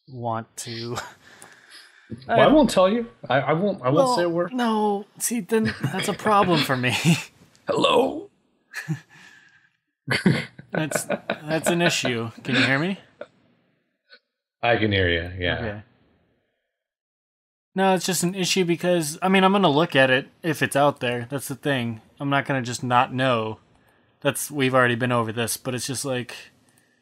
want to. Well, I won't tell you. I won't. I won't say a word. No, see, then that's a problem for me. Hello. That's an issue. Can you hear me? I can hear you. Yeah. Okay. No, it's just an issue because I'm gonna look at it if it's out there. That's the thing. I'm not gonna just not know. We've already been over this, but it's just like.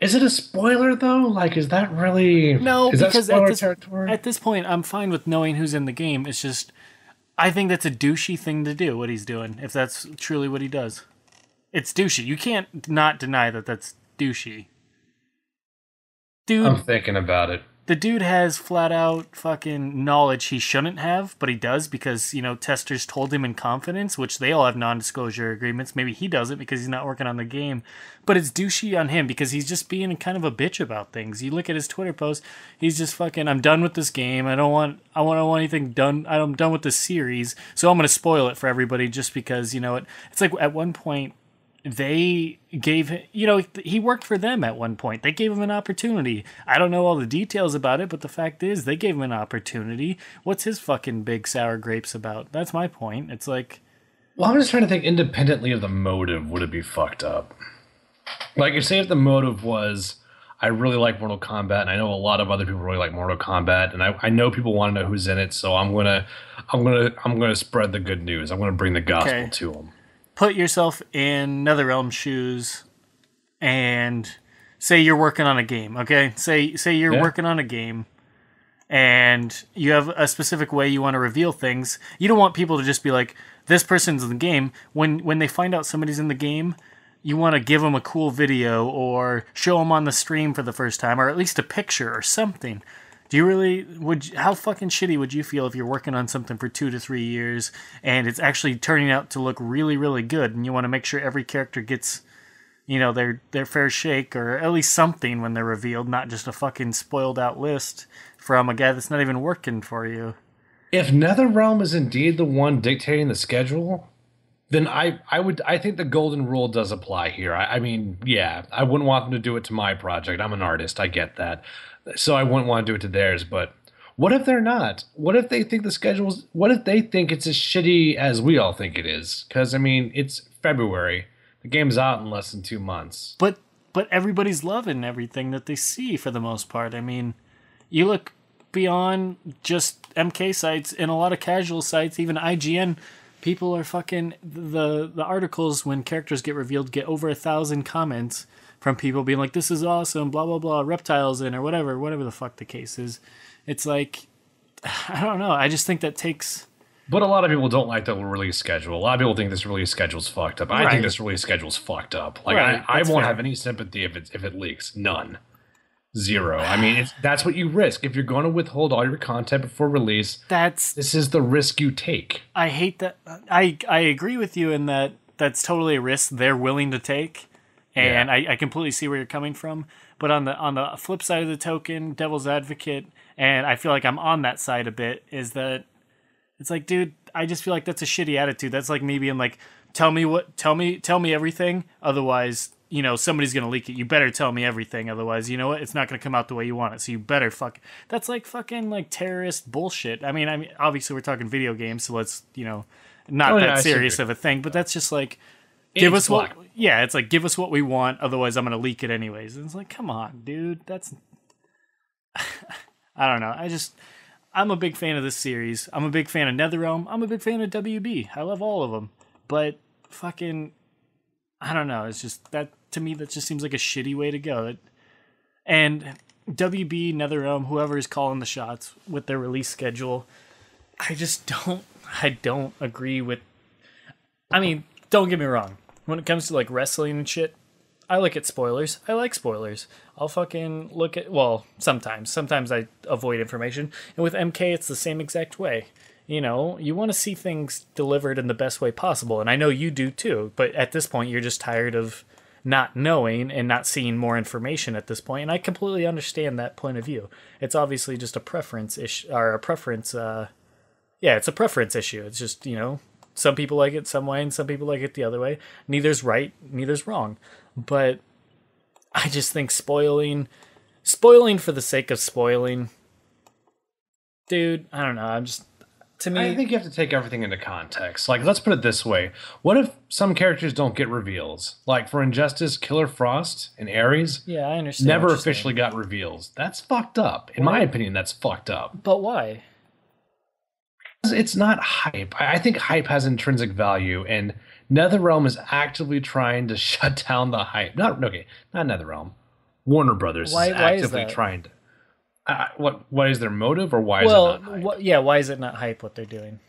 Is it a spoiler though? Like, is that really? No, is because that spoiler territory? at this point, I'm fine with knowing who's in the game. It's just, I think that's a douchey thing to do. What he's doing, if that's truly what he does, it's douchey. You can't not deny that that's douchey. Dude, I'm thinking about it. The dude has flat out fucking knowledge he shouldn't have, but he does because, testers told him in confidence, which they all have non-disclosure agreements. Maybe he doesn't because he's not working on the game. But it's douchey on him because he's just being kind of a bitch about things. You look at his Twitter post, he's just fucking, I'm done with this game. I don't want anything done. I'm done with this series. So I'm going to spoil it for everybody just because, it's like at one point, they gave him, he worked for them at one point. They gave him an opportunity. I don't know all the details about it, but the fact is they gave him an opportunity. What's his fucking big sour grapes about? That's my point. It's like... Well, I'm just trying to think independently of the motive, would it be fucked up? Like, you say if the motive was, I really like Mortal Kombat, and I know a lot of other people really like Mortal Kombat, and I know people want to know who's in it, so I'm gonna spread the good news. I'm gonna bring the gospel to them. Put yourself in NetherRealm's shoes and say you're working on a game, okay? Say you're working on a game and you have a specific way you want to reveal things. You don't want people to just be like, this person's in the game. When they find out somebody's in the game, you want to give them a cool video or show them on the stream for the first time or at least a picture or something. Do you really, how fucking shitty would you feel if you're working on something for 2 to 3 years and it's actually turning out to look really, really good and you want to make sure every character gets, their fair shake or at least something when they're revealed, not just a fucking spoiled out list from a guy that's not even working for you? If NetherRealm is indeed the one dictating the schedule, then I think the golden rule does apply here. I mean, yeah, I wouldn't want them to do it to my project. I'm an artist. I get that. So I wouldn't want to do it to theirs, but what if they're not? What if they think what if they think it's as shitty as we all think it is? Because, it's February. The game's out in less than 2 months. But everybody's loving everything that they see for the most part. You look beyond just MK sites and a lot of casual sites, even IGN, people are fucking, the articles when characters get revealed get over 1,000 comments from people being like, this is awesome, blah, blah, blah, reptiles in, or whatever the fuck the case is. It's like, I don't know. I just think that takes... But a lot of people don't like the release schedule. A lot of people think this release schedule's fucked up. I think this release schedule's fucked up. Like, I won't have any sympathy if it leaks. None. Zero. That's what you risk. If you're going to withhold all your content before release, this is the risk you take. I hate that. I agree with you in that that's totally a risk they're willing to take. And I completely see where you're coming from. But on the flip side of the token, devil's advocate, and I feel like I'm on that side a bit, is that it's like, dude, I just feel like that's a shitty attitude. That's like me being like, tell me everything, otherwise, somebody's gonna leak it. You better tell me everything, otherwise, you know what? It's not gonna come out the way you want it. So you better That's like fucking like terrorist bullshit. I mean, obviously we're talking video games, so let's not that serious of a thing. But that's just like. Give us what we want, otherwise I'm going to leak it anyways. And it's like, come on, dude. That's... I don't know. I'm a big fan of this series. I'm a big fan of NetherRealm. I'm a big fan of WB. I love all of them. But fucking... I don't know. It's just... that to me, that just seems like a shitty way to go. And WB, NetherRealm, whoever is calling the shots with their release schedule, I don't agree with... don't get me wrong. When it comes to like wrestling and shit, I look at spoilers. I like spoilers. I'll fucking look at, sometimes I avoid information. And with MK, it's the same exact way. You want to see things delivered in the best way possible. And I know you do too. But at this point, you're just tired of not knowing and not seeing more information at this point. And I completely understand that point of view. It's obviously just a preference issue, or a preference. It's a preference issue. It's just, some people like it some way and some people like it the other way. Neither's right, neither's wrong. But I just think spoiling for the sake of spoiling Dude, I don't know. I'm just to I me. think you have to take everything into context. Like, let's put it this way. What if some characters don't get reveals? Like, for Injustice, Killer Frost and Ares Yeah, I understand. never what you're officially saying. got reveals. That's fucked up. In my opinion, that's fucked up. But why? It's not hype. I think hype has intrinsic value, and NetherRealm is actively trying to shut down the hype. Not okay, not NetherRealm. Warner Brothers Why? is Why is actively that? trying to. What is their motive, or why is it Well, not hype? yeah. Why is it not hype? What they're doing?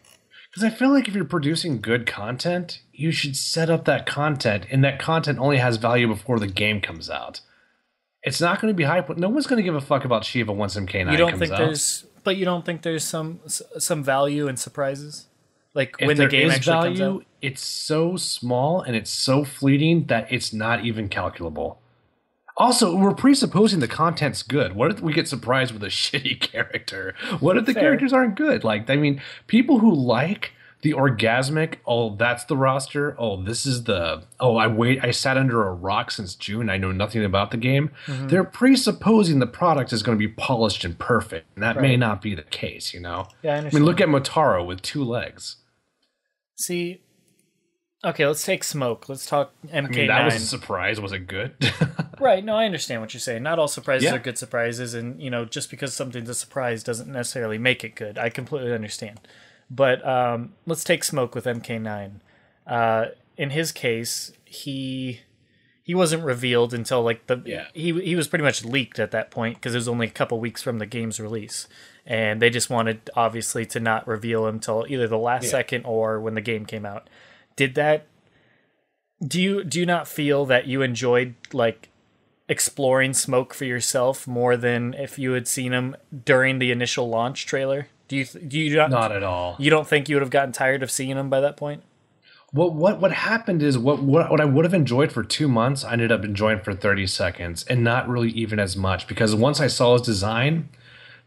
Because I feel like if you're producing good content, you should set up that content, and that content only has value before the game comes out. It's not going to be hype. No one's going to give a fuck about Shiva once MK9 You don't comes think out. but you don't think there's some value in surprises, like If when the there game is actually comes value, out. it's so small and it's so fleeting that it's not even calculable. Also, we're presupposing the content's good. What if we get surprised with a shitty character? What if the Fair. characters aren't good? Like, I mean, people who like the orgasmic, oh, that's the roster. Oh, this is the, oh, I sat under a rock since June. I know nothing about the game. Mm-hmm. They're presupposing the product is going to be polished and perfect. And that may Right. not be the case, you know? Yeah, I I understand. mean, look at Motaro with 2 legs. See, okay, let's take Smoke. Let's talk MK9. I mean, that was a surprise. Was it good? Right. No, I understand what you're saying. Not all surprises Yeah. are good surprises, and just because something's a surprise doesn't necessarily make it good. I completely understand. But let's take Smoke with MK9. In his case, he wasn't revealed until like he was pretty much leaked at that point because it was only a couple weeks from the game's release, and they just wanted obviously to not reveal him until either the last second or when the game came out. Did that? Do you not feel that you enjoyed like exploring Smoke for yourself more than if you had seen him during the initial launch trailer? Do you Not at all. You don't think you would have gotten tired of seeing him by that point? What happened is what I would have enjoyed for 2 months, I ended up enjoying for 30 seconds, and not really even as much, because once I saw his design,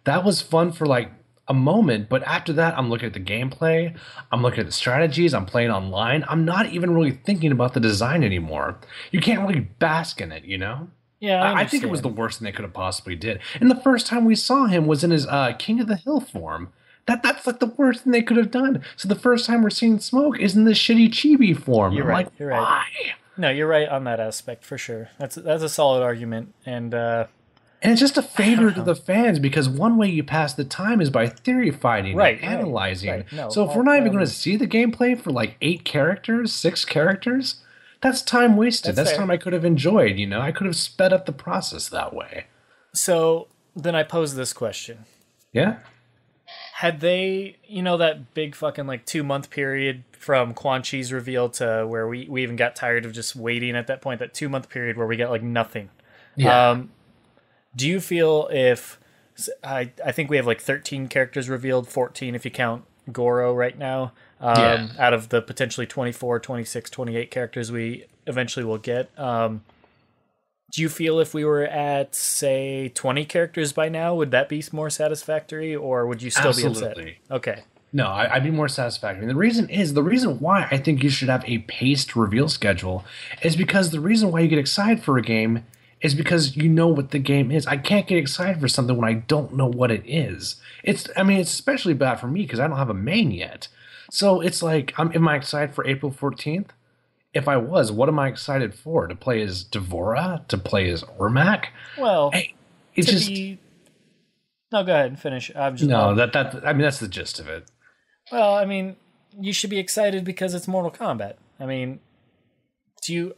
that was fun for like a moment, but after that I'm looking at the gameplay, I'm looking at the strategies, I'm playing online, I'm not even really thinking about the design anymore. You can't really bask in it, you know? Yeah, I think it was the worst thing they could have possibly did. And the first time we saw him was in his King of the Hill form. That's like the worst thing they could have done. So the first time we're seeing Smoke is in this shitty chibi form. You're I'm right. like, You're right. why? No, you're right on that aspect for sure. That's a solid argument, and And it's just a favor to the fans, because one way you pass the time is by theory fighting Right, and analyzing. right. No, So if we're not even going to see the gameplay for like 8 characters, 6 characters, that's time wasted. That's That's fair. time I could have enjoyed, you know? I could have sped up the process that way. so then I pose this question: Yeah? had they, that big fucking like 2-month period from Quan Chi's reveal to where we even got tired of just waiting at that point, that 2-month period where we got like nothing. Yeah. Do you feel if I think we have like 13 characters revealed, 14 if you count Goro right now, out of the potentially 24, 26, 28 characters we eventually will get. Do you feel if we were at, say, 20 characters by now, would that be more satisfactory, or would you still be upset? Absolutely. Okay. No, I'd be more satisfactory. And the reason why I think you should have a paced reveal schedule is because the reason why you get excited for a game is because you know what the game is. I can't get excited for something when I don't know what it is. It's especially bad for me because I don't have a main yet. So it's like, am I excited for April 14th? If I was, what am I excited for? To play as Devora? To play as Ormac? Well, Hey, it's to just be... No, go ahead and finish. I'm just no. That's the gist of it. Well, I mean, you should be excited because it's Mortal Kombat. I mean, do you?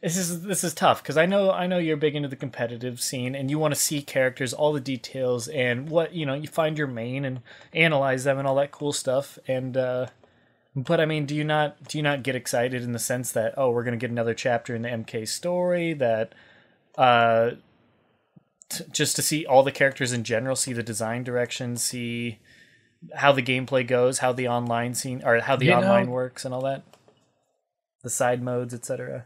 This is tough because I know you're big into the competitive scene and you want to see characters, all the details, and what you find your main and analyze them and all that cool stuff. And but I mean, do you not get excited in the sense that, oh, we're gonna get another chapter in the MK story, that just to see all the characters in general, see the design direction, see how the gameplay goes, how the online scene or how the online works and all that, the side modes, etc.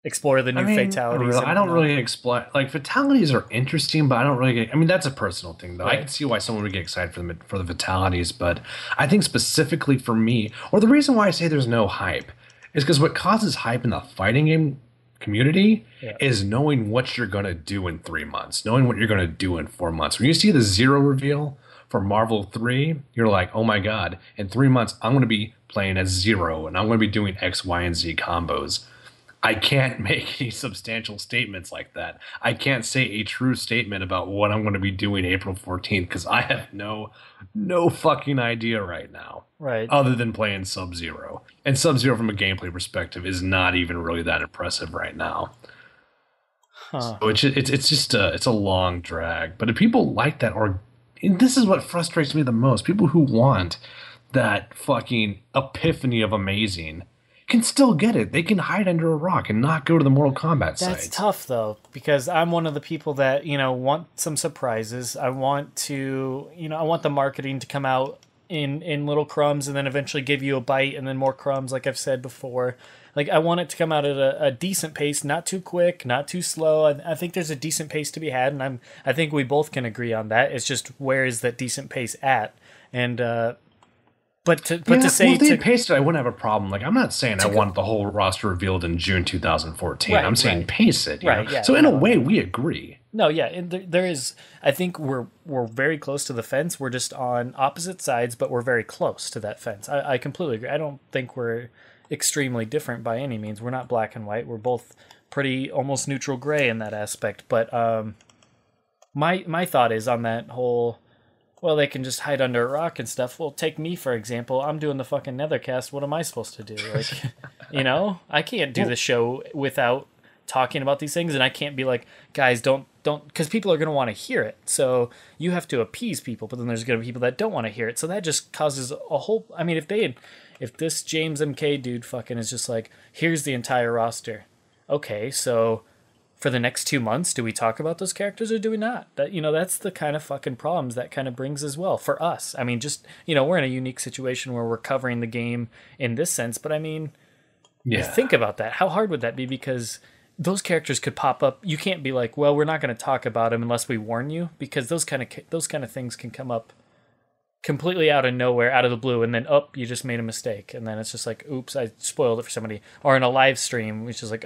Explore the new fatalities. I don't really explore, like, fatalities are interesting, but I don't really get, that's a personal thing though. Right. I can see why someone would get excited for the fatalities, but I think specifically for me, or the reason why I say there's no hype, is because what causes hype in the fighting game community Yeah. is knowing what you're going to do in 3 months, knowing what you're going to do in 4 months. When you see the zero reveal for Marvel 3, you're like, oh my God, in 3 months, I'm going to be playing as Zero and I'm going to be doing X, Y, and Z combos. I can't make any substantial statements like that. I can't say a true statement about what I'm going to be doing April 14th because I have no fucking idea right now. Right. Other than playing Sub-Zero. And Sub-Zero from a gameplay perspective is not even really that impressive right now. Huh. So it's just it's a long drag. But if people like that, or and this is what frustrates me the most, people who want that fucking epiphany of amazing can still get it. They can hide under a rock and not go to the Mortal Kombat sites. That's tough though, because I'm one of the people that, want some surprises. I want to, I want the marketing to come out in little crumbs and then eventually give you a bite and then more crumbs, like I've said before. Like, I want it to come out at a decent pace, not too quick, not too slow. I think there's a decent pace to be had, and I think we both can agree on that. It's just, where is that decent pace at? And But to say, if they paced it, I wouldn't have a problem. Like, I'm not saying I want the whole roster revealed in June 2014. Right, I'm saying pace it. You know? Yeah. So in a way, we agree. No, yeah, and there is. I think we're very close to the fence. We're just on opposite sides, but we're very close to that fence. I completely agree. I don't think we're extremely different by any means. We're not black and white. We're both pretty almost neutral gray in that aspect. But my thought is on that whole. Well, they can just hide under a rock and stuff. Well, take me, for example. I'm doing the fucking Netherkast. What am I supposed to do? Like, I can't do the show without talking about these things. And I can't be like, guys, don't, because people are going to want to hear it. So you have to appease people, but then there's going to be people that don't want to hear it. So that just causes a whole, I mean, if this James MK dude fucking is just like, here's the entire roster. Okay, so for the next 2 months, do we talk about those characters or do we not? That, that's the kind of fucking problems that kind of brings as well for us. I mean, just, we're in a unique situation where we're covering the game in this sense, but I mean, think about that. How hard would that be? Because those characters could pop up. You can't be like, well, we're not going to talk about them unless we warn you, because those kind of things can come up completely out of nowhere, out of the blue, and then you just made a mistake, and then it's just like, oops, I spoiled it for somebody. Or in a live stream, which is like,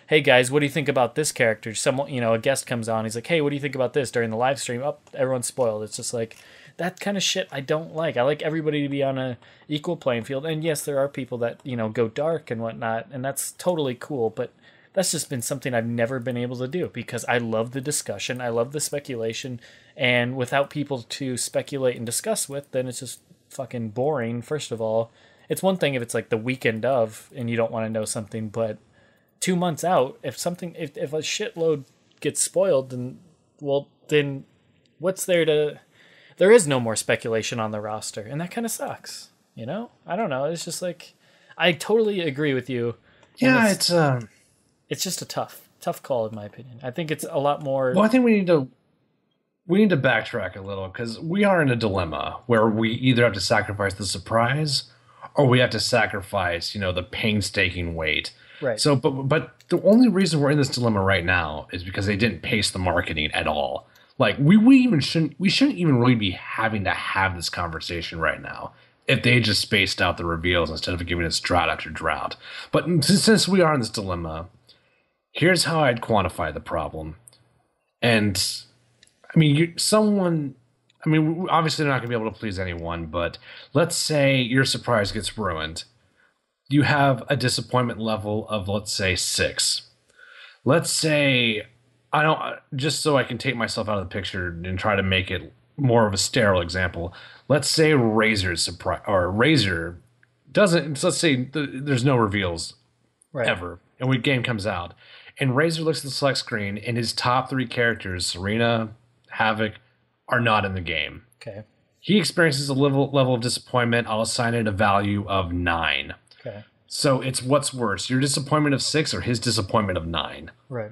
hey guys, what do you think about this character? Someone, a guest comes on, he's like, hey, what do you think about this during the live stream? Everyone's spoiled. It's just like, that kind of shit I don't like. I like everybody to be on a equal playing field, and yes, there are people that go dark and whatnot, and that's totally cool, but that's just been something I've never been able to do, because I love the discussion, I love the speculation, and without people to speculate and discuss with, then it's just fucking boring. First of all, it's one thing if it's like the weekend of and you don't want to know something, but 2 months out, if a shitload gets spoiled, then what's there to? There is no more speculation on the roster, and that kind of sucks. I don't know. It's just like, I totally agree with you. Yeah, it's just a tough call in my opinion. I think it's a lot more. Well, I think we need to backtrack a little, because we are in a dilemma where we either have to sacrifice the surprise or we have to sacrifice, the painstaking wait. Right. So, but the only reason we're in this dilemma right now is because they didn't pace the marketing at all. Like, we shouldn't even really be having to have this conversation right now if they just spaced out the reveals instead of giving us drought after drought. But since we are in this dilemma, here's how I'd quantify the problem. And I mean, obviously they're not going to be able to please anyone, but let's say your surprise gets ruined. You have a disappointment level of, let's say, 6. Let's say, just so I can take myself out of the picture and try to make it more of a sterile example. Let's say Razor's surprise, or Razor doesn't, let's say there's no reveals ever, and when the game comes out, and Razor looks at the select screen, and his top 3 characters, Serena, Havoc, are not in the game. Okay. He experiences a level of disappointment. I'll assign it a value of 9. Okay. So it's what's worse, your disappointment of 6 or his disappointment of 9? Right.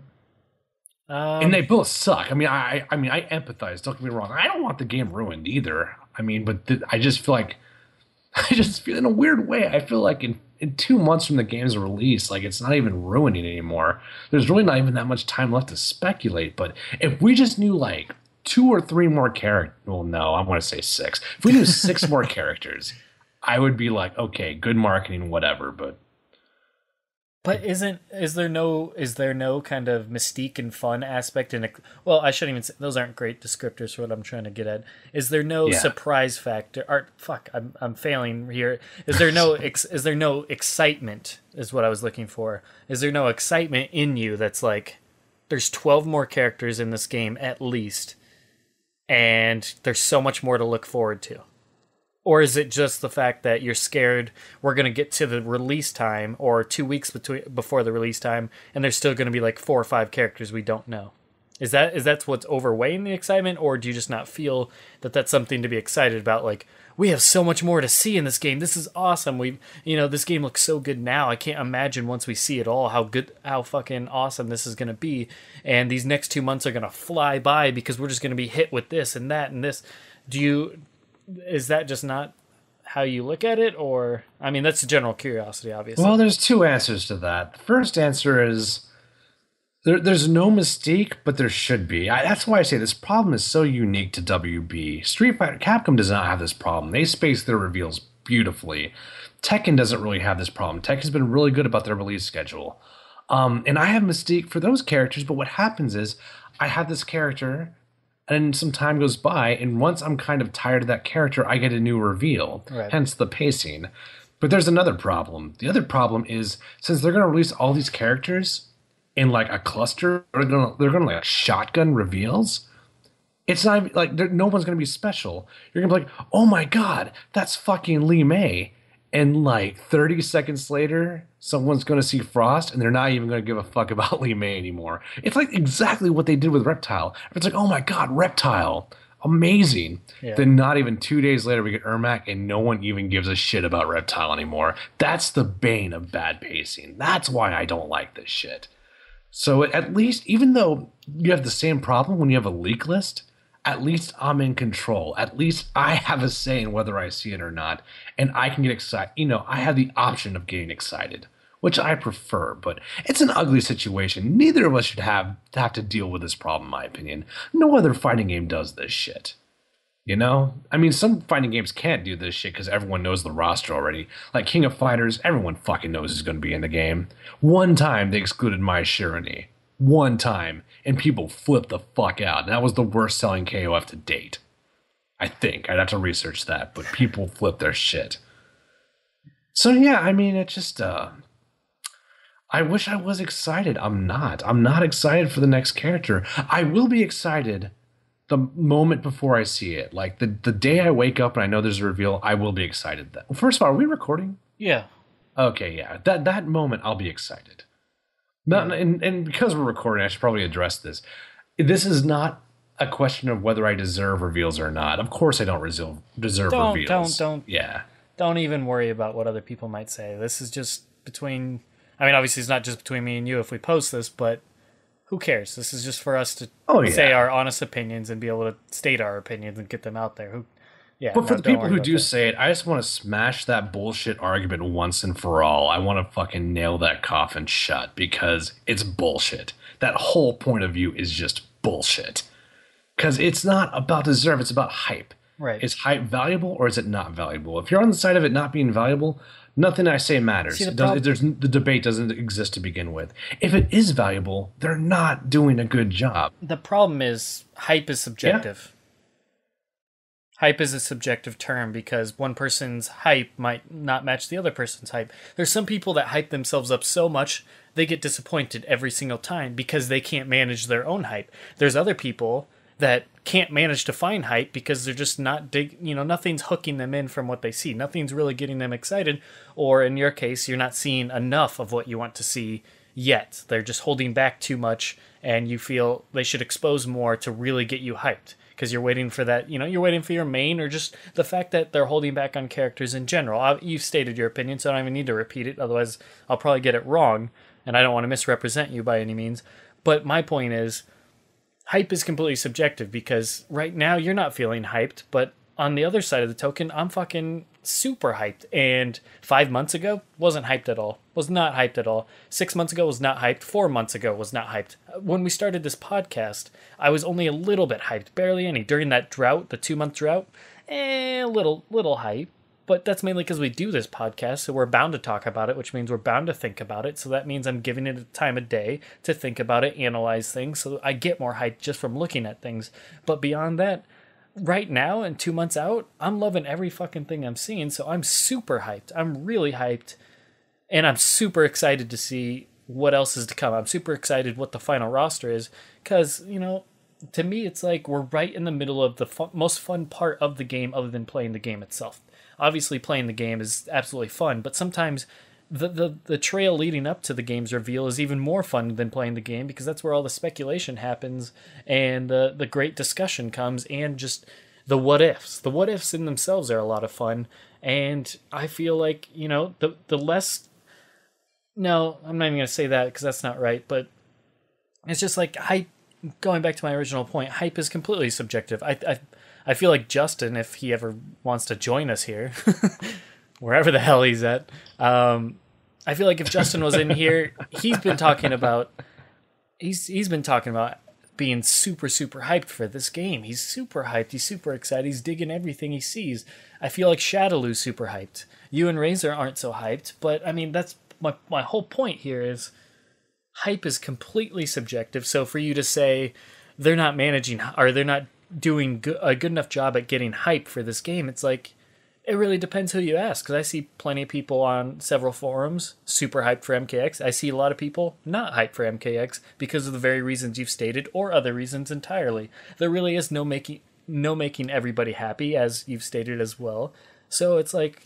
And they both suck. I mean, I empathize. Don't get me wrong. I don't want the game ruined either. I mean, but I just feel in a weird way. I feel like in 2 months from the game's release, like, it's not even ruining anymore. There's really not even that much time left to speculate. But if we just knew like 2 or 3 more characters, well, no, I want to say 6. If we knew 6 more characters, I would be like, okay, good marketing, whatever. But But is there no kind of mystique and fun aspect in it? Well, I shouldn't even say those aren't great descriptors for what I'm trying to get at. Is there no Yeah. surprise factor? Or fuck, I'm failing here. Is there no excitement? Is what I was looking for. Is there no excitement in you that's like, there's 12 more characters in this game at least, and there's so much more to look forward to? Or is it just the fact that you're scared we're going to get to the release time or 2 weeks before the release time and there's still going to be like 4 or 5 characters we don't know? Is that what's overweighing the excitement, or do you just not feel that that's something to be excited about? Like, we have so much more to see in this game. This is awesome. This game looks so good now. I can't imagine once we see it all how fucking awesome this is going to be. And these next 2 months are going to fly by because we're just going to be hit with this and that and this. Is that just not how you look at it? Or, I mean, that's a general curiosity, obviously. Well, there's two answers to that. The first answer is there's no mystique, but there should be. That's why I say this problem is so unique to WB. Street Fighter, Capcom does not have this problem. They space their reveals beautifully. Tekken doesn't really have this problem. Tekken's been really good about their release schedule. And I have mystique for those characters, but what happens is I have this character, and some time goes by, and once I'm kind of tired of that character, I get a new reveal, Right. hence the pacing. But there's another problem. The other problem is, since they're going to release all these characters in like a cluster, they're gonna like shotgun reveals. It's not even, like no one's gonna be special. You're gonna be like, oh my god, that's fucking Lee May, and like 30 seconds later, someone's gonna see Frost, and they're not even gonna give a fuck about Lee May anymore. It's like exactly what they did with Reptile. It's like, oh my god, Reptile, amazing. Yeah. Then not even 2 days later, we get Ermac, and no one even gives a shit about Reptile anymore. That's the bane of bad pacing. That's why I don't like this shit. So at least, even though you have the same problem when you have a leak list, at least I'm in control. At least I have a say in whether I see it or not, and I can get excited. I have the option of getting excited, which I prefer. But it's an ugly situation. Neither of us should have to deal with this problem, in my opinion. No other fighting game does this shit. I mean, some fighting games can't do this shit because everyone knows the roster already. Like King of Fighters, everyone fucking knows who's going to be in the game. One time they excluded Mai Shiranui. One time. And people flipped the fuck out. And that was the worst selling KOF to date. I think. I'd have to research that. But people flipped their shit. So yeah, I mean, it just... I wish I was excited. I'm not. I'm not excited for the next character. I will be excited the moment before I see it. Like the day I wake up and I know there's a reveal, I will be excited. Well, first of all, are we recording? Yeah. Okay, yeah. That moment I'll be excited. And because we're recording, I should probably address this. This is not a question of whether I deserve reveals or not. Of course I don't deserve reveals. Don't. Yeah. Don't even worry about what other people might say. This is just between... I mean, obviously it's not just between me and you if we post this, but who cares? This is just for us to say our honest opinions and be able to state our opinions and get them out there. But for the people who do say it, I just want to smash that bullshit argument once and for all. I want to fucking nail that coffin shut because it's bullshit. That whole point of view is just bullshit. Because it's not about deserve, it's about hype. Right. Is hype valuable or is it not valuable? If you're on the side of it not being valuable, nothing I say matters. See, the debate doesn't exist to begin with. If it is valuable, they're not doing a good job. The problem is hype is subjective. Hype is a subjective term because one person's hype might not match the other person's hype. There's some people that hype themselves up so much they get disappointed every single time because they can't manage their own hype. There's other people that can't manage to find hype because they're just not nothing's hooking them in from what they see. Nothing's really getting them excited, or in your case, you're not seeing enough of what you want to see yet. They're just holding back too much and you feel they should expose more to really get you hyped because you're waiting for that, you're waiting for your main, or just the fact that they're holding back on characters in general. You've stated your opinion, so I don't even need to repeat it, otherwise I'll probably get it wrong, and I don't want to misrepresent you by any means. But my point is, hype is completely subjective because right now you're not feeling hyped, but on the other side of the token, I'm fucking super hyped. And 5 months ago, wasn't hyped at all. Was not hyped at all. 6 months ago was not hyped. 4 months ago was not hyped. When we started this podcast, I was only a little bit hyped. Barely any. During that drought, the 2-month drought, a little hype. But that's mainly because we do this podcast, so we're bound to talk about it, which means we're bound to think about it. So that means I'm giving it a time of day to think about it, analyze things, so I get more hype just from looking at things. But beyond that, right now and 2 months out, I'm loving every fucking thing I'm seeing, so I'm super hyped. I'm really hyped, and I'm super excited to see what else is to come. I'm super excited what the final roster is, because, to me, it's like we're right in the middle of the most fun part of the game other than playing the game itself. Obviously, playing the game is absolutely fun, but sometimes the trail leading up to the game's reveal is even more fun than playing the game, because that's where all the speculation happens and the great discussion comes, and just the what ifs. The what ifs in themselves are a lot of fun, and I feel like, the less... No, I'm not even going to say that because that's not right, but it's just like hype. Going back to my original point, hype is completely subjective. I feel like Justin, if he ever wants to join us here, wherever the hell he's at, I feel like if Justin was in here, he's been talking about being super, super hyped for this game. He's super hyped. He's super excited. He's digging everything he sees. I feel like Shadowloo's super hyped. You and Razor aren't so hyped, but I mean, that's my whole point here is hype is completely subjective. So for you to say they're not managing, or they're not doing a good enough job at getting hype for this game, it's like, it really depends who you ask. Because I see plenty of people on several forums super hyped for MKX. I see a lot of people not hyped for MKX because of the very reasons you've stated, or other reasons entirely. There really is no making everybody happy, as you've stated as well. So it's like,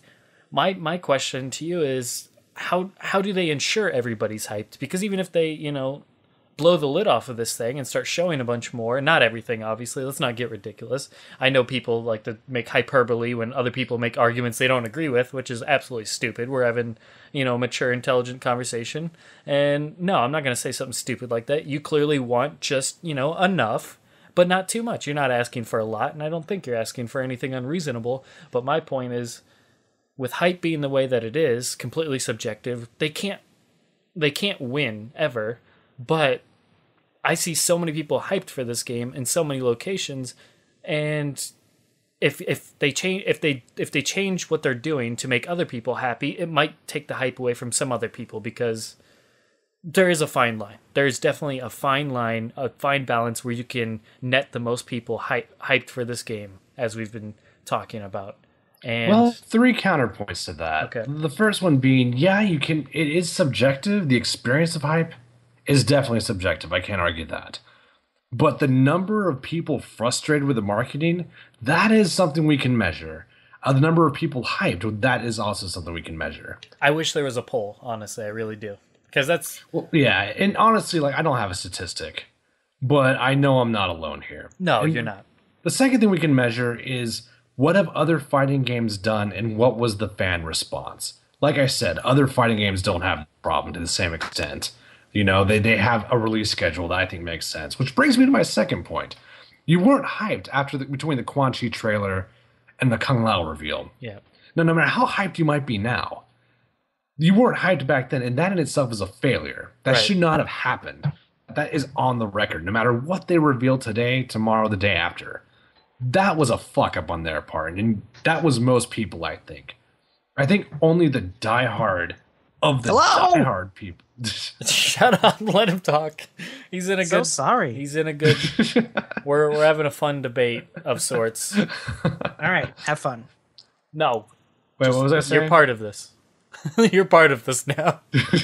my question to you is, how do they ensure everybody's hyped? Because even if they, blow the lid off of this thing and start showing a bunch more, not everything, obviously, let's not get ridiculous. I know people like to make hyperbole when other people make arguments they don't agree with, which is absolutely stupid. We're having, mature, intelligent conversation. And no, I'm not going to say something stupid like that. You clearly want just, enough, but not too much. You're not asking for a lot, and I don't think you're asking for anything unreasonable. But my point is, with hype being the way that it is, completely subjective, they can't win ever. But I see so many people hyped for this game in so many locations, and if they change what they're doing to make other people happy, it might take the hype away from some other people, because there is a fine line. There is definitely a fine line, a fine balance where you can net the most people hyped for this game, as we've been talking about. And well, 3 counterpoints to that. Okay. The first one being, it is subjective. The experience of hype is definitely subjective. I can't argue that. But the number of people frustrated with the marketing, that is something we can measure. The number of people hyped, that is also something we can measure. I wish there was a poll, honestly. I really do. Because that's... Well, yeah, and honestly, I don't have a statistic, but I know I'm not alone here. No, and you're not. The second thing we can measure is, what have other fighting games done, and what was the fan response? Like I said, other fighting games don't have a problem to the same extent. They have a release schedule that I think makes sense. Which brings me to my second point. You weren't hyped between the Quan Chi trailer and the Kung Lao reveal. Yeah. No matter how hyped you might be now, you weren't hyped back then, and that in itself is a failure. That should not have happened. That is on the record. No matter what they reveal today, tomorrow, the day after. That was a fuck up on their part, and that was most people, I think. I think only the diehard of the diehard people. Shut up, let him talk. He's in a good... sorry. He's in a good... we're having a fun debate of sorts. All right, have fun. No. Wait, what was I saying? You're part of this. You're part of this now.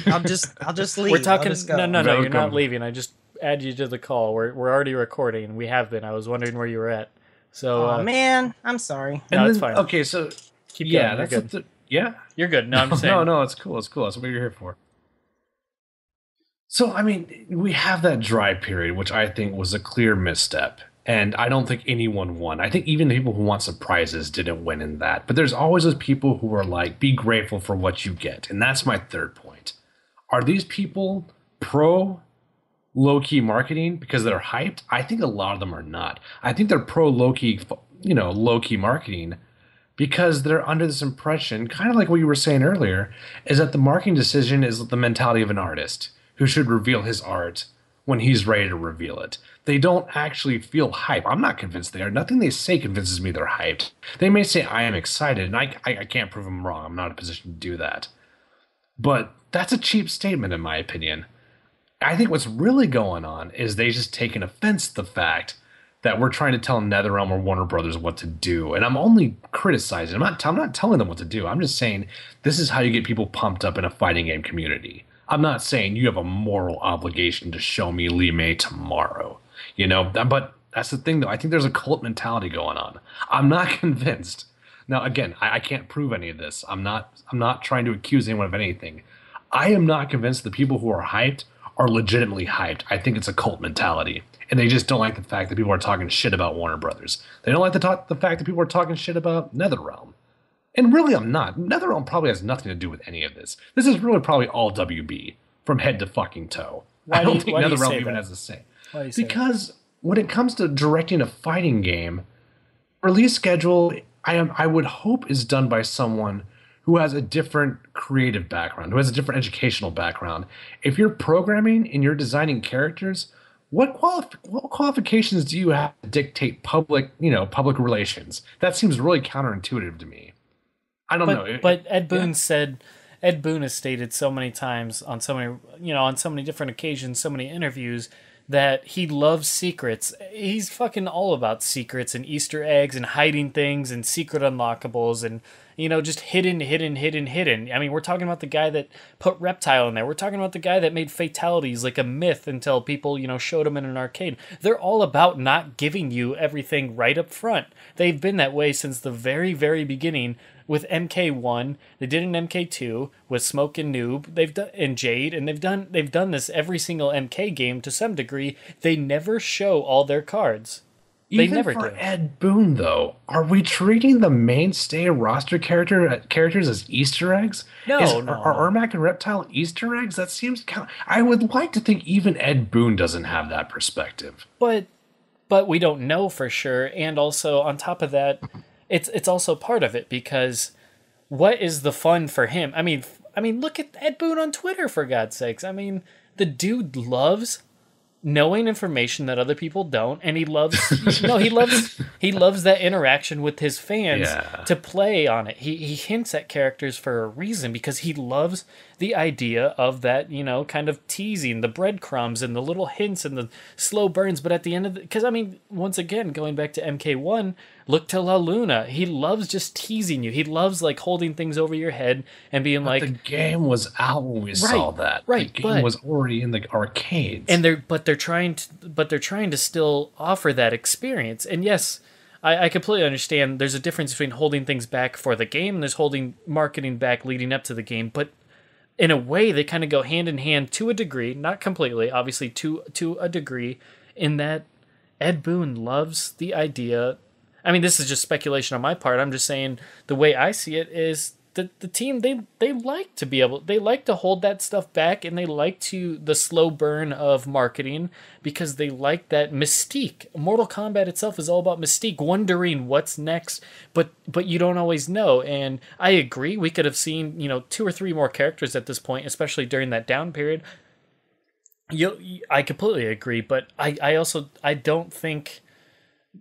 I'll just leave. We're talking... No, you're not leaving. I just add you to the call. We're already recording. We have been. I was wondering where you were at. So, oh, man, I'm sorry. No, it's fine. Okay, so... Keep going. That's good. You're good. No, I'm just saying. No, it's cool. It's cool. That's what you're here for. So, I mean, we have that dry period, which I think was a clear misstep. And I don't think anyone won. I think even the people who want surprises didn't win in that. But there's always those people who are like, be grateful for what you get. And that's my third point. Are these people pro low-key marketing because they're hyped? I think a lot of them are not. I think they're pro low-key, low-key marketing because they're under this impression, kind of like what you were saying earlier, is that the marketing decision is the mentality of an artist who should reveal his art when he's ready to reveal it. They don't actually feel hype. I'm not convinced they are. Nothing they say convinces me they're hyped. They may say I am excited, and I can't prove them wrong. I'm not in a position to do that. But that's a cheap statement, in my opinion. I think what's really going on is they just taken offense to the fact that we're trying to tell NetherRealm or Warner Brothers what to do. And I'm only criticizing. I'm not telling them what to do. I'm just saying this is how you get people pumped up in a fighting game community. I'm not saying you have a moral obligation to show me Lee May tomorrow. But that's the thing, though. I think there's a cult mentality going on. I'm not convinced. Now, again, I can't prove any of this. I'm not trying to accuse anyone of anything. I am not convinced the people who are hyped are legitimately hyped. I think it's a cult mentality. And they just don't like the fact that people are talking shit about Warner Brothers. They don't like the fact that people are talking shit about NetherRealm. And really, I'm not. NetherRealm probably has nothing to do with any of this. This is really probably all WB from head to fucking toe. I don't think NetherRealm even has a say. Because when it comes to directing a fighting game, release schedule, I would hope is done by someone who has a different creative background, who has a different educational background. If you're programming and you're designing characters, what qualifications do you have to dictate public relations? That seems really counterintuitive to me. I don't know. But Ed Boon has stated so many times on so many different occasions, so many interviews, that he loves secrets. He's fucking all about secrets and Easter eggs and hiding things and secret unlockables and, just hidden. I mean, we're talking about the guy that put Reptile in there. We're talking about the guy that made fatalities like a myth until people, showed him in an arcade. They're all about not giving you everything right up front. They've been that way since the very, very beginning. With MK1, they did an MK2 with Smoke and Noob. They've done and Jade, and they've done this every single MK game to some degree. They never show all their cards. Even for Ed Boon, though, are we treating the mainstay roster characters as Easter eggs? No. Are Ermac and Reptile Easter eggs? That seems I would like to think even Ed Boon doesn't have that perspective. But we don't know for sure, and also on top of that, it's also part of it because what is the fun for him? I mean, look at Ed Boon on Twitter, for God's sakes. I mean, the dude loves knowing information that other people don't, and he loves he loves that interaction with his fans to play on it. He hints at characters for a reason because he loves the idea of that, kind of teasing, the breadcrumbs and the little hints and the slow burns. But at the end of because once again, going back to MK1, look to La Luna. He loves just teasing you. He loves like holding things over your head and being like, the game was out when we saw that. Right, the game was already in the arcades. And they're trying to still offer that experience. And yes, I completely understand. There's a difference between holding things back for the game and there's holding marketing back leading up to the game. But in a way, they kind of go hand in hand to a degree, not completely, obviously to a degree, in that Ed Boon loves the idea. I mean, this is just speculation on my part. I'm just saying the way I see it is that the team, they like to hold that stuff back, and they like the slow burn of marketing because they like that mystique. Mortal Kombat itself is all about mystique, wondering what's next, but you don't always know. And I agree, we could have seen 2 or 3 more characters at this point, especially during that down period. I completely agree, but I don't think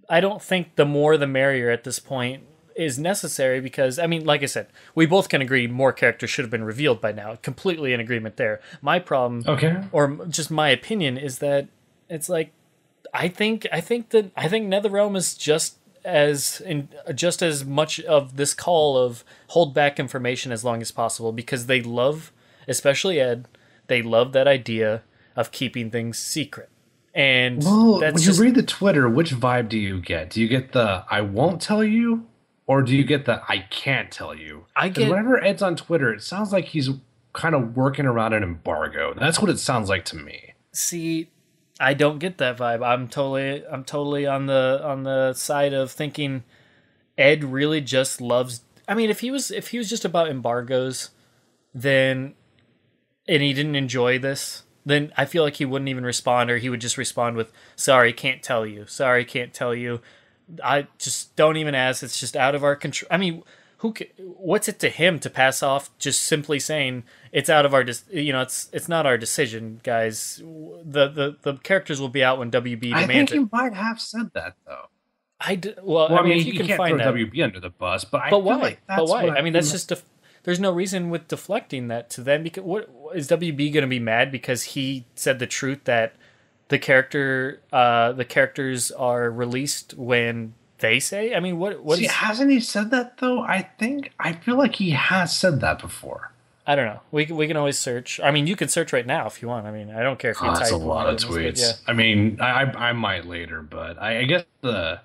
the more the merrier at this point is necessary because, like I said, we both can agree more characters should have been revealed by now. Completely in agreement there. My problem, or just my opinion, is that it's like I think NetherRealm is just as much of this call of hold back information as long as possible because they love, especially Ed, they love that idea of keeping things secret. And when you read the Twitter, which vibe do you get? Do you get the I won't tell you? Or do you get the I can't tell you? Whenever Ed's on Twitter, it sounds like he's kind of working around an embargo. That's what it sounds like to me. See, I don't get that vibe. I'm totally on the side of thinking Ed really just loves. If he was just about embargoes, then and he didn't enjoy this, then I feel like he wouldn't even respond, or he would just respond with "Sorry, can't tell you. Sorry, can't tell you." I just don't even ask. It's just out of our control. what's it to him to pass off just simply saying it's out of our it's not our decision, guys. The characters will be out when WB demands it. I think he might have said that though. Well, I mean, if you can can't find throw that, WB under the bus, but I but feel why? like that's But why? what I mean, that's just there's no reason with deflecting that to them, because what is WB going to be mad because he said the truth that the characters are released when they say? I mean, what See, hasn't he said that though? I feel like he has said that before. I don't know. We can always search. I mean, you can search right now if you want. I mean, I don't care if you type. That's a lot of tweets. Yeah. I mean, I might later, but I guess the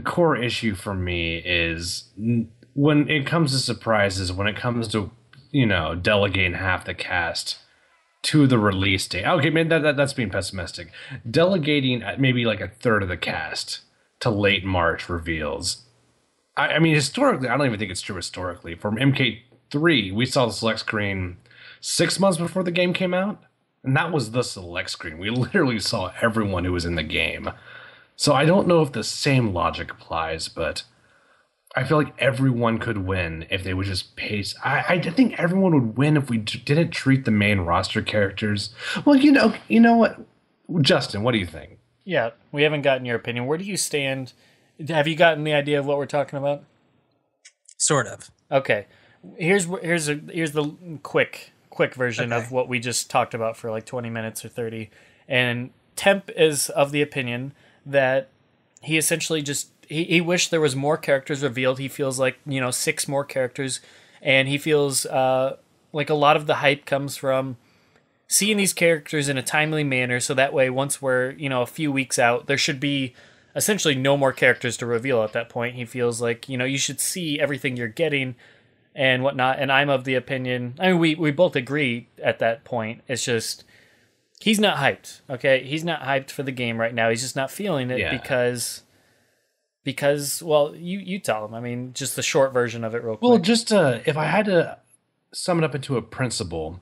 core issue for me is when it comes to surprises, when it comes to delegating half the cast to the release date. Okay, man, that's being pessimistic. Delegating maybe like a third of the cast to late March reveals. I mean, historically, I don't even think it's true historically. From MK3, we saw the select screen 6 months before the game came out, and that was the select screen. We literally saw everyone who was in the game. So I don't know if the same logic applies, but I feel like everyone could win if they would just pace. I think everyone would win if we didn't treat the main roster characters. Well, you know what, Justin, what do you think? Yeah, we haven't gotten your opinion. Where do you stand? Have you gotten the idea of what we're talking about? Sort of. Okay, here's the quick version of what we just talked about for like 20 minutes or 30. And Temp is of the opinion that he essentially just he wished there was more characters revealed. He feels like 6 more characters, and he feels like a lot of the hype comes from seeing these characters in a timely manner, so that way once we're a few weeks out, there should be essentially no more characters to reveal at that point. He feels like you should see everything you're getting and whatnot. And I'm of the opinion, I mean, we both agree at that point. It's just he's not hyped. Okay, he's not hyped for the game right now. He's just not feeling it because well, you tell him. I mean, just the short version of it real quick. Well, just if I had to sum it up into a principle,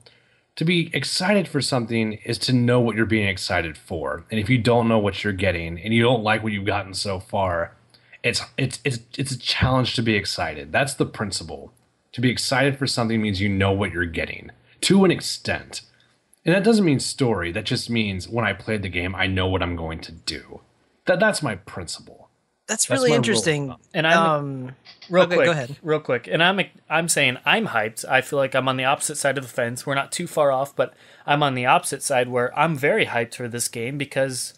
to be excited for something is to know what you're being excited for. And if you don't know what you're getting and you don't like what you've gotten so far, it's a challenge to be excited. That's the principle. To be excited for something means you know what you're getting to an extent. And that doesn't mean story. That just means when I played the game, I know what I'm going to do. That's my principle. That's really interesting. And I'm go ahead. Real quick. And I'm saying I'm hyped. I feel like I'm on the opposite side of the fence. We're not too far off, but I'm on the opposite side where I'm very hyped for this game because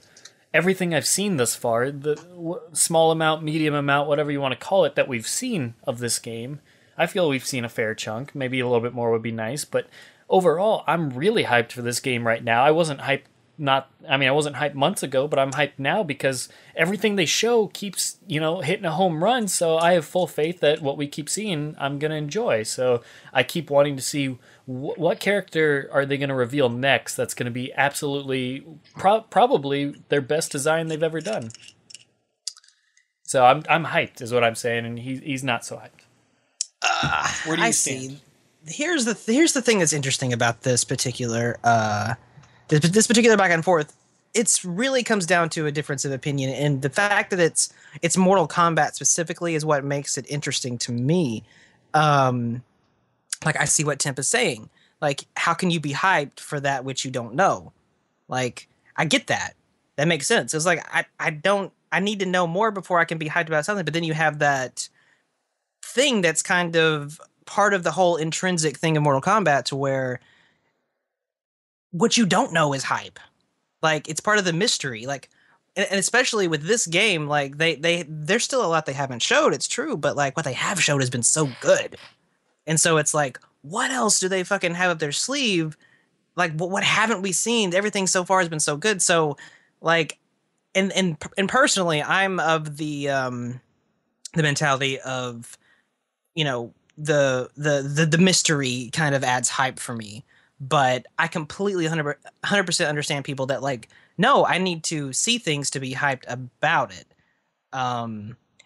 everything I've seen thus far, the small amount, medium amount, whatever you want to call it, that we've seen of this game, I feel we've seen a fair chunk. Maybe a little bit more would be nice, but overall, I'm really hyped for this game right now. I wasn't hyped months ago, but I'm hyped now because everything they show keeps, hitting a home run. So I have full faith that what we keep seeing, I'm going to enjoy. So I keep wanting to see what character are they going to reveal next that's going to be absolutely, probably their best design they've ever done. So I'm hyped is what I'm saying, and he's not so hyped. Where do you stand? Here's the thing that's interesting about this particular this particular back and forth. It's really comes down to a difference of opinion, and the fact that it's Mortal Kombat specifically is what makes it interesting to me. Like I see what Temp is saying. Like, how can you be hyped for that which you don't know? Like, I get that. That makes sense. It's like I need to know more before I can be hyped about something. But then you have that thing that's kind of part of the whole intrinsic thing of Mortal Kombat, to where what you don't know is hype. Like, it's part of the mystery. Like, and especially with this game, like there's still a lot they haven't showed. It's true, but like what they have showed has been so good, and so it's like, what else do they fucking have up their sleeve? Like, what haven't we seen? Everything so far has been so good. So, like, and personally, I'm of the mentality of, the mystery kind of adds hype for me. But I completely 100% understand people that like, no, I need to see things to be hyped about it.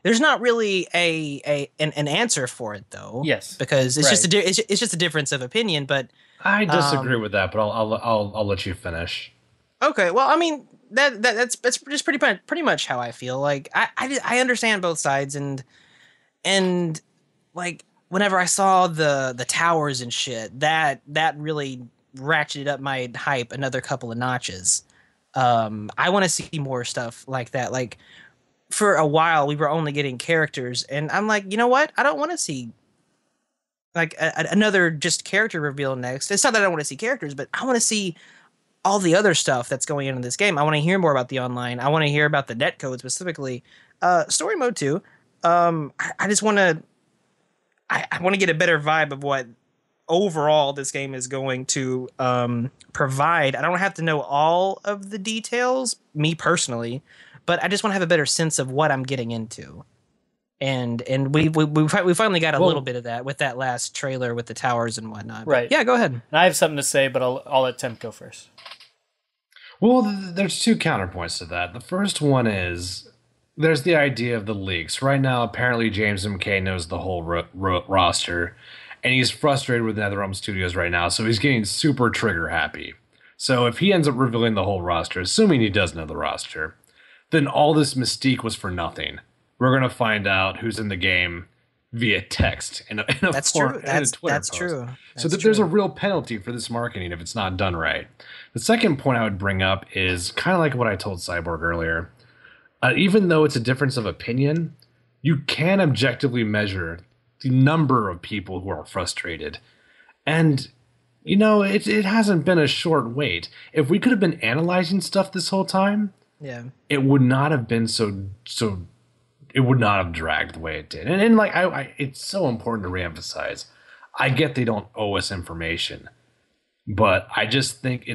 There's not really an answer for it though. Yes, because it's just a difference of opinion. But I disagree with that. But I'll let you finish. Okay, well, I mean that's just pretty much how I feel. Like I understand both sides, and like whenever I saw the towers and shit, that really ratcheted up my hype another couple of notches. I want to see more stuff like that. Like for a while, we were only getting characters, and I'm like, you know what? I don't want to see like another just character reveal next. It's not that I don't want to see characters, but I want to see all the other stuff that's going on in this game. I want to hear more about the online. I want to hear about the netcode specifically. Story mode too. I just want to. I want to get a better vibe of what overall this game is going to provide. I don't have to know all of the details, me personally, but I just want to have a better sense of what I'm getting into. And we finally got a little bit of that with that last trailer with the towers and whatnot. Right. But yeah, go ahead. And I have something to say, but I'll let Temp go first. Well, there's two counterpoints to that. The first one is there's the idea of the leaks. Right now, apparently James McKay knows the whole roster, and he's frustrated with NetherRealm Studios right now, so he's getting super trigger happy. So if he ends up revealing the whole roster, assuming he does know the roster, then all this mystique was for nothing. We're going to find out who's in the game via text in a That's form, true. in a Twitter That's post. true. So that there's a real penalty for this marketing if it's not done right. The second point I would bring up is kind of like what I told Cyborg earlier. Even though it's a difference of opinion, you can objectively measure the number of people who are frustrated. And, you know, it hasn't been a short wait. If we could have been analyzing stuff this whole time, Yeah. it would not have been so it would not have dragged the way it did. And like I it's so important to reemphasize. I get they don't owe us information, but I just think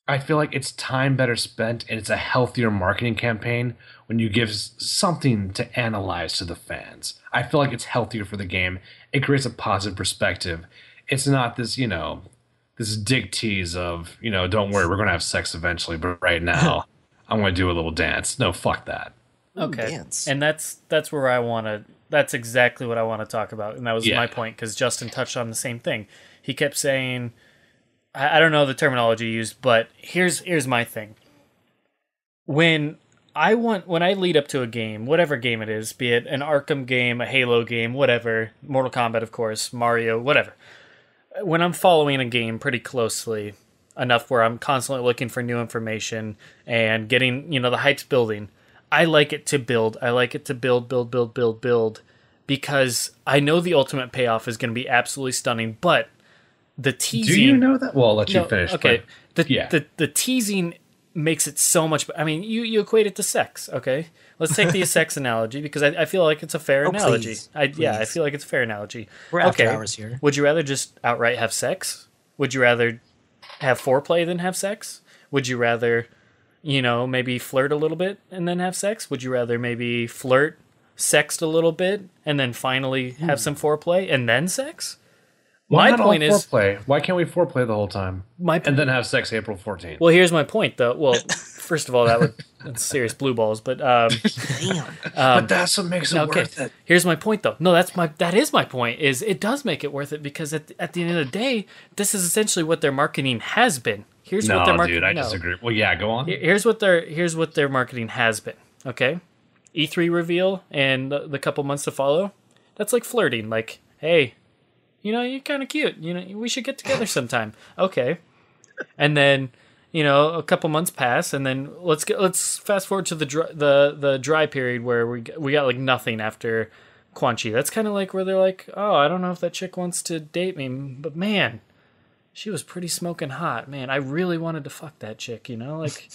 I feel like it's time better spent, and it's a healthier marketing campaign when you give something to analyze to the fans. I feel like it's healthier for the game. It creates a positive perspective. It's not this, you know, this dick tease of, you know, don't worry, we're going to have sex eventually, but right now I'm going to do a little dance. No, fuck that. Okay. Dance. And that's where I want to, that's exactly what I want to talk about. And that was my point, because Justin touched on the same thing. He kept saying, I don't know the terminology used, but here's my thing. When I lead up to a game, whatever game it is, be it an Arkham game, a Halo game, whatever, Mortal Kombat, of course, Mario, whatever. When I'm following a game pretty closely, enough where I'm constantly looking for new information and getting, you know, the hype's building, I like it to build. I like it to build, because I know the ultimate payoff is going to be absolutely stunning, but the teasing... Do you know that? Well, I'll let you finish. Okay. The teasing makes it so much... I mean, you equate it to sex, okay? Let's take the sex analogy, because I feel like it's a fair analogy. Please. Yeah, I feel like it's a fair analogy. We're after hours here. Would you rather just outright have sex? Would you rather have foreplay than have sex? Would you rather, you know, maybe flirt a little bit and then have sex? Would you rather maybe flirt, sext a little bit, and then finally have some foreplay and then sex? My point is, foreplay? Why can't we foreplay the whole time and then have sex April 14th? Well, here's my point, though. Well, first of all, that's serious blue balls, but but that's what makes it worth it. Here's my point, though. No, that is my point. Is it does make it worth it, because at the end of the day, this is essentially what their marketing has been. Here's what their marketing. Dude, I disagree. Well, yeah, go on. Here's what their marketing has been. Okay, E3 reveal and the couple months to follow. That's like flirting. Like, hey, you know, you're kind of cute. You know, we should get together sometime. Okay, and then, you know, a couple months pass, and then let's fast forward to the dry period where we got like nothing after Quan Chi. That's kind of like where they're like, oh, I don't know if that chick wants to date me, but man, she was pretty smoking hot. Man, I really wanted to fuck that chick, you know? Like,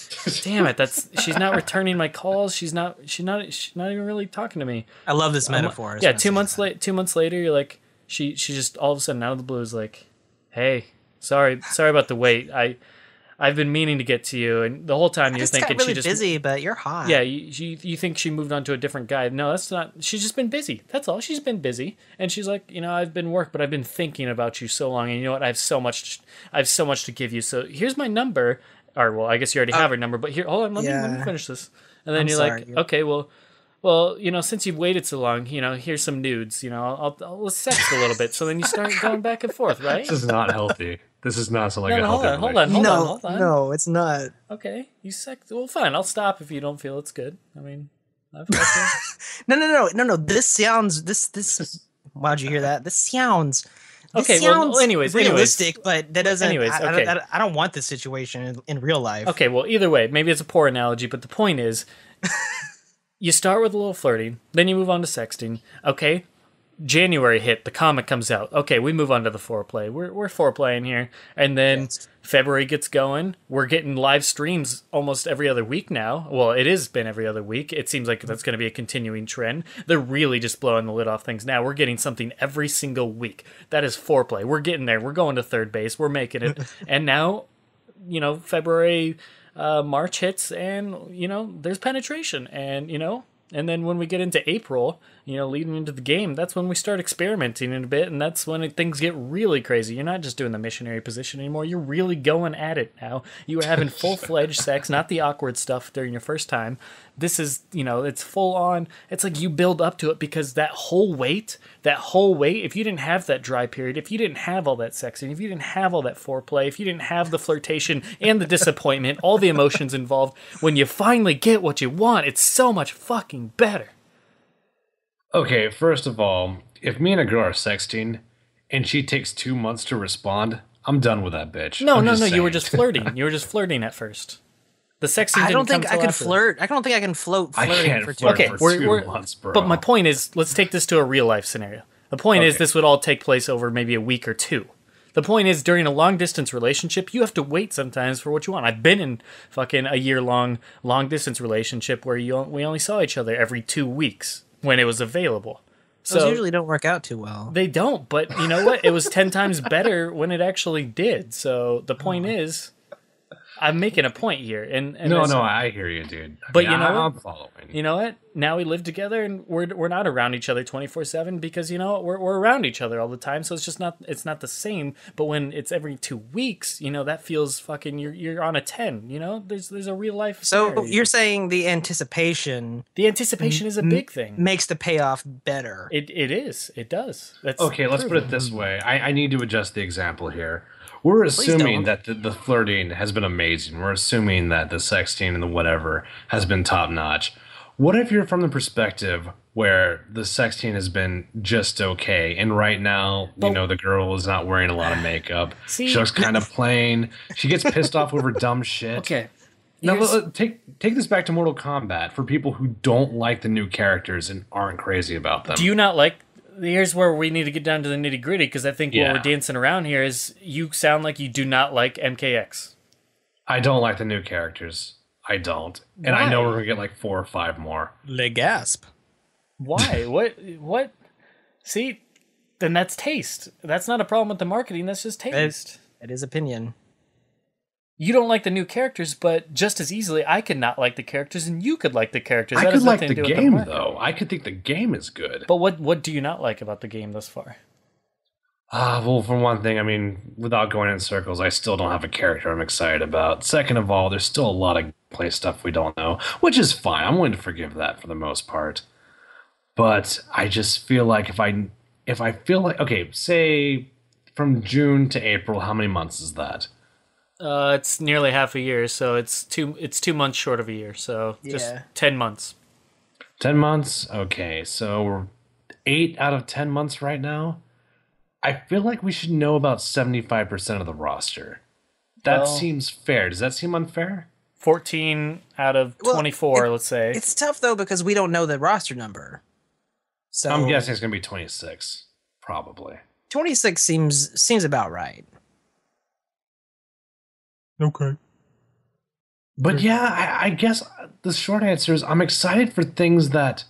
damn it, she's not returning my calls. She's not even really talking to me. I love this metaphor. Yeah, 2 months later, you're like, she just all of a sudden out of the blue is like, hey, sorry about the wait. I've been meaning to get to you, and the whole time you're thinking really busy, but you're hot. Yeah, you think she moved on to a different guy. No, that's not. She's just been busy. That's all. She's been busy, and she's like, you know, I've been work, but I've been thinking about you so long, and you know what? I have so much to give you. So here's my number. Or well, I guess you already have her number, but here, hold on, let me finish this. And then okay, well, you know, since you've waited so long, you know, here's some nudes. You know, I'll sext a little bit. So then you start going back and forth, right? This is not healthy. This is not something like a healthy. Hold on. No, it's not. Okay, you sex. Well, fine. I'll stop if you don't feel it's good. I mean, I've No. This sounds Why'd you hear that? This sounds Okay, well, sounds anyways, realistic, but that doesn't. okay. I don't want this situation in real life. Okay, well, either way, maybe it's a poor analogy, but the point is, you start with a little flirting, then you move on to sexting. Okay, January hit, the comic comes out. Okay, we move on to the foreplay. We're foreplaying here, and then Yes. February gets going. We're getting live streams almost every other week now. Well, it has been every other week. It seems like that's going to be a continuing trend. They're really just blowing the lid off things now. We're getting something every single week. That is foreplay. We're getting there. We're going to third base. We're making it. And now, February, March hits, and there's penetration, and then when we get into April, leading into the game, that's when we start experimenting in a bit, and that's when things get really crazy. You're not just doing the missionary position anymore. You're really going at it now. You are having full-fledged sex, not the awkward stuff during your first time. This is, it's full on. It's like you build up to it because that whole wait, if you didn't have that dry period, if you didn't have all that sexing, if you didn't have all that foreplay, if you didn't have the flirtation and the disappointment, all the emotions involved, when you finally get what you want, it's so much fucking better. Okay, first of all, if me and a girl are sexting and she takes 2 months to respond, I'm done with that bitch. No, I'm you were saying. just flirting. You were just flirting at first. The sexting I don't didn't think come I till could after. flirt. I don't think I can float I flirting can't for flirt 2 Okay, for months. 2 months, bro. But my point is, let's take this to a real life scenario. The point is, Okay. this would all take place over maybe a week or two. The point is, during a long distance relationship, you have to wait sometimes for what you want. I've been in fucking a year-long long distance relationship where we only saw each other every 2 weeks when it was available. Those So usually don't work out too well. they don't, but you know what? It was 10 times better when it actually did. So the point is, I'm making a point here. And No, this- I hear you, dude. But you know I'm what? following. You know what? Now we live together, and we're not around each other 24/7 because we're around each other all the time. So it's not the same. But when it's every 2 weeks, that feels fucking. You're on a 10. There's a real life. So scenario. you're saying the anticipation The anticipation is a big thing. makes the payoff better. It is. It does. That's Okay, let's put it this way. I need to adjust the example here. We're assuming don't. that the flirting has been amazing. We're assuming that the sexting and the whatever has been top notch. What if you're from the perspective where the sexting has been just okay, and right now, the girl is not wearing a lot of makeup. See- She looks kind of plain. She gets pissed off over dumb shit. okay. Now, Here's- take this back to Mortal Kombat for people who don't like the new characters and aren't crazy about them. Do you not like? Here's where we need to get down to the nitty gritty because I think what Yeah. we're dancing around here is you sound like you do not like MKX. I don't like the new characters. I don't. And I know Why? we're going to get like 4 or 5 more. Le gasp. Why? What? See, then that's taste. That's not a problem with the marketing. That's just taste. It is opinion. You don't like the new characters, but just as easily, I could not like the characters, and you could like the characters. I That could has like nothing the to do with game, marketing. though. I could think the game is good. But what do you not like about the game thus far? Well, for one thing, I mean, without going in circles, I still don't have a character I'm excited about. Second of all, there's still a lot of play stuff we don't know, which is fine. I'm willing to forgive that for the most part. But I just feel like if I feel like, okay, say from June to April, how many months is that? It's nearly half a year, so it's 2 months short of a year, so just Yeah. 10 months. 10 months? Okay, so we're 8 out of 10 months right now. I feel like we should know about 75% of the roster. That Well- seems fair. Does that seem unfair? 14 out of Well, 24, let's say. It's tough though because we don't know the roster number. So I'm guessing it's going to be 26, probably. 26 seems about right. Okay. But yeah, I guess the short answer is I'm excited for things that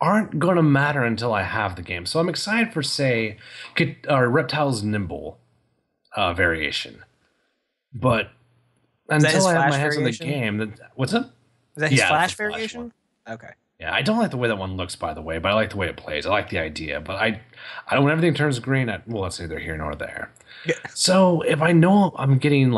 aren't going to matter until I have the game. So I'm excited for, say, Reptile's Nimble variation. But that his until I have Flash my hands on the variation? game, what's up? Is that his Yeah, Flash it's the Flash variation? one. Okay. Yeah, I don't like the way that one looks, by the way, but I like the way it plays. I like the idea, but I don't. When everything turns green, well, that's neither here nor there. Yeah. So if I know I'm getting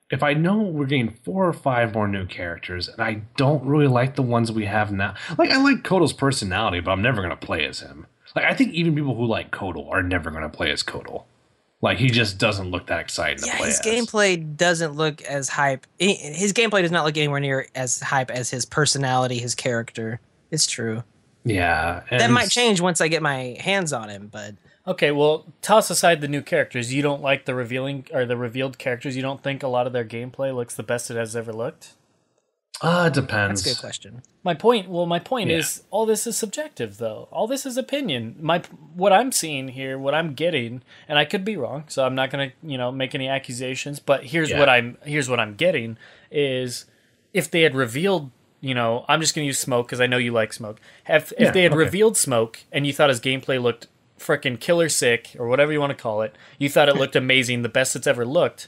if I know we're getting 4 or 5 more new characters, and I don't really like the ones we have now, I like Kotal's personality, but I'm never gonna play as him. I think even people who like Kotal are never gonna play as Kotal. He just doesn't look that exciting to Yeah, play his as. gameplay doesn't look as hype. His gameplay does not look anywhere near as hype as his personality, his character. It's true. Yeah, That and might change once I get my hands on him, but Okay, well, toss aside the new characters. You don't like the revealing or the revealed characters. You don't think a lot of their gameplay looks the best it has ever looked. it that's a depends. good question. My point Yeah. is all this is subjective though. All this is opinion. What I'm seeing here, what I'm getting, and I could be wrong, so I'm not going to, make any accusations, but here's what I'm getting is if they had revealed, I'm just going to use Smoke cuz I know you like Smoke. If they had revealed Smoke and you thought his gameplay looked freaking killer sick or whatever you want to call it, you thought it looked amazing, the best it's ever looked,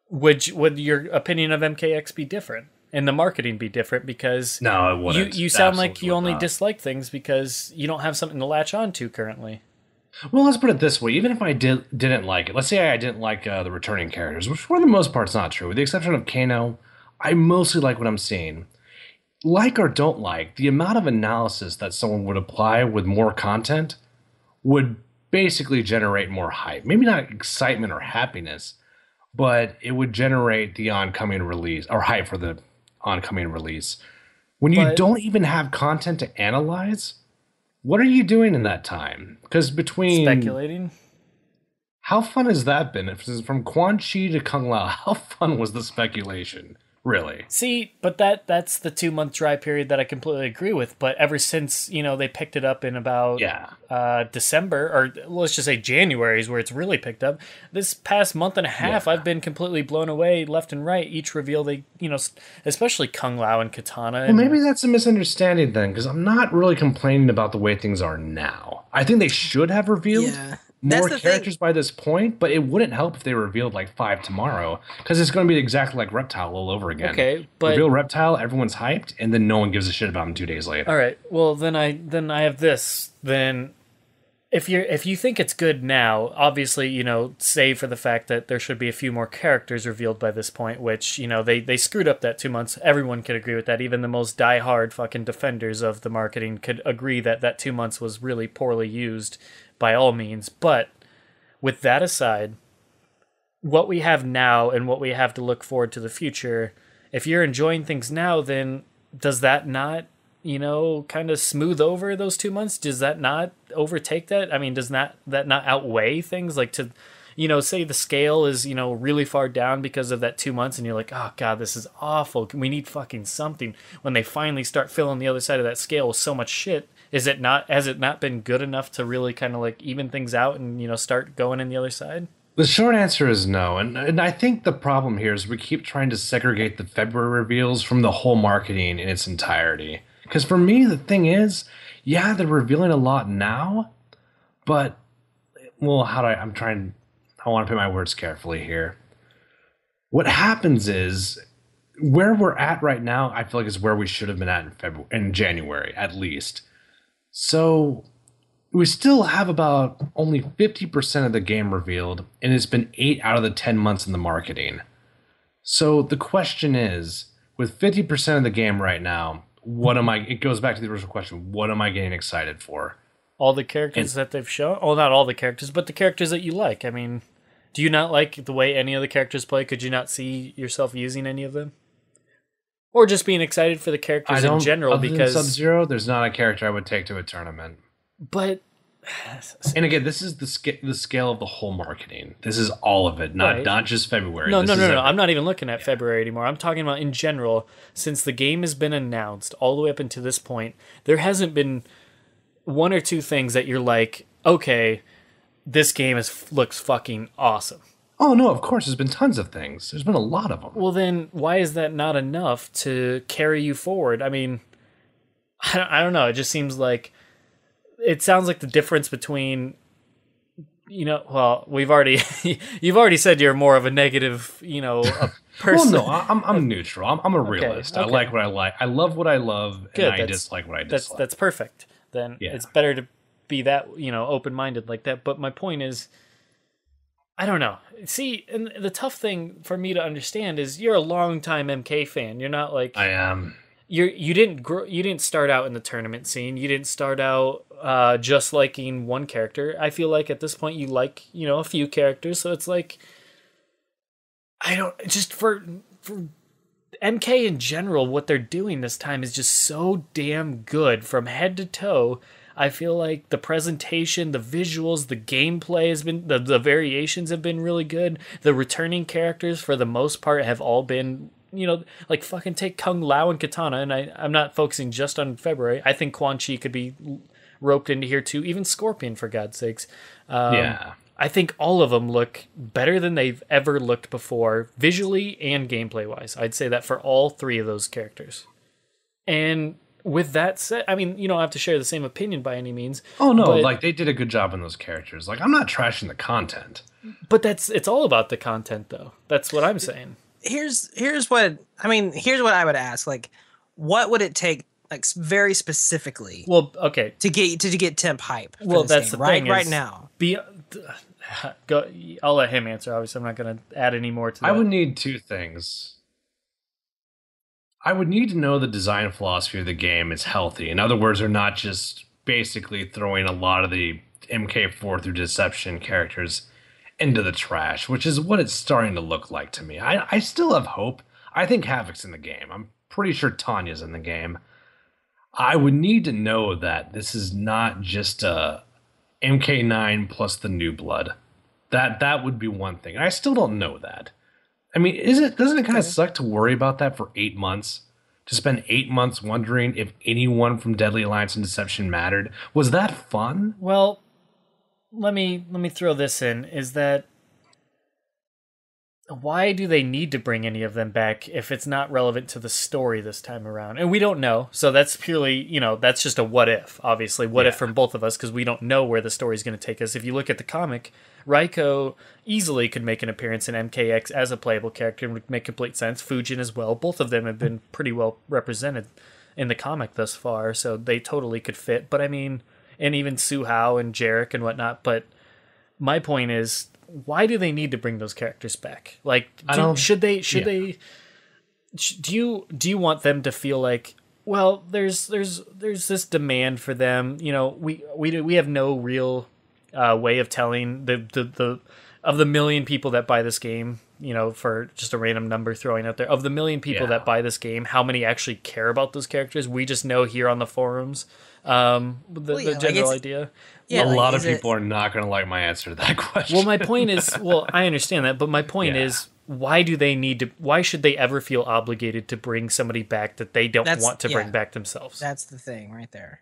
would your opinion of MKX be different? And the marketing be different because No, it wouldn't. you sound like Absolutely you only not. dislike things because you don't have something to latch on to currently. Well, let's put it this way. Even if I didn't like it, let's say I didn't like the returning characters, which for the most part is not true. With the exception of Kano, I mostly like what I'm seeing. Like or don't like, the amount of analysis that someone would apply with more content would basically generate more hype. Maybe not excitement or happiness, but it would generate the oncoming release or hype for the oncoming release. When you But- don't even have content to analyze, what are you doing in that time? Because between Speculating. how fun has that been? If it's from Quan Chi to Kung Lao, how fun was the speculation? Really? See, but that's the 2 month dry period that I completely agree with. But ever since they picked it up in about December, or let's just say January is where it's really picked up. This past month and a half, Yeah. I've been completely blown away left and right. Each reveal they especially Kung Lao and Katana. Well, maybe that's a misunderstanding then, because I'm not really complaining about the way things are now. I think they should have revealed Yeah. That's more the characters by this point, but it wouldn't help if they revealed like 5 tomorrow, because it's going to be exactly like Reptile all over again. Okay, but reveal Reptile, everyone's hyped, and then no one gives a shit about him 2 days later. all right. Well, then I have this. Then if you think it's good now, obviously, save for the fact that there should be a few more characters revealed by this point, which, they screwed up that 2 months. Everyone could agree with that. Even the most diehard fucking defenders of the marketing could agree that that 2 months was really poorly used by all means. But with that aside, what we have now and what we have to look forward to the future, if you're enjoying things now, then does that not kind of smooth over those 2 months? Does that not overtake that? I mean, does that not outweigh things like to, say the scale is, really far down because of that 2 months and you're like, oh God, this is awful. We need fucking something. When they finally start filling the other side of that scale with so much shit, has it not been good enough to really kind of like even things out and, start going in the other side? The short answer is no, and I think the problem here is we keep trying to segregate the February reveals from the whole marketing in its entirety. Because for me, the thing is, yeah, they're revealing a lot now, but, well, I want to put my words carefully here. What happens is, where we're at right now, I feel like is where we should have been at in January, at least. So, we still have about only 50% of the game revealed, and it's been 8 out of the 10 months in the marketing. So, the question is, with 50% of the game right now, it goes back to the original question, what am I getting excited for? All the characters that they've shown? Oh, not all the characters, but the characters that you like. I mean, do you not like the way any of the characters play? Could you not see yourself using any of them? Or just being excited for the characters in general because Sub-Zero, there's not a character I would take to a tournament. But and again, this is the scale of the whole marketing. This is all of it, not just February. No. Everything. I'm not even looking at February anymore. I'm talking about in general. Since the game has been announced all the way up until this point, there hasn't been one or two things that you're like, okay, this game looks fucking awesome. Oh, no, of course. There's been tons of things. There's been a lot of them. Well, then why is that not enough to carry you forward? I mean, I don't know. It just seems like it sounds like the difference between, well, you've already said you're more of a negative, a person. Well, no, I'm neutral. I'm a realist. Okay. I like what I like. I love what I love, Good, and I dislike what I dislike. That's perfect. Then it's better to be that, open-minded like that. But my point is, I don't know. See, and the tough thing for me to understand is you're a longtime MK fan. You're not like I am. You didn't start out in the tournament scene. You didn't start out just liking one character. I feel like at this point you like a few characters. So it's like I don't just for MK in general, what they're doing this time is just so damn good from head to toe. I feel like the presentation, the visuals, the gameplay has been, the variations have been really good. The returning characters, for the most part, have all been, like fucking take Kung Lao and Katana, and I'm not focusing just on February. I think Quan Chi could be roped into here too, even Scorpion, for God's sakes. Yeah. I think all of them look better than they've ever looked before, visually and gameplay-wise. I'd say that for all three of those characters. And with that said, I mean, you don't have to share the same opinion by any means. Oh, no, like, they did a good job on those characters. Like, I'm not trashing the content. But it's all about the content, though. That's what I'm saying. Here's what I would ask. Like, what would it take, like, very specifically? Well, okay, to get Temp hype. Well, that's game, the thing. Right now. Go. I'll let him answer. Obviously, I'm not going to add any more to that. I would need two things. I would need to know the design philosophy of the game is healthy. In other words, they're not just basically throwing a lot of the MK4 through Deception characters into the trash, which is what it's starting to look like to me. I still have hope. I think Havoc's in the game. I'm pretty sure Tanya's in the game. I would need to know that this is not just a MK9 plus the new blood. That would be one thing. And I still don't know that. I mean, doesn't it kind of suck to worry about that for 8 months? To spend 8 months wondering if anyone from Deadly Alliance and Deception mattered? Was that fun? Well, let me throw this in. Is that why do they need to bring any of them back if it's not relevant to the story this time around? And we don't know. So that's purely, that's just a what if, obviously. What if from both of us, because we don't know where the story's going to take us. If you look at the comic, Raiko easily could make an appearance in MKX as a playable character and would make complete sense. Fujin as well. Both of them have been pretty well represented in the comic thus far, so they totally could fit. But I mean, and even Su Hao and Jarek and whatnot. But my point is, why do they need to bring those characters back? Like, do you want them to feel like, well, there's this demand for them, we have no real way of telling the of the million people that buy this game, for just a random number throwing out there, of the million people that buy this game, how many actually care about those characters? We just know here on the forums, the general idea. Yeah, a lot of people are not going to like my answer to that question. Well, my point is, I understand that, but my point is, why should they ever feel obligated to bring somebody back that they don't want to bring back themselves? That's the thing right there.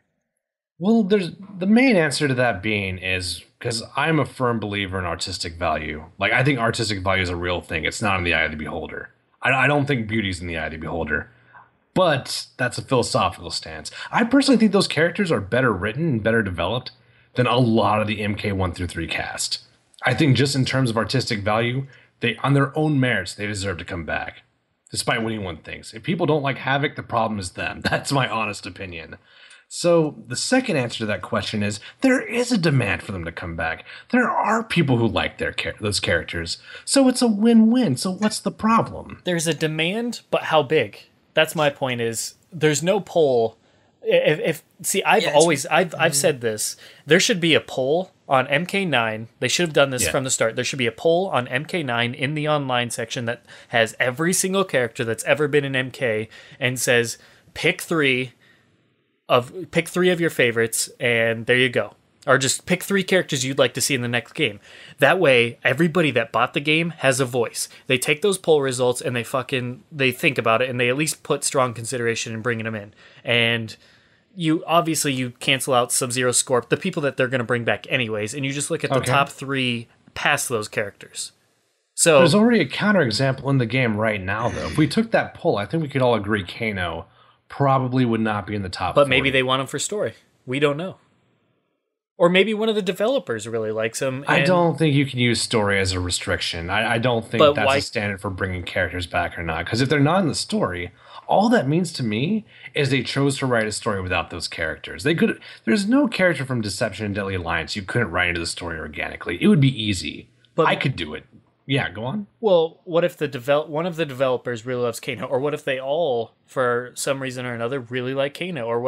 Well, there's the main answer to that being is because I'm a firm believer in artistic value. Like, I think artistic value is a real thing. It's not in the eye of the beholder. I don't think beauty's in the eye of the beholder. But that's a philosophical stance. I personally think those characters are better written and better developed than a lot of the MK1 through 3 cast. I think just in terms of artistic value, on their own merits, they deserve to come back, despite what anyone thinks. If people don't like Havoc, the problem is them. That's my honest opinion. So the second answer to that question is there is a demand for them to come back. There are people who like those characters. So it's a win-win. So what's the problem? There's a demand, but how big? That's my point is there's no poll. I've said this. There should be a poll on MK9. They should have done this from the start. There should be a poll on MK9 in the online section that has every single character that's ever been in MK and says pick three of your favorites, and there you go. Or just pick 3 characters you'd like to see in the next game. That way, everybody that bought the game has a voice. They take those poll results and they think about it, and they at least put strong consideration in bringing them in. And you cancel out Sub-Zero, Scorp, the people that they're going to bring back anyways, and you just look at the top 3 past those characters. So there's already a counterexample in the game right now, though. If we took that poll, I think we could all agree Kano probably would not be in the top 40. Maybe they want him for story. We don't know. Or maybe one of the developers really likes him. I don't think you can use story as a restriction. I don't think that's a standard for bringing characters back or not. Because if they're not in the story, all that means to me is they chose to write a story without those characters. There's no character from Deception and Deadly Alliance you couldn't write into the story organically. It would be easy. But I could do it. Yeah, go on. Well, what if one of the developers really loves Kano, or what if they all, for some reason or another, really like Kano, or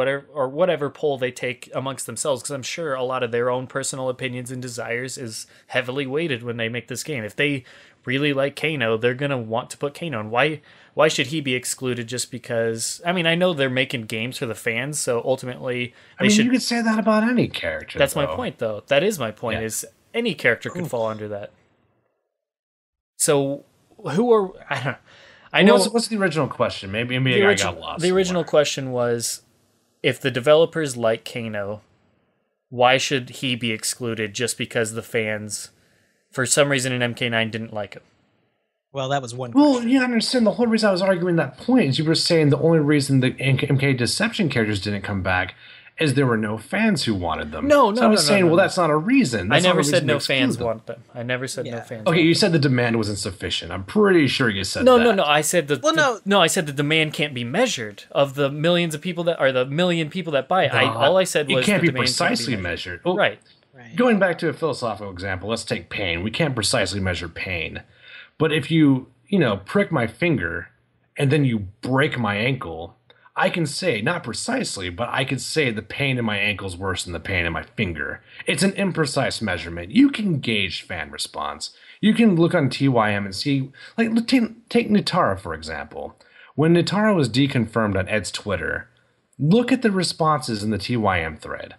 whatever poll they take amongst themselves? Because I'm sure a lot of their own personal opinions and desires is heavily weighted when they make this game. If they really like Kano, they're gonna want to put Kano in. Why should he be excluded just because? I mean, I know they're making games for the fans, so ultimately I mean, you could say that about any character. That's my point, though. That is my point. Yeah. Is any character could fall under that. So who are I don't. I know. What's the original question? Maybe I got lost. The original question was, if the developers like Kano, why should he be excluded just because the fans, for some reason in MK9, didn't like him? Well, that was one. Well, you understand the whole reason I was arguing that point is you were saying the only reason the MK Deception characters didn't come back is there were no fans who wanted them. No, I was saying, well, that's not a reason. I never said no fans wanted them. I never said no fans. Okay, you said the demand was insufficient. I'm pretty sure you said that. No. I said I said the demand can't be measured of the millions of people that are the million people that buy it. All I said was it can't be precisely measured. Well, right. Going back to a philosophical example, let's take pain. We can't precisely measure pain. But if you prick my finger and then you break my ankle, I can say, not precisely, but I could say the pain in my ankle is worse than the pain in my finger. It's an imprecise measurement. You can gauge fan response. You can look on TYM and see, like, take Nitara, for example. When Nitara was deconfirmed on Ed's Twitter, look at the responses in the TYM thread.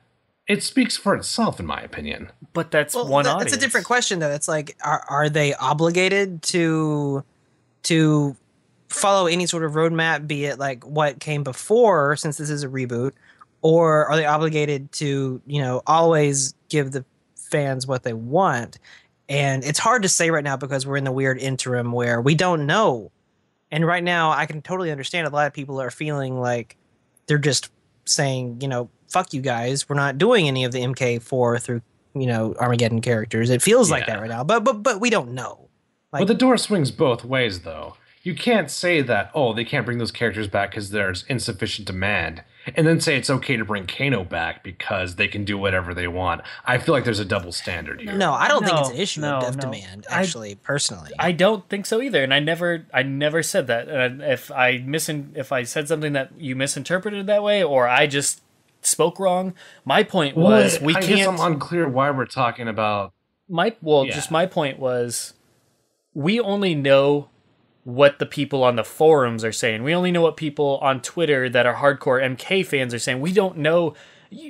It speaks for itself, in my opinion. But that's one audience. That's a different question, though. It's like, are they obligated to follow any sort of roadmap, be it like what came before, since this is a reboot, or are they obligated to, always give the fans what they want? And it's hard to say right now because we're in the weird interim where we don't know. And right now, I can totally understand a lot of people are feeling like they're just saying, fuck you guys, we're not doing any of the MK4 through, Armageddon characters. It feels like that right now, but we don't know. But the door swings both ways, though. You can't say that, they can't bring those characters back because there's insufficient demand, and then say it's okay to bring Kano back because they can do whatever they want. I feel like there's a double standard here. No, I don't think it's an issue of demand, actually, personally. I don't think so either, and I never said that. If I said something that you misinterpreted that way, or I just spoke wrong, my point was I guess I'm unclear why we're talking about... My point was, we only know what the people on the forums are saying. We only know what people on Twitter that are hardcore MK fans are saying. We don't know.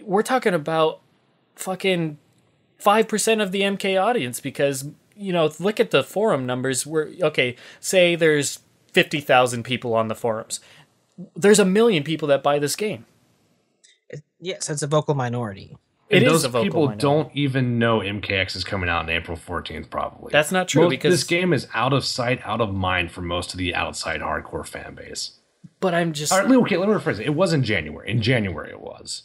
We're talking about fucking 5% of the MK audience because, look at the forum numbers. Say there's 50,000 people on the forums. There's 1 million people that buy this game. Yes, it's a vocal minority. And those people don't even know MKX is coming out on April 14th, probably. That's not true, because this game is out of sight, out of mind for most of the outside hardcore fan base. But I'm just... All right, okay, let me rephrase it. It was in January. In January it was.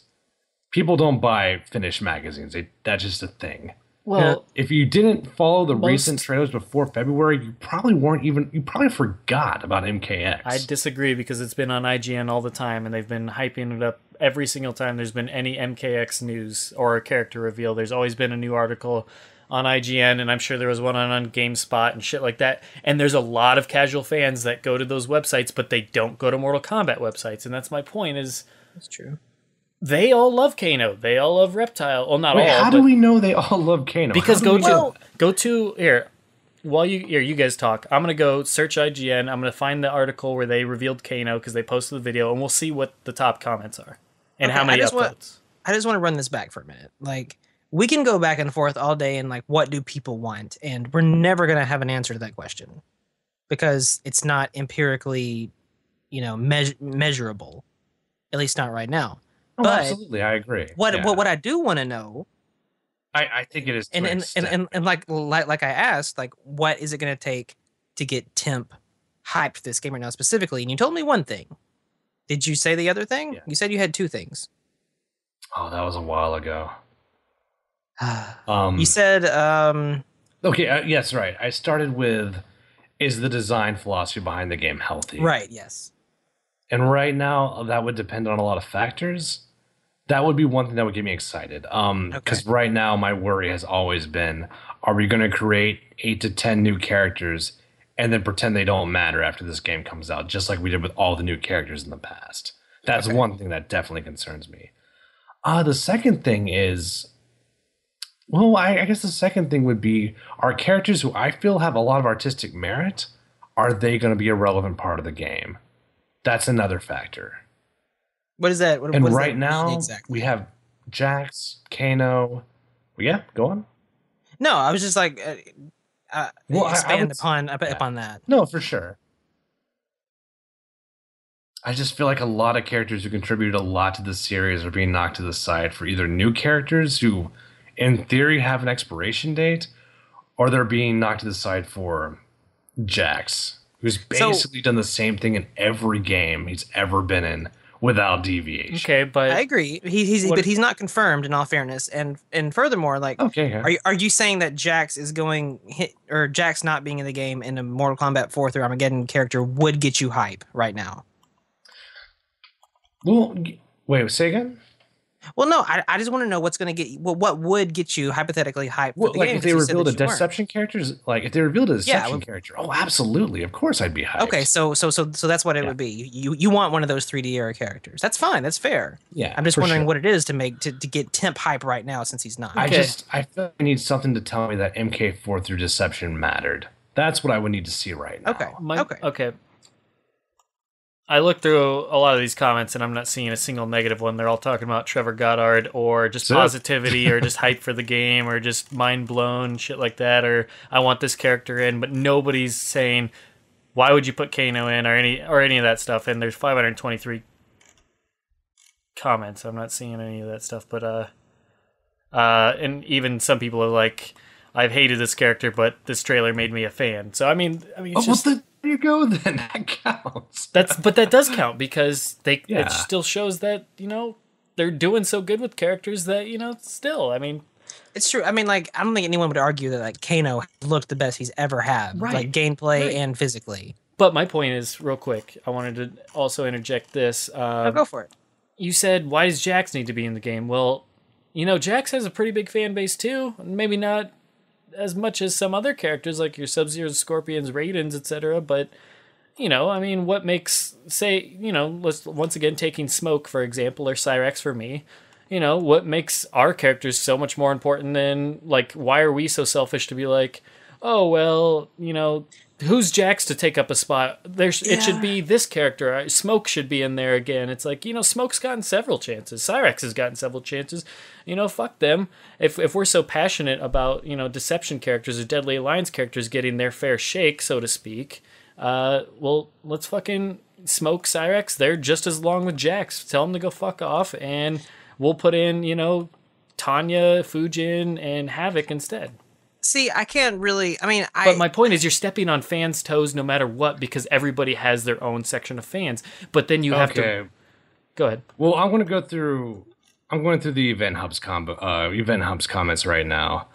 People don't buy finished magazines. That's just a thing. Well, if you didn't follow the recent trailers before February, you probably forgot about MKX. I disagree because it's been on IGN all the time, and they've been hyping it up every single time there's been any MKX news or a character reveal. There's always been a new article on IGN, and I'm sure there was one on GameSpot and shit like that. And there's a lot of casual fans that go to those websites, but they don't go to Mortal Kombat websites. And that's my point is... That's true. They all love Kano. They all love Reptile. Well, not all. How do we know they all love Kano? Because you guys talk. I'm gonna go search IGN. I'm gonna find the article where they revealed Kano because they posted the video, and we'll see what the top comments are and how many upvotes. I just want to run this back for a minute. Like, we can go back and forth all day and like, what do people want? And we're never gonna have an answer to that question because it's not empirically, measurable. At least not right now. But absolutely, I agree. What I do want to know, I think it is, and like I asked, like, what is it going to take to get Temp hyped for this game right now specifically? And you told me one thing. Did you say the other thing? Yeah. You said you had two things. Oh, that was a while ago. You said, okay, yes, right. I started with, is the design philosophy behind the game healthy? Right. Yes. And right now, that would depend on a lot of factors. That would be one thing that would get me excited. Because right now, my worry has always been, are we going to create 8 to 10 new characters and then pretend they don't matter after this game comes out, just like we did with all the new characters in the past? That's one thing that definitely concerns me. The second thing is, Well, I guess the second thing would be, are characters who I feel have a lot of artistic merit, are they going to be a relevant part of the game? That's another factor. What is that? What And does right that mean now, we exactly? have Jax, Kano. Yeah, go on. No, I was just like Well, I expand would. Yeah. upon that. No, for sure. I just feel like a lot of characters who contributed a lot to the series are being knocked to the side for either new characters who, in theory, have an expiration date, or they're being knocked to the side for Jax, who's So basically done the same thing in every game he's ever been in without deviation. Okay, I but agree. But what? he's not confirmed in all fairness. And furthermore, like, Okay, yeah. are you saying that Jax is going hit or Jax not being in the game in a Mortal Kombat 4 through Armageddon character would get you hype right now? Well, wait, say again? Well, no, I just want to know what's going to get you. Well, what would get you hypothetically hype for Well, the like game? if they Because you said revealed a that you weren't. deception characters, like if they revealed a Yeah. deception character, oh, absolutely, of course I'd be hyped. Okay, so that's what it Yeah. would be. You want one of those 3D era characters. That's fine. That's fair. Yeah, I'm just for wondering sure. what it is to make to get Temp hype right now since he's not. Okay. I feel like I need something to tell me that MK4 through deception mattered. That's what I would need to see right now. Okay. Okay. I looked through a lot of these comments and I'm not seeing a single negative one. They're all talking about Trevor Goddard or just That's it. positivity or just hype for the game or just mind blown shit like that, or I want this character in, but nobody's saying why would you put Kano in or any of that stuff. And there's 523 comments. I'm not seeing any of that stuff, but and even some people are like, I've hated this character, but this trailer made me a fan. So I mean, it's just, there you go. Then that counts. but that does count because Yeah. it still shows that they're doing so good with characters that still. I mean, It's true. I mean, like, I don't think anyone would argue that like Kano looked the best he's ever had, Right. like gameplay Right. and physically. but my point is, real quick, I wanted to also interject this. Oh, go for it. You said, why does Jax need to be in the game? Well, Jax has a pretty big fan base too. Maybe not as much as some other characters like your Sub-Zeros, Scorpions, Raidens, etc. But, I mean, what makes, say, let's once again taking Smoke, for example, or Cyrex for me, what makes our characters so much more important than, like, why are we so selfish to be like, oh, well, who's Jax to take up a spot? It should be this character. Smoke should be in there again. It's like, Smoke's gotten several chances. Cyrex has gotten several chances. Fuck them. If we're so passionate about, deception characters or Deadly Alliance characters getting their fair shake, so to speak, well, let's fucking Smoke, Cyrex. They're just as long with Jax. Tell them to go fuck off, and we'll put in, Tanya, Fujin, and Havoc instead. See, I can't really. I mean, But my point is, you're stepping on fans' toes no matter what because everybody has their own section of fans. But then you have to go ahead. Well, I'm going to go through. I'm going through the Event Hub's comments right now.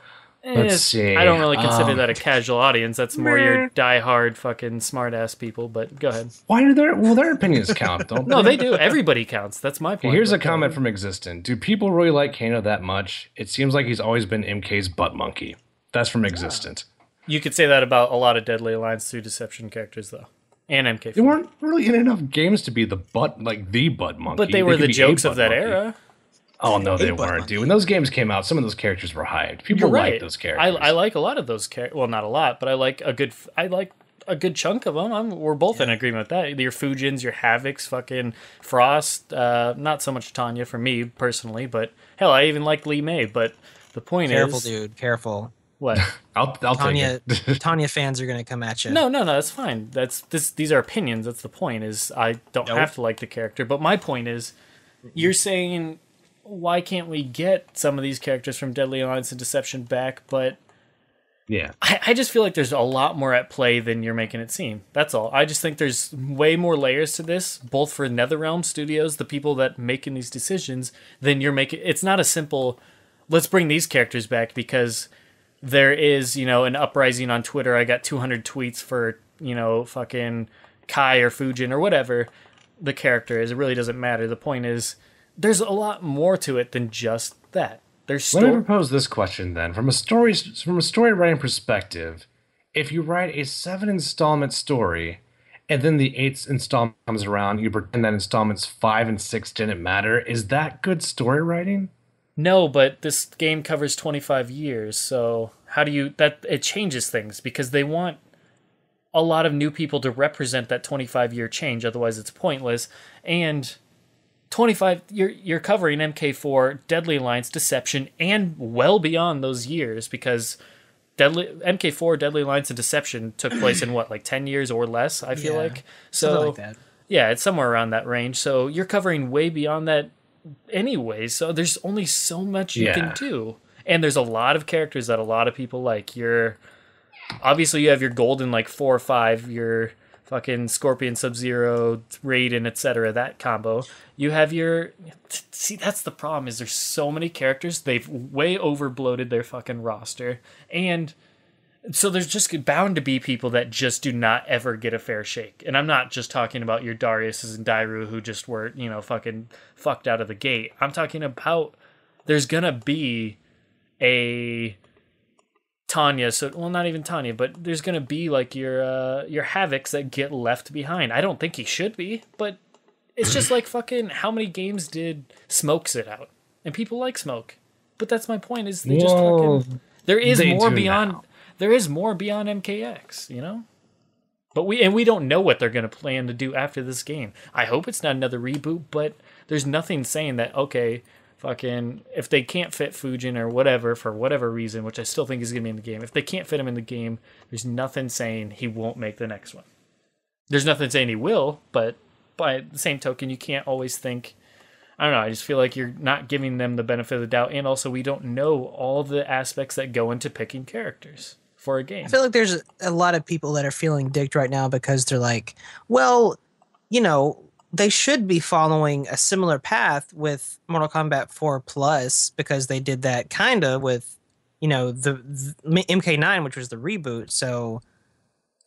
Let's see. I don't really consider that a casual audience. That's more your diehard fucking smartass people. But go ahead. Why do their opinions count? Don't No, they do. Everybody counts. That's my point. Here's a comment from Existent. Do people really like Kano that much? It seems like he's always been MK's butt monkey. That's from Existent. You could say that about a lot of Deadly Alliance through Deception characters, though, and MK. They weren't really in enough games to be the butt monkey. But they were the could be jokes a of that butt monkey. era. Oh no, they butt weren't, monkey. dude. When those games came out, some of those characters were hyped. People You're right. like those characters. I like a lot of those characters. Well, not a lot, but I like a good chunk of them. We're both in agreement with that. Your Fujins, your Havocs, fucking Frost. Not so much Tanya for me personally, but hell, I even like Lee May. But the point careful, is, dude. Careful. what? I'll Tanya, take it. Tanya fans are gonna come at you. No, that's fine. These are opinions. That's the point. Is I don't have to like the character, but my point is, you're saying, why can't we get some of these characters from Deadly Alliance and Deception back? But Yeah. I just feel like there's a lot more at play than you're making it seem. That's all. I just think there's way more layers to this, both for NetherRealm Studios, the people that making these decisions, than you're making. It's not a simple, let's bring these characters back because there is, an uprising on Twitter. I got 200 tweets for, fucking Kai or Fujin or whatever the character is. It really doesn't matter. The point is, there's a lot more to it than just that. There's Let me propose this question then. From a story writing perspective, if you write a 7-installment story and then the 8th installment comes around, you pretend that installments 5 and 6 didn't matter, is that good story writing? No, but this game covers 25 years, so how do you that it changes things because they want a lot of new people to represent that 25-year change, otherwise it's pointless. And 25 you're covering MK4, Deadly Alliance, Deception, and well beyond those years because MK4, Deadly Alliance, and Deception took place in what, like 10 years or less, I feel like. So something like that. Yeah, it's somewhere around that range. So you're covering way beyond that anyway. So there's only so much you can do. And there's a lot of characters that a lot of people like. Obviously you have your golden like 4 or 5, your fucking Scorpion, Sub-Zero, Raiden, etc., that combo. You have see, that's the problem, is there's so many characters, they've way overbloated their fucking roster. And so there's just bound to be people that just do not ever get a fair shake. And I'm not just talking about your Dariuses and Dairu who just were, fucking fucked out of the gate. I'm talking about there's gonna be a Tanya, not even Tanya, but there's gonna be like your Havocs that get left behind. I don't think he should be, but it's just like fucking how many games did Smoke sit out? And people like Smoke. But that's my point, is they just fucking there is more beyond now. There is more beyond MKX, But we don't know what they're gonna plan to do after this game. I hope it's not another reboot, but there's nothing saying that, okay, fucking, if they can't fit Fujin or whatever, for whatever reason, which I still think is going to be in the game, if they can't fit him in the game, there's nothing saying he won't make the next one. There's nothing saying he will, but by the same token, you can't always think, I don't know, I just feel like you're not giving them the benefit of the doubt, and also we don't know all the aspects that go into picking characters for a game. I feel like there's a lot of people that are feeling dicked right now because they're like, well, they should be following a similar path with Mortal Kombat 4 Plus because they did that kind of with, the MK9, which was the reboot. So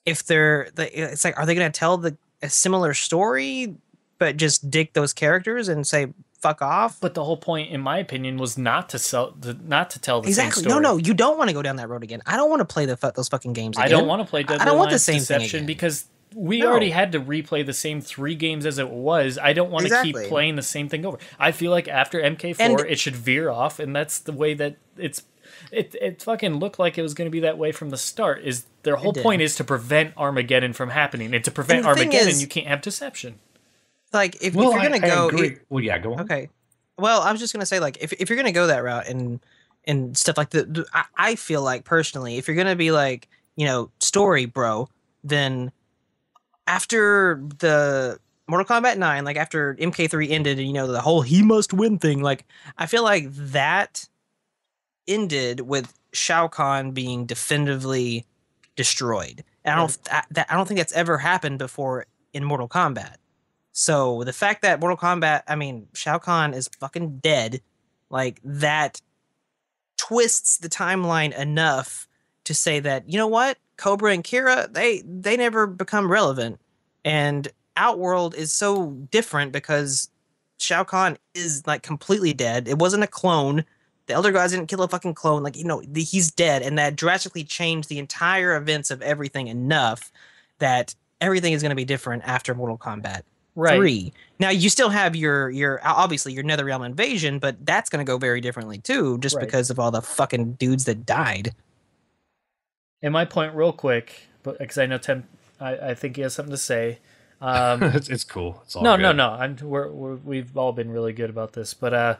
if it's like, are they going to tell a similar story, but just dick those characters and say fuck off? But the whole point, in my opinion, was not to tell the same story. No, you don't want to go down that road again. I don't want to play those fucking games again. I don't want to play Deadly I don't want the Alliance, same Deception thing again. because we already had to replay the same 3 games as it was. I don't want to keep playing the same thing over. I feel like after MK4, it should veer off, and that's the way that it fucking looked like it was going to be that way from the start. Is their whole point is to prevent Armageddon from happening, and to prevent Armageddon, you can't have Deception. Like if you're going to go, well, yeah, go on. Okay. Well, I was just going to say, like, if you're going to go that route and stuff like that, I feel like personally, if you're going to be like, story bro, then after the Mortal Kombat 9, like after MK3 ended and, the whole he must win thing, like I feel like that ended with Shao Kahn being definitively destroyed. And I don't think that's ever happened before in Mortal Kombat. So the fact that Shao Kahn is fucking dead, like that twists the timeline enough to say that, you know what? Cobra and Kira, they never become relevant. And Outworld is so different because Shao Kahn is like completely dead. It wasn't a clone. The Elder Gods didn't kill a fucking clone. Like, he's dead. And that drastically changed the entire events of everything enough that everything is going to be different after Mortal Kombat 3. Now, you still have your obviously your Netherrealm invasion, but that's going to go very differently too, just because of all the fucking dudes that died. And my point real quick, but because I know Temp, I think he has something to say. It's cool. It's all no. We've all been really good about this, but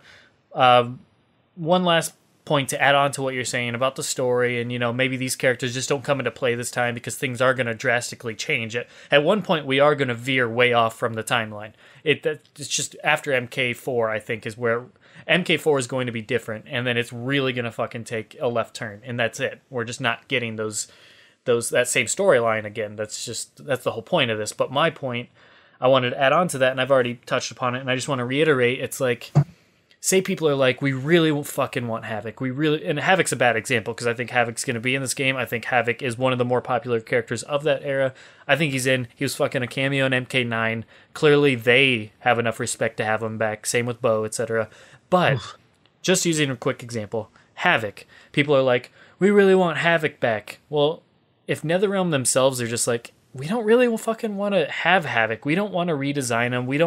one last point to add on to what you're saying about the story, and maybe these characters just don't come into play this time because things are going to drastically change. At one point, we are going to veer way off from the timeline. It's just after MK4, I think, is where MK4 is going to be different, and then it's really going to fucking take a left turn, and that's it. We're just not getting that same storyline again. That's the whole point of this. But my point, I wanted to add on to that, and I've already touched upon it, and I just want to reiterate, it's like, say people are like, we really fucking want Havoc. And Havoc's a bad example because I think Havoc's going to be in this game. I think Havoc is one of the more popular characters of that era. I think he was fucking a cameo in MK9. Clearly they have enough respect to have him back. Same with Bo, etc. But just using a quick example, Havoc. People are like, we really want Havoc back. Well, if NetherRealm themselves are just like, we don't really fucking want to have Havoc. We don't want to redesign him. We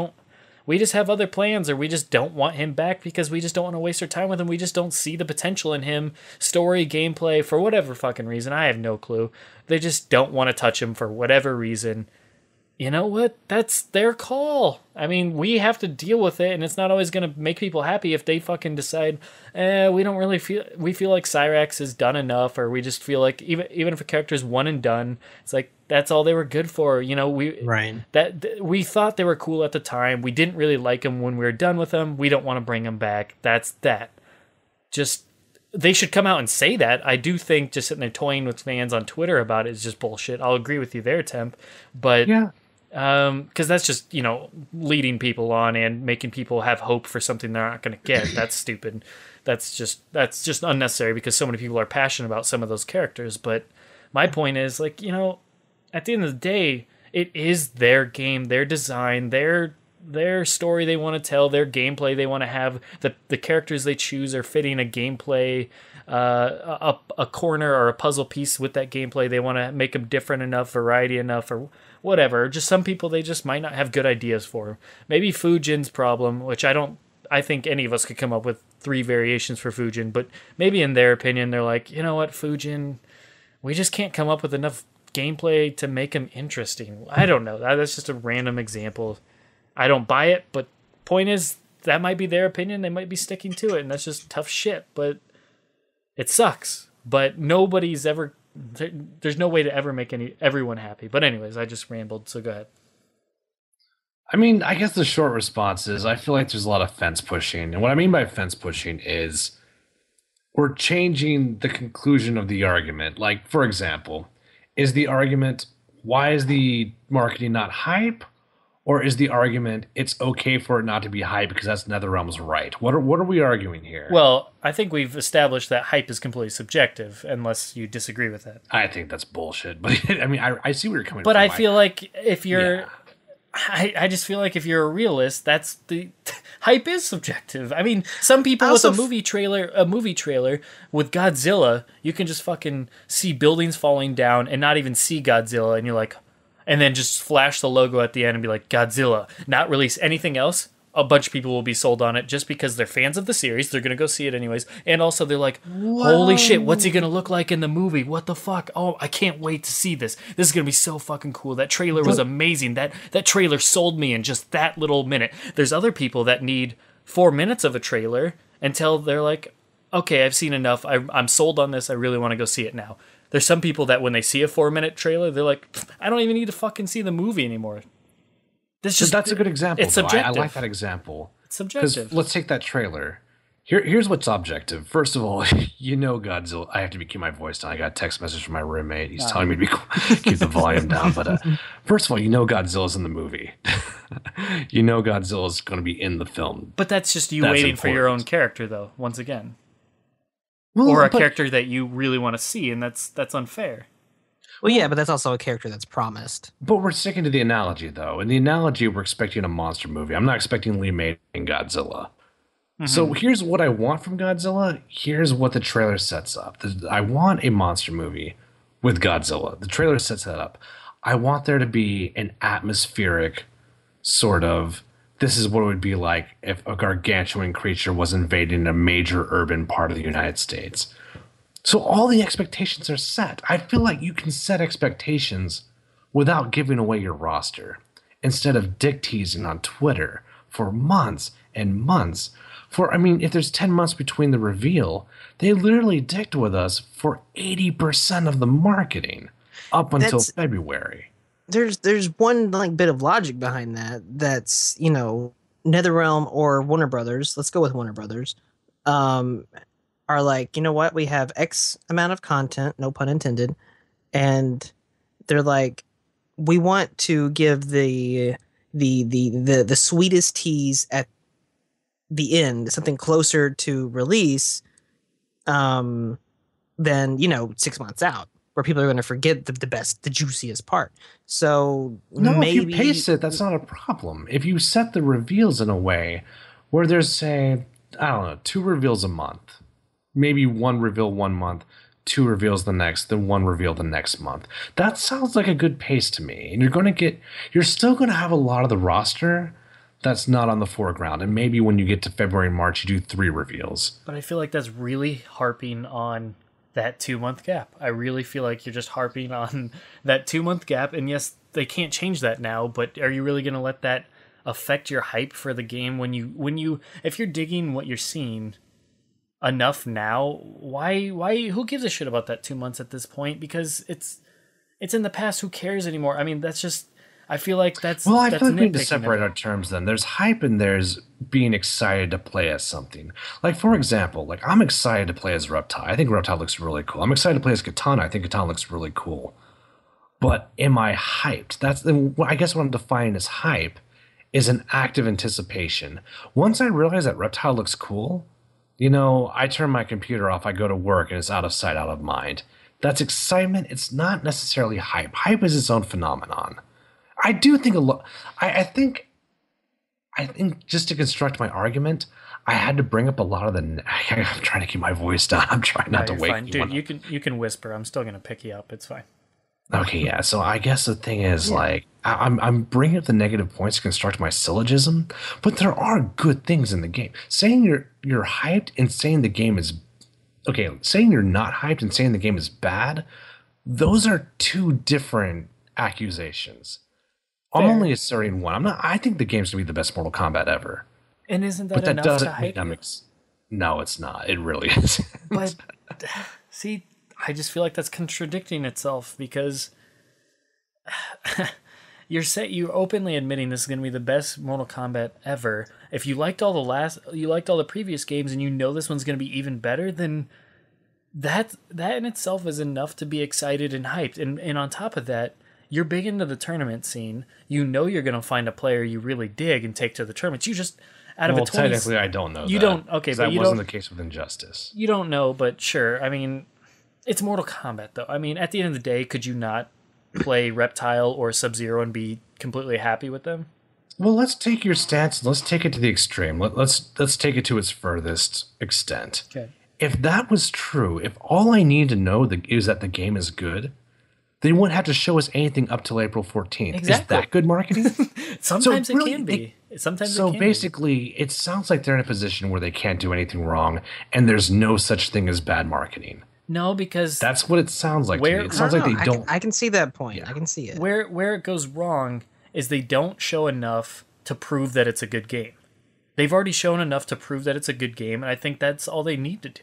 we just have other plans, or we just don't want him back because we just don't want to waste our time with him. We just don't see the potential in him, story, gameplay, for whatever fucking reason. I have no clue. They just don't want to touch him for whatever reason. You know what? That's their call. I mean, we have to deal with it, and it's not always going to make people happy if they fucking decide, we don't really we feel like Cyrax is done enough, or we just feel like even if a character's one and done, it's like, that's all they were good for. You know, we thought they were cool at the time. We didn't really like them when we were done with them. We don't want to bring them back. That's that. Just, they should come out and say that. I do think just sitting there toying with fans on Twitter about it is just bullshit. I'll agree with you there, Temp. But yeah. Because that's just, leading people on and making people have hope for something they're not going to get. That's stupid. That's just unnecessary because so many people are passionate about some of those characters. But my point is, like, at the end of the day, it is their game, their design, their story they want to tell, their gameplay they want to have. The characters they choose are fitting a gameplay, a corner or a puzzle piece with that gameplay. They want to make them different enough, variety enough, or whatever. Just some people, they just might not have good ideas for. Maybe Fujin's problem, which I think any of us could come up with 3 variations for Fujin, but maybe in their opinion, they're like, you know what, Fujin, we just can't come up with enough gameplay to make him interesting. I don't know. That's just a random example. I don't buy it, but point is, that might be their opinion. They might be sticking to it, and that's just tough shit, but it sucks. But nobody's ever... There's no way to ever make everyone happy. But anyways, I just rambled, so go ahead. I mean, I guess the short response is I feel like there's a lot of fence pushing. And what I mean by fence pushing is we're changing the conclusion of the argument. Like, for example, is the argument, why is the marketing not hype? Or is the argument, it's okay for it not to be hype because that's NetherRealm's right? What are we arguing here? Well, I think we've established that hype is completely subjective, unless you disagree with that. I think that's bullshit. But I mean, I see where you're coming from. But I feel like if you're... Yeah. I just feel like if you're a realist, that's the... hype is subjective. I mean, some people with a movie trailer with Godzilla, you can just fucking see buildings falling down and not even see Godzilla, and you're like... And then just flash the logo at the end and be like, Godzilla, not release anything else. A bunch of people will be sold on it just because they're fans of the series. They're going to go see it anyways. And also they're like, holy shit, what's he going to look like in the movie? What the fuck? Oh, I can't wait to see this. This is going to be so fucking cool. That trailer was amazing. That trailer sold me in just that little minute. There's other people that need 4 minutes of a trailer until they're like, okay, I've seen enough. I'm sold on this. I really want to go see it now. There's some people that when they see a 4-minute trailer, they're like, I don't even need to fucking see the movie anymore. That's a good example. It's subjective. I like that example. It's subjective. Let's take that trailer. Here's what's objective. First of all, Godzilla. I have to keep my voice down. I got a text message from my roommate. He's telling me to keep the volume down. But first of all, Godzilla's in the movie. Godzilla's going to be in the film. But that's just you waiting for your own character, though, once again. Or a character that you really want to see, and that's unfair. Well, yeah, but that's also a character that's promised. But we're sticking to the analogy, though. In the analogy, we're expecting a monster movie. I'm not expecting Lee May in Godzilla. Mm-hmm. So here's what I want from Godzilla. Here's what the trailer sets up. I want a monster movie with Godzilla. The trailer sets that up. I want there to be an atmospheric sort of... This is what it would be like if a gargantuan creature was invading a major urban part of the United States. So all the expectations are set. I feel like you can set expectations without giving away your roster. Instead of dick teasing on Twitter for months and months. If there's 10 months between the reveal, they literally dicked with us for 80% of the marketing up until February. There's one bit of logic behind that. That's NetherRealm or Warner Brothers. Let's go with Warner Brothers. Are like, you know what? We have X amount of content, no pun intended, and they're like, we want to give the sweetest tease at the end, something closer to release, than 6 months out, where people are going to forget the juiciest part. So maybe if you pace it, that's not a problem. If you set the reveals in a way where there's, say, 2 reveals a month, maybe 1 reveal 1 month, 2 reveals the next, then 1 reveal the next month. That sounds like a good pace to me. And you're still going to have a lot of the roster that's not on the foreground. And maybe when you get to February and March, you do 3 reveals. But I feel like that's really harping on that 2 month gap. I really feel like you're just harping on that 2 month gap. And yes, they can't change that now, but are you really going to let that affect your hype for the game if you're digging what you're seeing enough now? Why who gives a shit about that 2 months at this point? Because it's in the past. Who cares anymore? I mean, that's just, I feel like that's, Well, I that's feel like we need to nitpicking separate of it. our terms then. There's hype and there's being excited to play as something. Like, for example, like I'm excited to play as Reptile. I think Reptile looks really cool. I'm excited to play as Katana. I think Katana looks really cool. But am I hyped? I guess what I'm defining as hype is an active anticipation. Once I realize that Reptile looks cool, I turn my computer off, I go to work, and it's out of sight, out of mind. That's excitement. It's not necessarily hype. Hype is its own phenomenon. I do think a lot. I think just to construct my argument, I had to bring up a lot of the. I'm trying to keep my voice down. I'm trying not to You're wake fine. you. Dude, you can whisper. I'm still gonna pick you up. It's fine. Okay, yeah. So I guess the thing is, like, I'm bringing up the negative points to construct my syllogism, but there are good things in the game. Saying you're hyped and saying the game is okay. Saying you're not hyped and saying the game is bad, those are two different accusations. I'm Fair. only asserting one. I think the game's gonna be the best Mortal Kombat ever. And isn't that But that enough to doesn't hype mean you? No, it's not. It really is. But see, I just feel like that's contradicting itself because you're openly admitting this is going to be the best Mortal Kombat ever. If you liked all the previous games and you know this one's going to be even better, then that in itself is enough to be excited and hyped. And on top of that, you're big into the tournament scene. You know you're going to find a player you really dig and take to the tournaments. You just out of Well, a 20, technically, I don't know. you that, don't. Okay, 'cause but that you wasn't don't. the case with Injustice. You don't know, but sure. I mean, it's Mortal Kombat, though. I mean, at the end of the day, could you not play Reptile or Sub-Zero and be completely happy with them? Well, let's take your stance. Let's take it to the extreme. Let's take it to its furthest extent. Okay. If that was true, if all I need to know is that the game is good, they wouldn't have to show us anything up till April 14th. Exactly. Is that good marketing? Sometimes So really, it can be. Sometimes So it can basically, it sounds like they're in a position where they can't do anything wrong, and there's no such thing as bad marketing. be. No, because That's what it sounds like to Where- me. It I sounds don't like know. they don't. I can see that point. I can see it. where it goes wrong is they don't show enough to prove that it's a good game. They've already shown enough to prove that it's a good game, and I think that's all they need to do.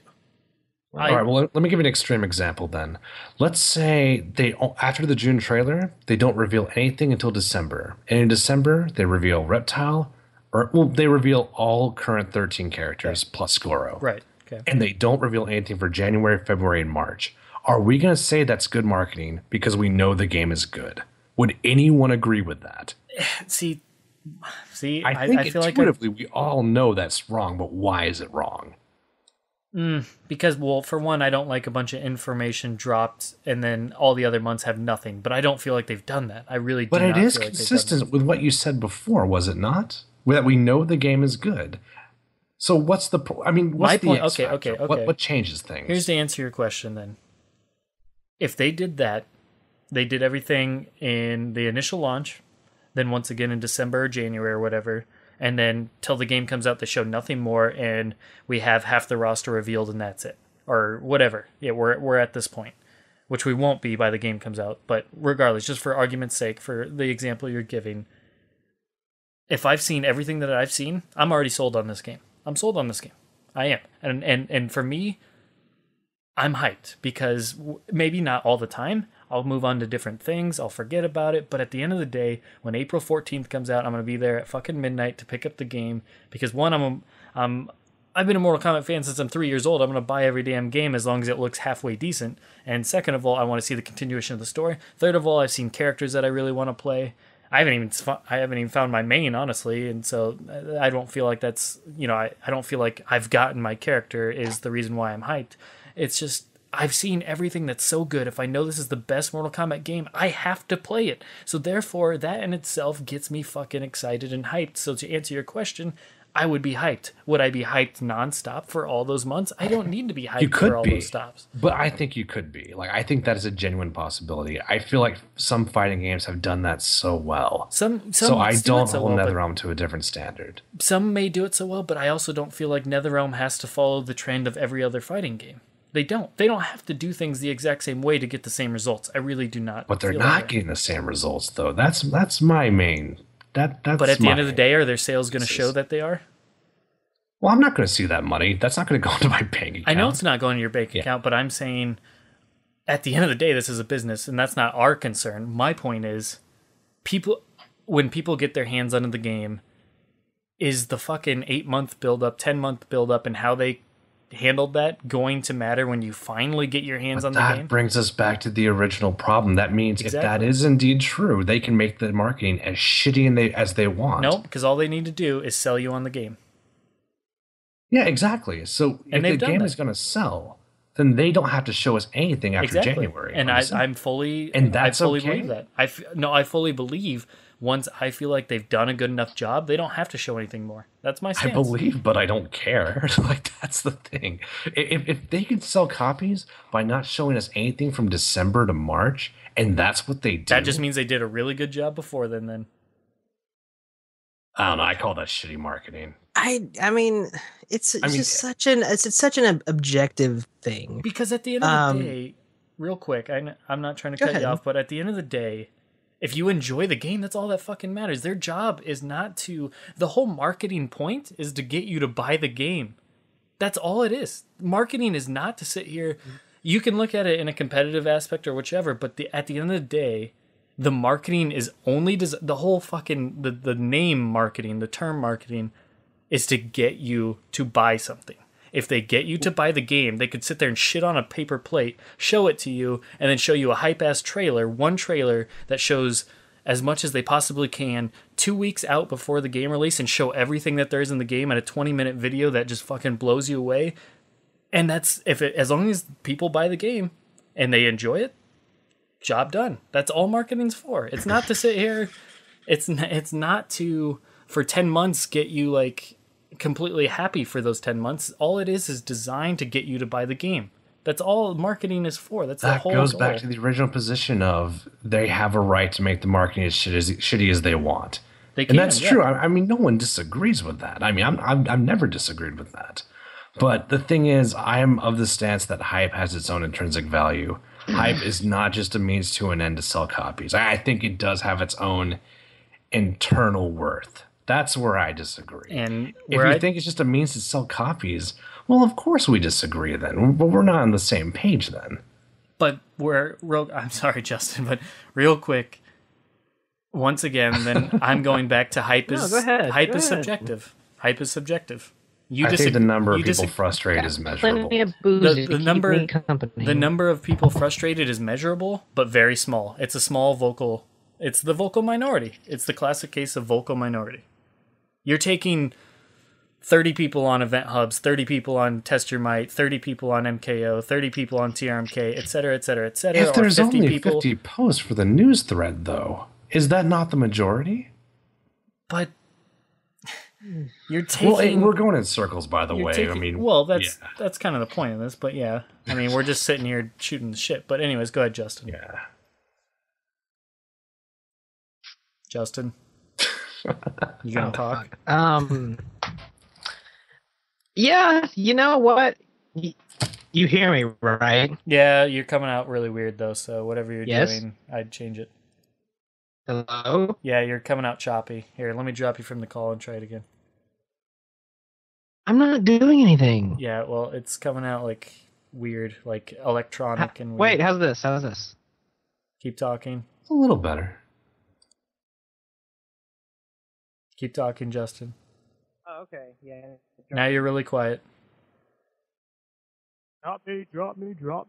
All right, well, let me give you an extreme example then. Let's say after the June trailer, they don't reveal anything until December. And in December, they reveal Reptile, they reveal all current 13 characters plus Goro. Right. Okay. And they don't reveal anything for January, February, and March. Are we going to say that's good marketing because we know the game is good? Would anyone agree with that? See, I think I feel like intuitively we all know that's wrong, but why is it wrong? because, well, for one, I don't like a bunch of information dropped and then all the other months have nothing. But I don't feel like they've done that. I really do But it not is feel like they've done consistent with what you said before, was it not? That we know the game is good. So what's the? I mean, what's My the point- X okay, factor? okay. What changes things? Here's to answer your question then. If they did that, they did everything in the initial launch, then once again in December or January or whatever, and then till the game comes out, they show nothing more, and we have half the roster revealed, and that's it, or whatever. Yeah, we're at this point, which we won't be by the game comes out. But regardless, just for argument's sake, for the example you're giving, if I've seen everything that I've seen, I'm already sold on this game. I'm sold on this game. I am, and for me, I'm hyped because maybe not all the time. I'll move on to different things. I'll forget about it. But at the end of the day, when April 14th comes out, I'm going to be there at fucking midnight to pick up the game. Because one, I've been a Mortal Kombat fan since I'm 3 years old. I'm going to buy every damn game as long as it looks halfway decent. And second of all, I want to see the continuation of the story. Third of all, I've seen characters that I really want to play. I haven't even found my main, honestly. And so I don't feel like that's, I don't feel like I've gotten my character is the reason why I'm hyped. It's just, I've seen everything that's so good. If I know this is the best Mortal Kombat game, I have to play it. So therefore, that in itself gets me fucking excited and hyped. So to answer your question, I would be hyped. Would I be hyped nonstop for all those months? I don't need to be You hyped could for all be, those stops. but I think you could be. Like, I think that is a genuine possibility. I feel like some fighting games have done that so well. Some So I do it don't so hold well, but NetherRealm to a different standard. some may do it so well, but I also don't feel like NetherRealm has to follow the trend of every other fighting game. They don't. They don't have to do things the exact same way to get the same results. I really do not. But they're feel not that way. getting the same results, though. That's my main. That's But at the end my- of the day, are their sales going to show that they are? Well, I'm not going to see that money. That's not going to go into my bank account. I know it's not going to your bank account, but I'm saying at the end of the day, this is a business, and that's not our concern. My point is, when people get their hands on the game, is the fucking 8-month build-up, 10-month build-up, and how they handled that going to matter when you finally get your hands on the game? That brings us back to the original problem. That means if that Exactly. is indeed true, they can make the marketing as shitty as they want. Nope, because all they need to do is sell you on the game. Yeah, exactly. So And if they've the done game that. is going to sell, then they don't have to show us anything after Exactly. January. And on December. I'm fully, And that's I fully okay? believe that. I fully believe once I feel like they've done a good enough job, they don't have to show anything more. That's my I stance. believe, but I don't care. Like, that's the thing. If they can sell copies by not showing us anything from December to March, and that's what they do, That just means they did a really good job before then. I don't know. I call that shitty marketing. I mean, it's just such an objective thing. Because at the end of the Um, day, real quick, I'm not trying to Go cut you ahead. off, but at the end of the day, if you enjoy the game, that's all that fucking matters. Their job is not to... The whole marketing point is to get you to buy the game. That's all it is. Marketing is not to sit here... You can look at it in a competitive aspect or whichever, but at the end of the day, the marketing is only... The whole fucking... The name marketing, the term marketing, is to get you to buy something. If they get you to buy the game, they could sit there and shit on a paper plate, show it to you, and then show you a hype-ass trailer, one trailer that shows as much as they possibly can 2 weeks out before the game release and show everything that there is in the game at a 20-minute video that just fucking blows you away. And that's as long as people buy the game and they enjoy it, job done. That's all marketing's for. It's not to sit here. It's not to, for 10 months, get you like completely happy for those 10 months. All it is designed to get you to buy the game. That's all marketing is for. That's the That whole goes goal. back to the original position of they have a right to make the marketing as shitty as they want. They can, And that's yeah. true. I mean, no one disagrees with that. I mean, I've never disagreed with that. But the thing is, I am of the stance that hype has its own intrinsic value. Hype is not just a means to an end to sell copies. I think it does have its own internal worth. That's where I disagree. And If where you I think it's just a means to sell copies, well, of course we disagree then. But we're not on the same page then. But I'm sorry, Justin, but real quick, once again, then I'm going back to hype is go ahead, hype go is ahead. subjective. Hype is subjective. I think the number of you people disag- frustrated is measurable. Plenty of booze to the keep number me company. the number of people frustrated is measurable, but very small. It's a small vocal. It's the vocal minority. It's the classic case of vocal minority. You're taking 30 people on Event Hubs, 30 people on Test Your Might, 30 people on MKO, 30 people on TRMK, etc., etc., etc. If there's or 50 only people, 50 posts for the news thread, though, is that not the majority? but you're taking. Well, we're going in circles, by the you're way. taking- I mean, well, that's yeah. kind of the point of this, but yeah, I mean, we're just sitting here shooting the shit. But anyways, go ahead, Justin. Yeah. Justin, you gonna talk? Yeah, you know what? You hear me, right? Yeah, you're coming out really weird though. So whatever you're Yes? doing, I'd change it. Hello? Yeah, you're coming out choppy. Here, let me drop you from the call and try it again. I'm not doing anything. Yeah, well, it's coming out like weird, like electronic and weird. Wait, how's this? How's this? Keep talking. It's a little better. Keep talking, Justin. Oh, okay. Yeah. Now you're really quiet. Drop me. All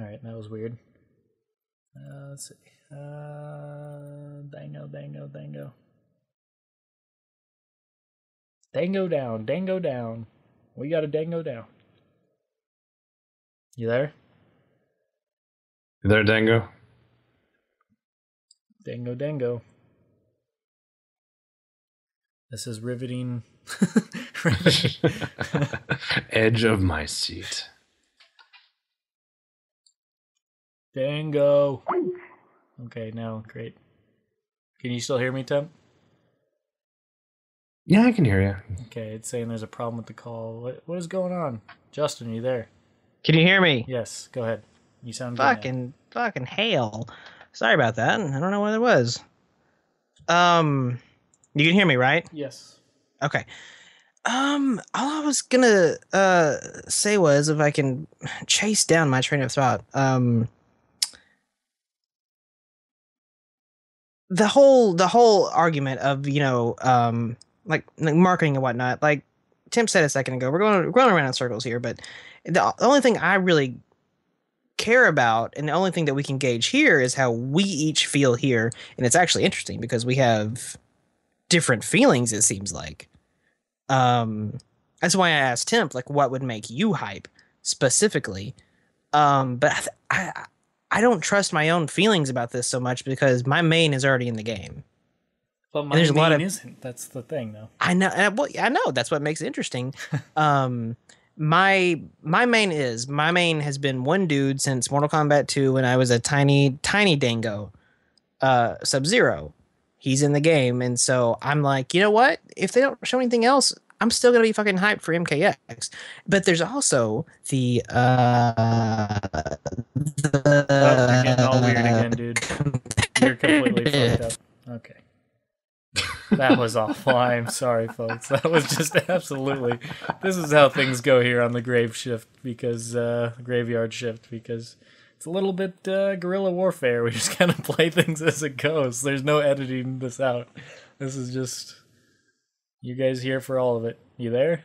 right, that was weird. Let's see. Dango. Dango down. We got a dango down. You there? You there, Dango? Dango. This is riveting Edge of my seat. Django. Okay, now great. Can you still hear me, Temp? Yeah, I can hear you. Okay, it's saying there's a problem with the call. What is going on? Justin, are you there? Can you hear me? Yes, go ahead. You sound good now. Fucking hell. Sorry about that. I don't know what it was. You can hear me, right? Yes. Okay. All I was gonna say was if I can chase down my train of thought. The whole argument of, like marketing and whatnot, like Tim said a second ago, we're going around in circles here, but the only thing I really care about and the only thing that we can gauge here is how we each feel here, and it's actually interesting because we have different feelings, it seems like. That's why I asked Temp, like, what would make you hype specifically? But I don't trust my own feelings about this so much because my main is already in the game. But my main isn't. That's the thing, though. I know. I know. That's what makes it interesting. My main has been one dude since Mortal Kombat 2 when I was a tiny Django, Sub-Zero. He's in the game, and so I'm like, you know what? If they don't show anything else, I'm still gonna be fucking hyped for MKX. But there's also the you're getting all weird again, dude. You're completely fucked up. Okay. That was awful. I'm sorry, folks. That was just absolutely. This is how things go here on the Graveyard Shift because it's a little bit guerrilla warfare. We just kind of play things as it goes. There's no editing this out. This is just you guys here for all of it. You there?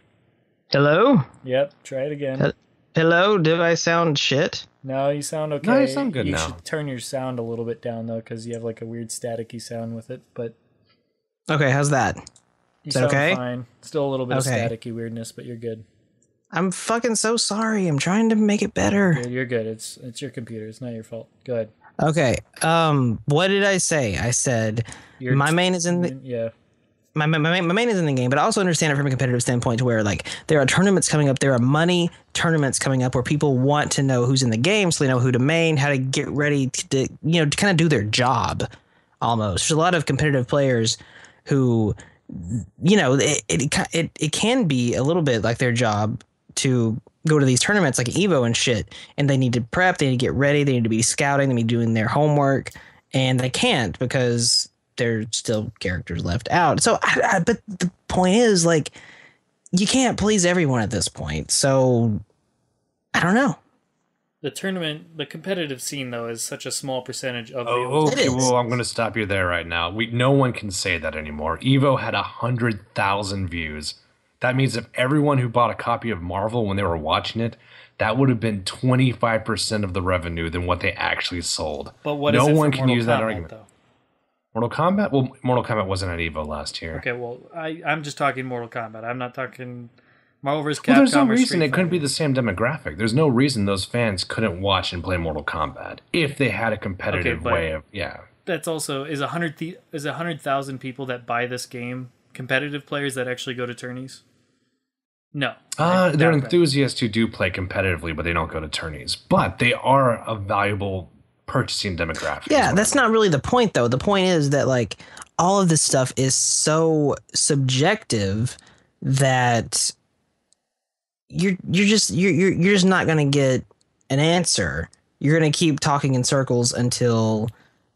Hello? Yep. Try it again. Hello? Did I sound shit? No, you sound okay. No, you sound good now. You should turn your sound a little bit down though, because you have like a weird staticky sound with it. But okay, how's that? You Is that sound okay? fine. Still a little bit Okay. of staticky weirdness, but you're good. I'm fucking so sorry. I'm trying to make it better. You're good. It's your computer. It's not your fault. Go ahead. Okay. What did I say? I said my main is in the Yeah. my main is in the game, but I also understand it from a competitive standpoint to where like there are tournaments coming up, there are money tournaments coming up where people want to know who's in the game, so they know who to main, how to get ready to to kind of do their job. Almost, there's a lot of competitive players who, it can be a little bit like their job to go to these tournaments like Evo and shit, and they need to prep, they need to get ready, they need to be scouting, they need to be doing their homework, and they can't because there's still characters left out. So, but the point is, like, you can't please everyone at this point. So, I don't know. The competitive scene though is such a small percentage of the. Okay, well, I'm going to stop you there right now. No one can say that anymore. Evo had 100,000 views. That means if everyone who bought a copy of Marvel when they were watching it, that would have been 25% of the revenue than what they actually sold. But what no is it one for can Mortal use that Kombat, argument. though? Mortal Kombat? Well, Mortal Kombat wasn't at Evo last year. Okay, well, I'm just talking Mortal Kombat. I'm not talking Marvel vs. Capcom. Well, there's no or reason Street it couldn't be Fighter. the same demographic. There's no reason those fans couldn't watch and play Mortal Kombat if they had a competitive but way of, yeah. That's also is 100,000 people that buy this game competitive players that actually go to tourneys. No, They're doubt that. enthusiasts who do play competitively, but they don't go to tourneys. But they are a valuable purchasing demographic. Yeah, that's not really the point, though. The point is that, like, all of this stuff is so subjective that you're just not gonna get an answer. You're gonna keep talking in circles until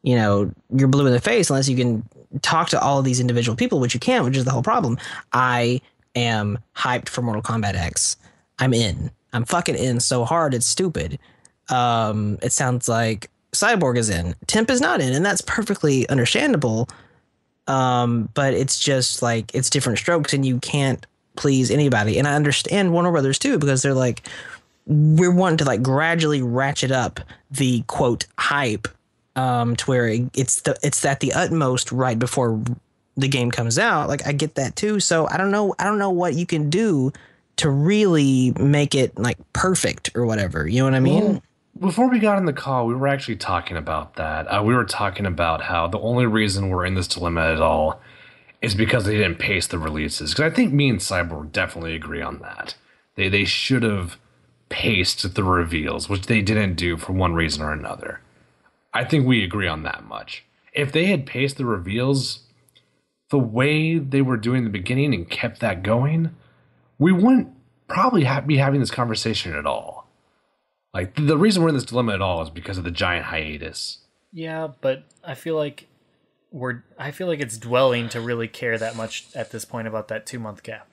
you're blue in the face, unless you can talk to all of these individual people, which you can't, which is the whole problem. I am hyped for Mortal Kombat X. I'm in. I'm fucking in so hard it's stupid. It sounds like Cyborg is in. Temp is not in, and that's perfectly understandable. But it's just like it's different strokes, and you can't please anybody. And I understand Warner Brothers too, because they're like, we're wanting to like gradually ratchet up the quote hype to where it's at the utmost right before the game comes out. Like, I get that too. So I don't know what you can do to really make it like perfect or whatever. You know what I mean? Well, before we got in the call, we were actually talking about that. We were talking about how the only reason we're in this dilemma at all is because they didn't pace the releases. Because I think me and Cyborg definitely agree on that. They should have paced the reveals, which they didn't do for one reason or another. I think we agree on that much. If they had paced the reveals the way they were doing in the beginning and kept that going, we wouldn't probably be having this conversation at all. Like, the reason we're in this dilemma at all is because of the giant hiatus. Yeah, but I feel like it's dwelling to really care that much at this point about that 2-month gap.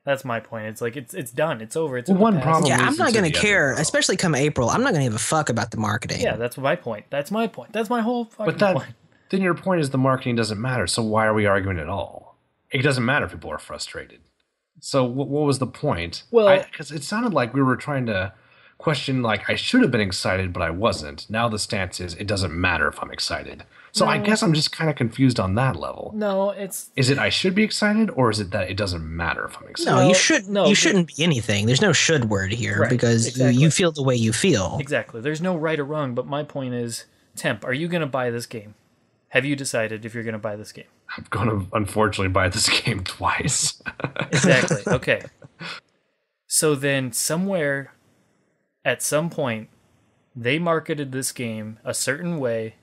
That's my point. It's like it's done. It's over. It's one problem. Yeah, I'm not going to care, especially come April. I'm not going to give a fuck about the marketing. Yeah, that's my point. That's my point. That's my whole fucking point. Then your point is the marketing doesn't matter. So why are we arguing at all? It doesn't matter if people are frustrated. So what was the point? Well, because it sounded like we were trying to question, like, I should have been excited, but I wasn't. Now the stance is it doesn't matter if I'm excited. So I guess I'm just kind of confused on that level. No, is it I should be excited, or is it that it doesn't matter if I'm excited? No, you shouldn't be anything. There's no should word here, right, because exactly. you feel the way you feel. Exactly. There's no right or wrong, but my point is, Temp, are you going to buy this game? Have you decided if you're going to buy this game? I'm going to, unfortunately, buy this game twice. Exactly. Okay. So then somewhere, at some point, they marketed this game a certain way.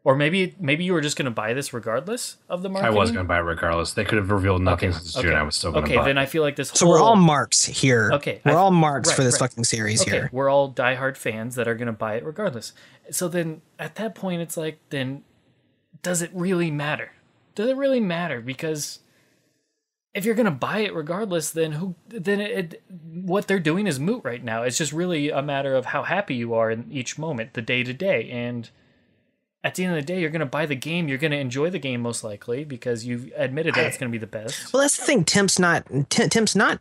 Or maybe you were just going to buy this regardless of the marketing? I was going to buy it regardless. They could have revealed nothing since June. I was still going to buy it. Okay, then I feel like this So we're all marks here. Okay. We're all marks for this fucking series here. We're all diehard fans that are going to buy it regardless. So then, at that point, it's like, then, does it really matter? Does it really matter? Because if you're going to buy it regardless, then what they're doing is moot right now. It's just really a matter of how happy you are in each moment, the day-to-day, and at the end of the day, you're going to buy the game. You're going to enjoy the game most likely because you've admitted that it's going to be the best. Well, that's the thing. Temp's not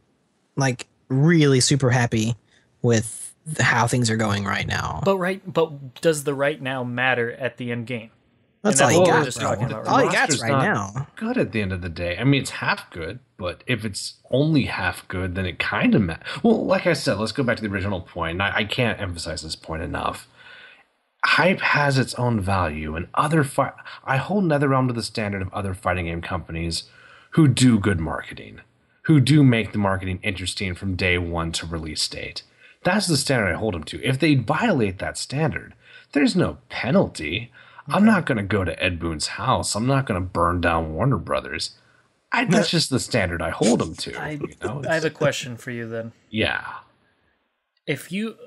like really super happy with how things are going right now. But does the right now matter at the end game? That's all you got. All you got's right now. Good at the end of the day. I mean, it's half good, but if it's only half good, then it kind of matters. Well, like I said, let's go back to the original point. I can't emphasize this point enough. Hype has its own value, and I hold NetherRealm to the standard of other fighting game companies who do good marketing, who do make the marketing interesting from day one to release date. That's the standard I hold them to. If they violate that standard, there's no penalty. Okay. I'm not going to go to Ed Boon's house. I'm not going to burn down Warner Brothers. That's just the standard I hold them to. I have a question for you then. Yeah.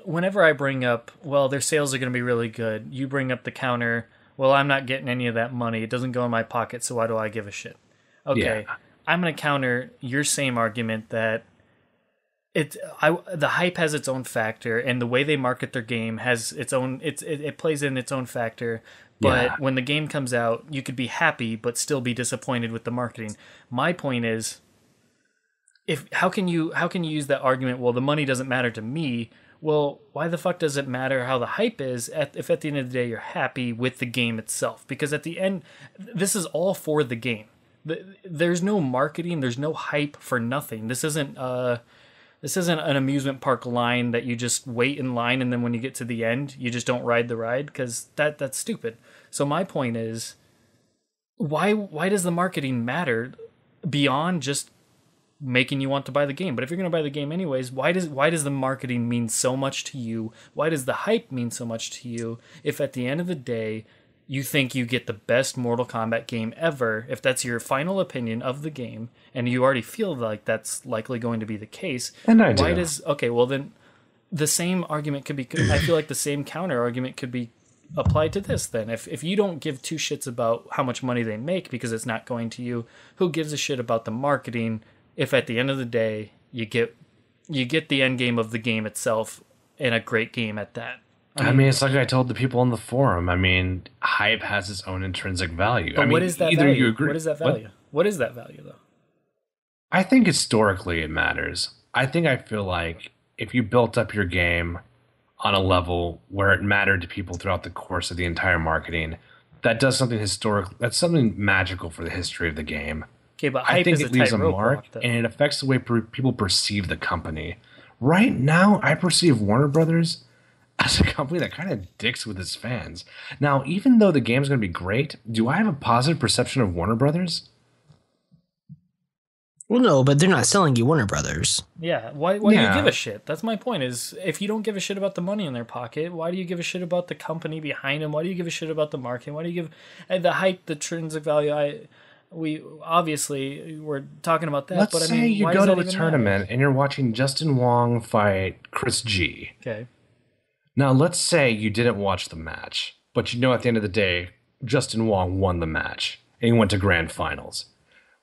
Whenever I bring up, well, their sales are going to be really good, you bring up the counter, well, I'm not getting any of that money. It doesn't go in my pocket, so why do I give a shit? Okay, yeah. I'm going to counter your same argument that the hype has its own factor, and the way they market their game has its own, it plays in its own factor. But when the game comes out, you could be happy, but still be disappointed with the marketing. My point is, how can you use that argument? Well, the money doesn't matter to me. Well, why the fuck does it matter how the hype is if at the end of the day you're happy with the game itself? Because at the end, this is all for the game. There's no marketing. There's no hype for nothing. This isn't an amusement park line that you just wait in line and then when you get to the end you just don't ride the ride, because that's stupid. So my point is, why does the marketing matter beyond just making you want to buy the game? But if you're going to buy the game anyways, why does the marketing mean so much to you? Why does the hype mean so much to you if at the end of the day you think you get the best Mortal Kombat game ever, if that's your final opinion of the game and you already feel like that's likely going to be the case? And I do. Okay, well then the same argument could be, I feel like the same counter argument could be applied to this then. If you don't give two shits about how much money they make because it's not going to you, who gives a shit about the marketing if at the end of the day you get the end game of the game itself, and a great game at that? I mean, it's like I told the people on the forum. I mean, hype has its own intrinsic value. But what is that value? You agree. What is that value? What is that value, though? I think historically it matters. I feel like if you built up your game on a level where it mattered to people throughout the course of the entire marketing, that does something historical. That's something magical for the history of the game. Okay, but hype is a tightrope walk, though. I think it leaves a mark, and it affects the way people perceive the company. Right now, I perceive Warner Brothers as a company that kind of dicks with its fans. Now, even though the game's going to be great, do I have a positive perception of Warner Brothers? Well, no, but they're not selling you Warner Brothers. Yeah, why do you Yeah. give a shit? That's my point, is if you don't give a shit about the money in their pocket, why do you give a shit about the company behind them? Why do you give a shit about the marketing? Why do you give the hype, the intrinsic value? We're talking about that, Let's but I say mean, you why go does to that a even tournament matter? and you're watching Justin Wong fight Chris G. Okay. Now, let's say you didn't watch the match, but you know at the end of the day, Justin Wong won the match and he went to grand finals.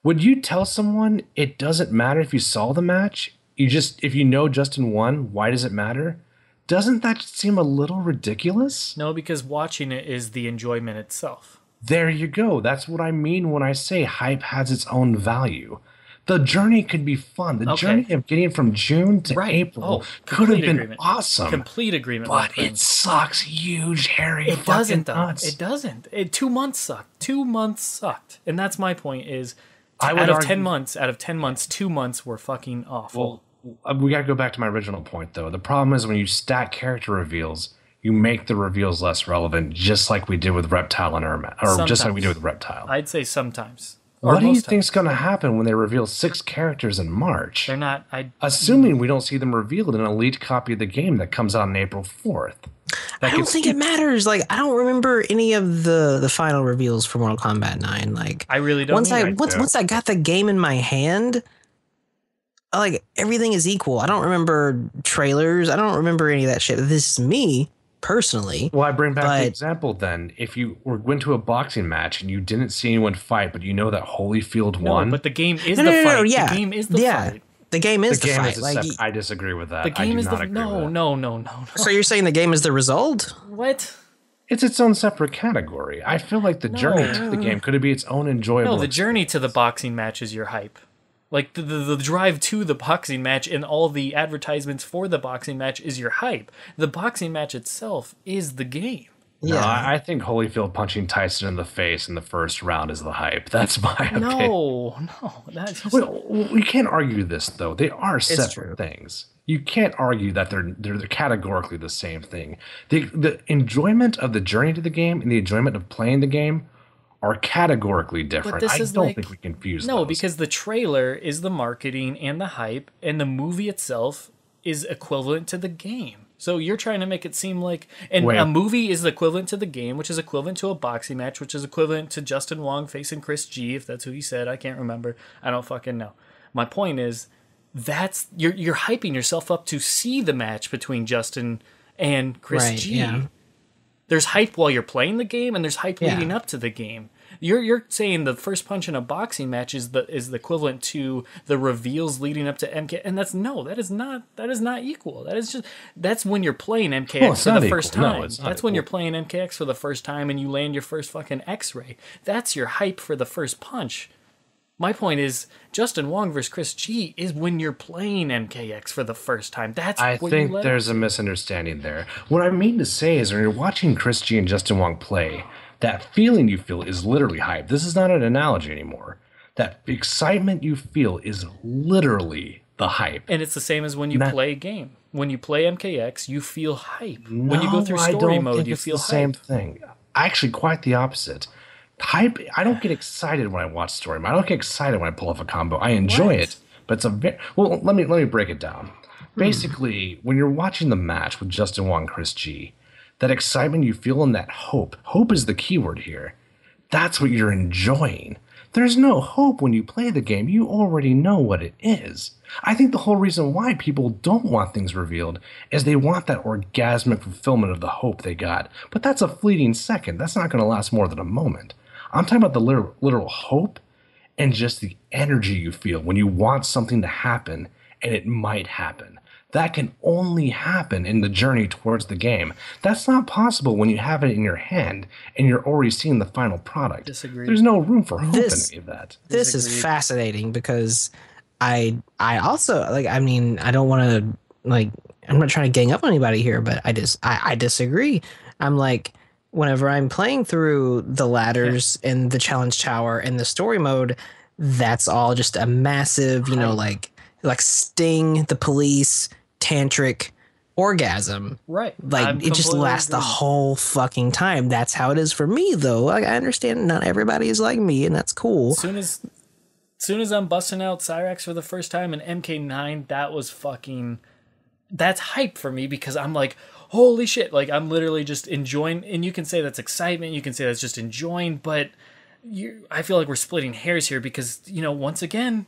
Would you tell someone it doesn't matter if you saw the match? If you know Justin won, why does it matter? Doesn't that seem a little ridiculous? No, because watching it is the enjoyment itself. There you go. That's what I mean when I say hype has its own value. The journey could be fun. The Okay. journey of getting from June to Right. April Oh, could have complete been agreement. awesome. Complete agreement. my But friend. it sucks huge, hairy It fucking doesn't though. nuts. It doesn't. 2 months sucked. 2 months sucked, and that's my point. Is I would out of argue- 10 months, 2 months were fucking awful. Well, we got to go back to my original point, though. The problem is when you stack character reveals, you make the reveals less relevant, just like we did with Reptile and Irma, or just like we did with Reptile. I'd say sometimes. Or What do you most think's times. going to happen when they reveal 6 characters in March? They're not. Assuming we don't see them revealed in a leaked copy of the game that comes out on April 4th. I don't think it matters. Like, I don't remember any of the final reveals for Mortal Kombat 9. Like, I really don't. once either. once I got the game in my hand, like everything is equal. I don't remember trailers. I don't remember any of that shit. This is me personally. Well, I bring back the But- example then. If you went to a boxing match and you didn't see anyone fight, but you know that Holyfield No, won. but the game is No, the no, no, fight. no, yeah. The game is the Yeah. fight. The game is the the game fight. is a Like, I disagree with that. The game I do is not the agree with that. no. so you're saying the game is the result? What? It's its own separate category. I feel like the journey to the game could be its own enjoyable. No, the journey to the boxing match is your hype. Like the drive to the boxing match and all the advertisements for the boxing match is your hype. The boxing match itself is the game. No, Yeah. I think Holyfield punching Tyson in the face in the first round is the hype. That's my opinion. No, that's just, Well, we can't argue this though. They are true. separate things. You can't argue that they're categorically the same thing. The enjoyment of the journey to the game and the enjoyment of playing the game are categorically different. this I is don't like- think we confuse no, those. because the trailer is the marketing and the hype, and the movie itself is equivalent to the game. So you're trying to make it seem like, and Wait. a movie is equivalent to the game, which is equivalent to a boxing match, which is equivalent to Justin Wong facing Chris G, if that's who he said. I can't remember. I don't fucking know. My point is, that's you're hyping yourself up to see the match between Justin and Chris Right, G. yeah. There's hype while you're playing the game, and there's hype Yeah. leading up to the game. You're saying the first punch in a boxing match is the equivalent to the reveals leading up to MK, and that is not equal. That's when you're playing MKX Well, it's for not the first equal. No, time. it's not That's when you're equal. playing MKX for the first time and you land your first fucking X-ray. That's your hype for the first punch. My point is, Justin Wong versus Chris G is when you're playing MKX for the first time. That's I what think you let there's a misunderstanding there. What I mean to say is when you're watching Chris G and Justin Wong play, that feeling you feel is literally hype. This is not an analogy anymore. That excitement you feel is literally the hype. And it's the same as when you Not- play a game. When you play MKX, you feel hype. When you go through I story don't mode, think you it's feel the same hype. thing. Actually, quite the opposite. Hype. I don't get excited when I watch story mode. I don't get excited when I pull off a combo. I enjoy What? it, but it's a very well. Let me break it down. Basically, when you're watching the match with Justin Wong, Chris G, that excitement you feel and that hope. Hope is the keyword here. That's what you're enjoying. There's no hope when you play the game. You already know what it is. I think the whole reason why people don't want things revealed is they want that orgasmic fulfillment of the hope they got. But that's a fleeting second. That's not going to last more than a moment. I'm talking about the literal hope and just the energy you feel when you want something to happen and it might happen. That can only happen in the journey towards the game. That's not possible when you have it in your hand and you're already seeing the final product. Disagree. There's no room for hope This- in any of that. This is Disagreed. fascinating because I also like, I mean, I don't want to, like, I'm not trying to gang up on anybody here, but I disagree. I'm like, whenever I'm playing through the ladders and the challenge tower and the story mode, that's all just a massive, you know, like Sting, the police, tantric orgasm. Right. Like, I'm it just completely lasts the agreeing. whole fucking time. That's how it is for me, though. Like, I understand not everybody is like me, and that's cool. As soon as soon as I'm busting out Cyrax for the first time in MK9, that's hype for me because I'm like, holy shit, like I'm literally just enjoying, and you can say that's excitement, you can say that's just enjoying, but I feel like we're splitting hairs here because, once again,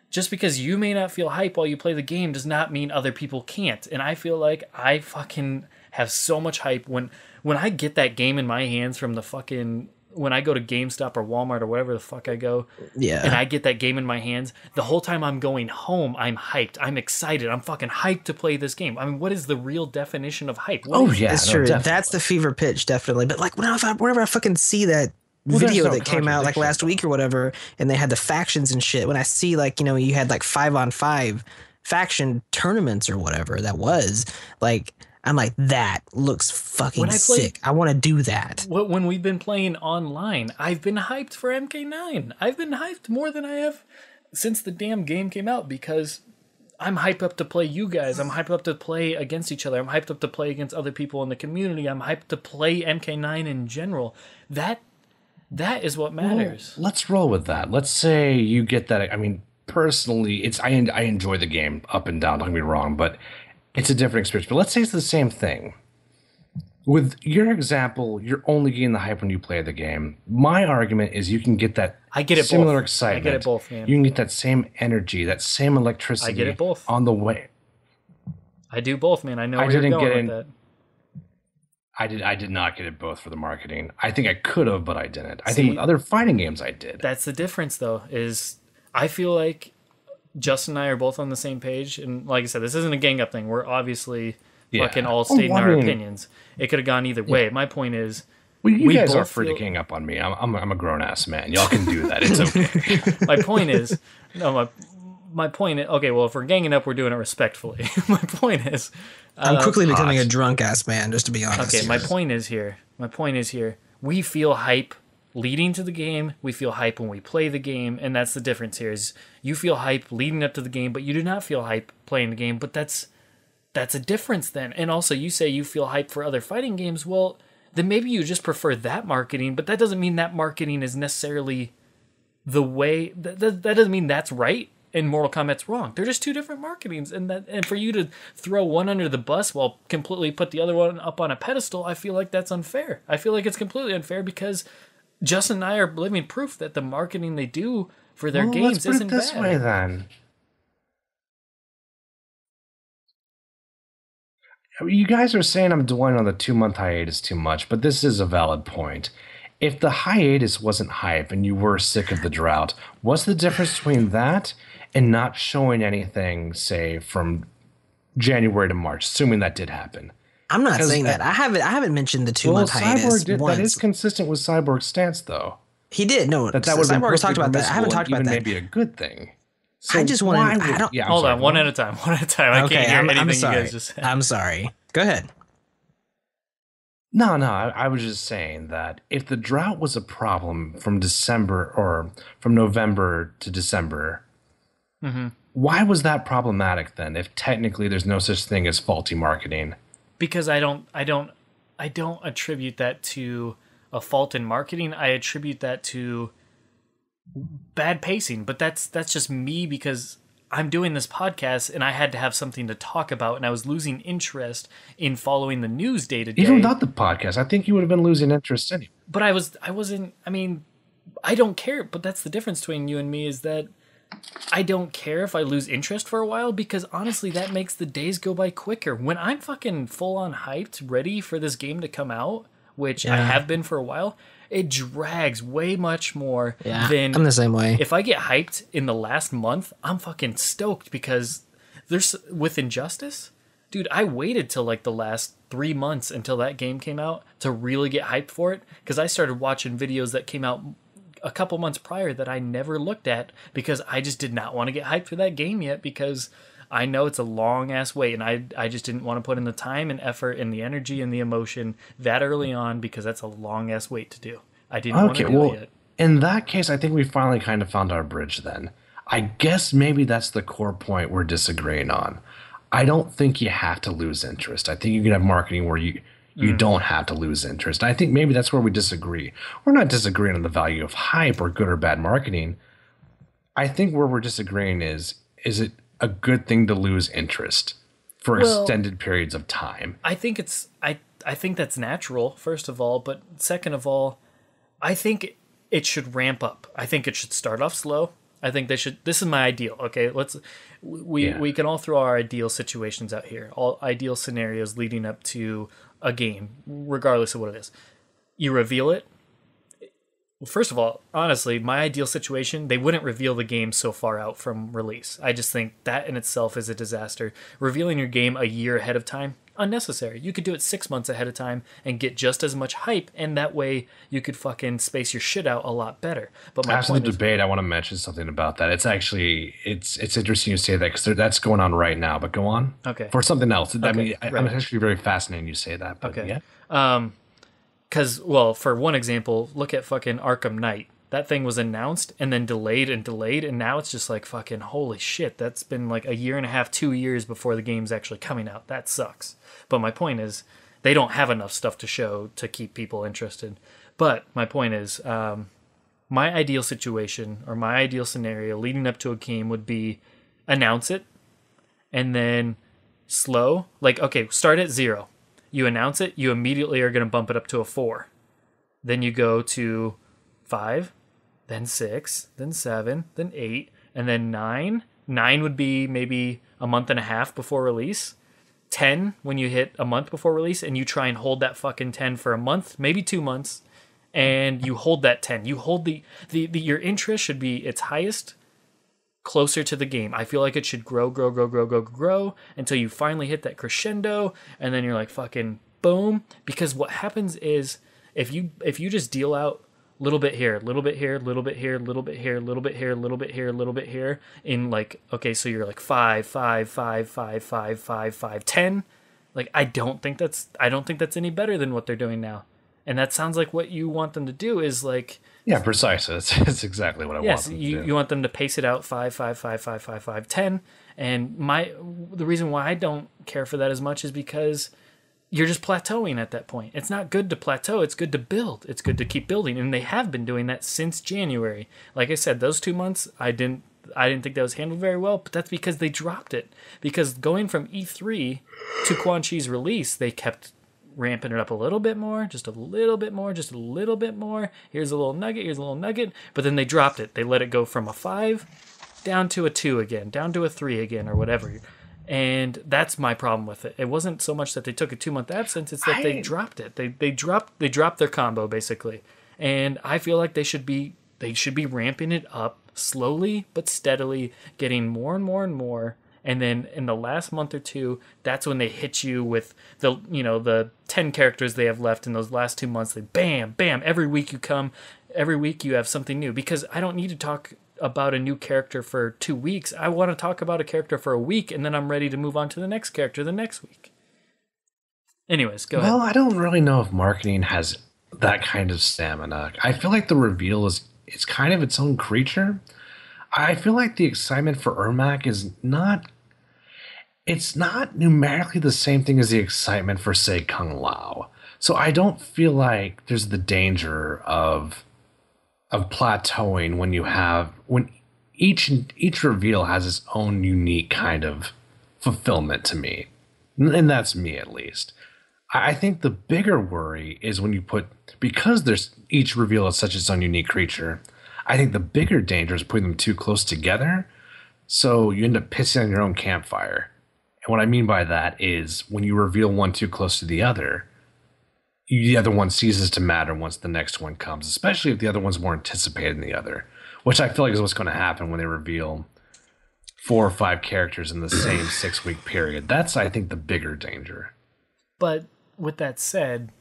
just because you may not feel hype while you play the game does not mean other people can't. And I feel like I fucking have so much hype when I get that game in my hands from the fucking, when I go to GameStop or Walmart or whatever the fuck I go, and I get that game in my hands, the whole time I'm going home, I'm hyped. I'm excited. I'm fucking hyped to play this game. I mean, what is the real definition of hype? It's true. Definitely. That's the fever pitch, definitely. But like whenever I fucking see that video that came out like last week or whatever, and they had the factions and shit, when I see like, you had like 5-on-5 faction tournaments or whatever that was, like, I'm like, that looks fucking sick. I want to do that. When we've been playing online, I've been hyped for MK9. I've been hyped more than I have since the damn game came out because I'm hyped up to play you guys. I'm hyped up to play against each other. I'm hyped up to play against other people in the community. I'm hyped to play MK9 in general. That is what matters. Well, let's roll with that. Let's say you get that. I mean, personally, I enjoy the game up and down. Don't get me wrong, but it's a different experience. But let's say it's the same thing. With your example, you're only getting the hype when you play the game. My argument is you can get that similar excitement. I get it both, man. You can get that same energy, that same electricity. I get it both. On the way. I do both, man. I know where you're going with that. I did not get it both for the marketing. I think I could have, but I didn't. I think with other fighting games I did. That's the difference, though, is I feel like Justin and I are both on the same page. And like I said, this isn't a gang up thing. We're obviously fucking all stating our opinions. It could have gone either way. My point is... Well, you guys are free to gang up on me. I'm a grown-ass man. Y'all can do that. It's okay. My point is... No, my point is... Okay, well, if we're ganging up, we're doing it respectfully. My point is... I'm quickly becoming a drunk-ass man, just to be honest. Okay, my point is here. We feel hype leading to the game. We feel hype when we play the game, and that's the difference here. Is you feel hype leading up to the game, but you do not feel hype playing the game. But that's a difference then. And also, you say you feel hype for other fighting games. Well, then maybe you just prefer that marketing, but that doesn't mean that marketing is necessarily the way. That doesn't mean that's right. And Mortal Kombat's wrong. They're just two different marketings, and for you to throw one under the bus while completely put the other one up on a pedestal, I feel like that's unfair. I feel like it's completely unfair because Justin and I are living proof that the marketing they do for their games isn't bad. Let's put it this way, then. You guys are saying I'm dwelling on the 2-month hiatus too much, but this is a valid point. If the hiatus wasn't hype and you were sick of the drought, what's the difference between that and not showing anything, say, from January to March, assuming that did happen? I'm not saying that. I haven't mentioned the 2-month hiatus once. That is consistent with Cyborg's stance, though. He did. No, Cyborg's talked about that. I haven't talked about that. Maybe a good thing. So I just want to... Hold on, one at a time. I can't hear anything you guys just said. I'm sorry. Go ahead. No, I was just saying that if the drought was a problem from December or from November to December, why was that problematic then? If technically there's no such thing as faulty marketing, because I don't attribute that to a fault in marketing. I attribute that to bad pacing. But that's just me because I'm doing this podcast and I had to have something to talk about, and I was losing interest in following the news day to day. Even without the podcast, I think you would have been losing interest anyway. But I wasn't. I mean, I don't care. But that's the difference between you and me, is that I don't care if I lose interest for a while, because honestly, that makes the days go by quicker. When I'm fucking full on hyped, ready for this game to come out, which I have been for a while, it drags way much more than... I'm the same way. If I get hyped in the last month, I'm fucking stoked because there's... With Injustice, dude, I waited till like the last 3 months until that game came out to really get hyped for it, because I started watching videos that came out a couple months prior that I never looked at because I just did not want to get hyped for that game yet, because I know it's a long ass wait, and I just didn't want to put in the time and effort and the energy and the emotion that early on, because that's a long ass wait to do. I didn't want to do it yet. In that case, I think we finally kind of found our bridge then. I guess maybe that's the core point we're disagreeing on. I don't think you have to lose interest. I think you can have marketing where you don't have to lose interest. I think maybe that's where we disagree. We're not disagreeing on the value of hype or good or bad marketing. I think where we're disagreeing is it a good thing to lose interest for Well, extended periods of time? I think I think that's natural, first of all, but second of all, I think it should ramp up. I think it should start off slow. I think they should. This is my ideal. Okay, we can all throw our ideal situations out here, all ideal scenarios leading up to a game, regardless of what it is. You reveal it. Well, first of all, honestly, my ideal situation, they wouldn't reveal the game so far out from release. I just think that in itself is a disaster. Revealing your game a year ahead of time, unnecessary. You could do it 6 months ahead of time and get just as much hype, and that way you could fucking space your shit out a lot better. But my After the point is, debate, I want to mention something about that. It's actually it's interesting you say that because that's going on right now. But go on. Okay. For something else. I mean, right. I'm actually very fascinated you say that. But Okay. yeah. because, well, for one example, look at fucking Arkham Knight. That thing was announced and then delayed, and now it's just like fucking holy shit. That's been like a year and a half, 2 years before the game's actually coming out. That sucks. But my point is, they don't have enough stuff to show to keep people interested. But my point is, my ideal situation or my ideal scenario leading up to a game would be announce it and then slow. Like, okay, start at 0. You announce it, you immediately are going to bump it up to a 4. Then you go to 5, then 6, then 7, then 8, and then 9. 9 would be maybe a month and a half before release. 10 when you hit a month before release, and you try and hold that fucking 10 for a month, maybe 2 months, and you hold that 10. You hold the your interest should be its highest closer to the game. I feel like it should grow until you finally hit that crescendo, and then you're like fucking boom. Because what happens is if you just deal out little bit here, little bit here, little bit here, little bit here, little bit here, little bit here, little bit here, in like, okay, so you're like 5, 5, 5, 5, 5, 5, 5, 10. Like I don't think that's any better than what they're doing now. And that sounds like what you want them to do is like, Yeah, precisely. That's exactly what I want them to do. you want them to pace it out 5, 5, 5, 5, 5, 5, 10. And the reason why I don't care for that as much is because you're just plateauing at that point. It's not good to plateau. It's good to build. It's good to keep building. And they have been doing that since January. Like I said, those 2 months, I didn't think that was handled very well, but that's because they dropped it. Because going from E3 to Quan Chi's release, they kept ramping it up a little bit more, just a little bit more, just a little bit more. Here's a little nugget, but then they dropped it. They let it go from a 5 down to a 2 again, down to a 3 again, or whatever. And that's my problem with it. It wasn't so much that they took a 2-month absence; it's that they dropped it. They dropped their combo basically. And I feel like they should be ramping it up slowly but steadily, getting more and more and more. And then in the last month or two, that's when they hit you with the 10 characters they have left in those last 2 months. They bam, bam. Every week you have something new. Because I don't need to talk about a new character for 2 weeks. I want to talk about a character for a week, and then I'm ready to move on to the next character the next week. Anyways, go ahead. Well, I don't really know if marketing has that kind of stamina. I feel like the reveal it's kind of its own creature. I feel like the excitement for Ermac is not. It's not numerically the same thing as the excitement for, say, Kung Lao. So I don't feel like there's the danger of plateauing when each reveal has its own unique kind of fulfillment to me. And that's me at least. I think the bigger worry is when because there's each reveal is such its own unique creature, I think the bigger danger is putting them too close together, so you end up pissing on your own campfire. And what I mean by that is when you reveal one too close to the other one ceases to matter once the next one comes, especially if the other one's more anticipated than the other, which I feel like is what's going to happen when they reveal 4 or 5 characters in the same 6-week period. That's, I think, the bigger danger. But with that said,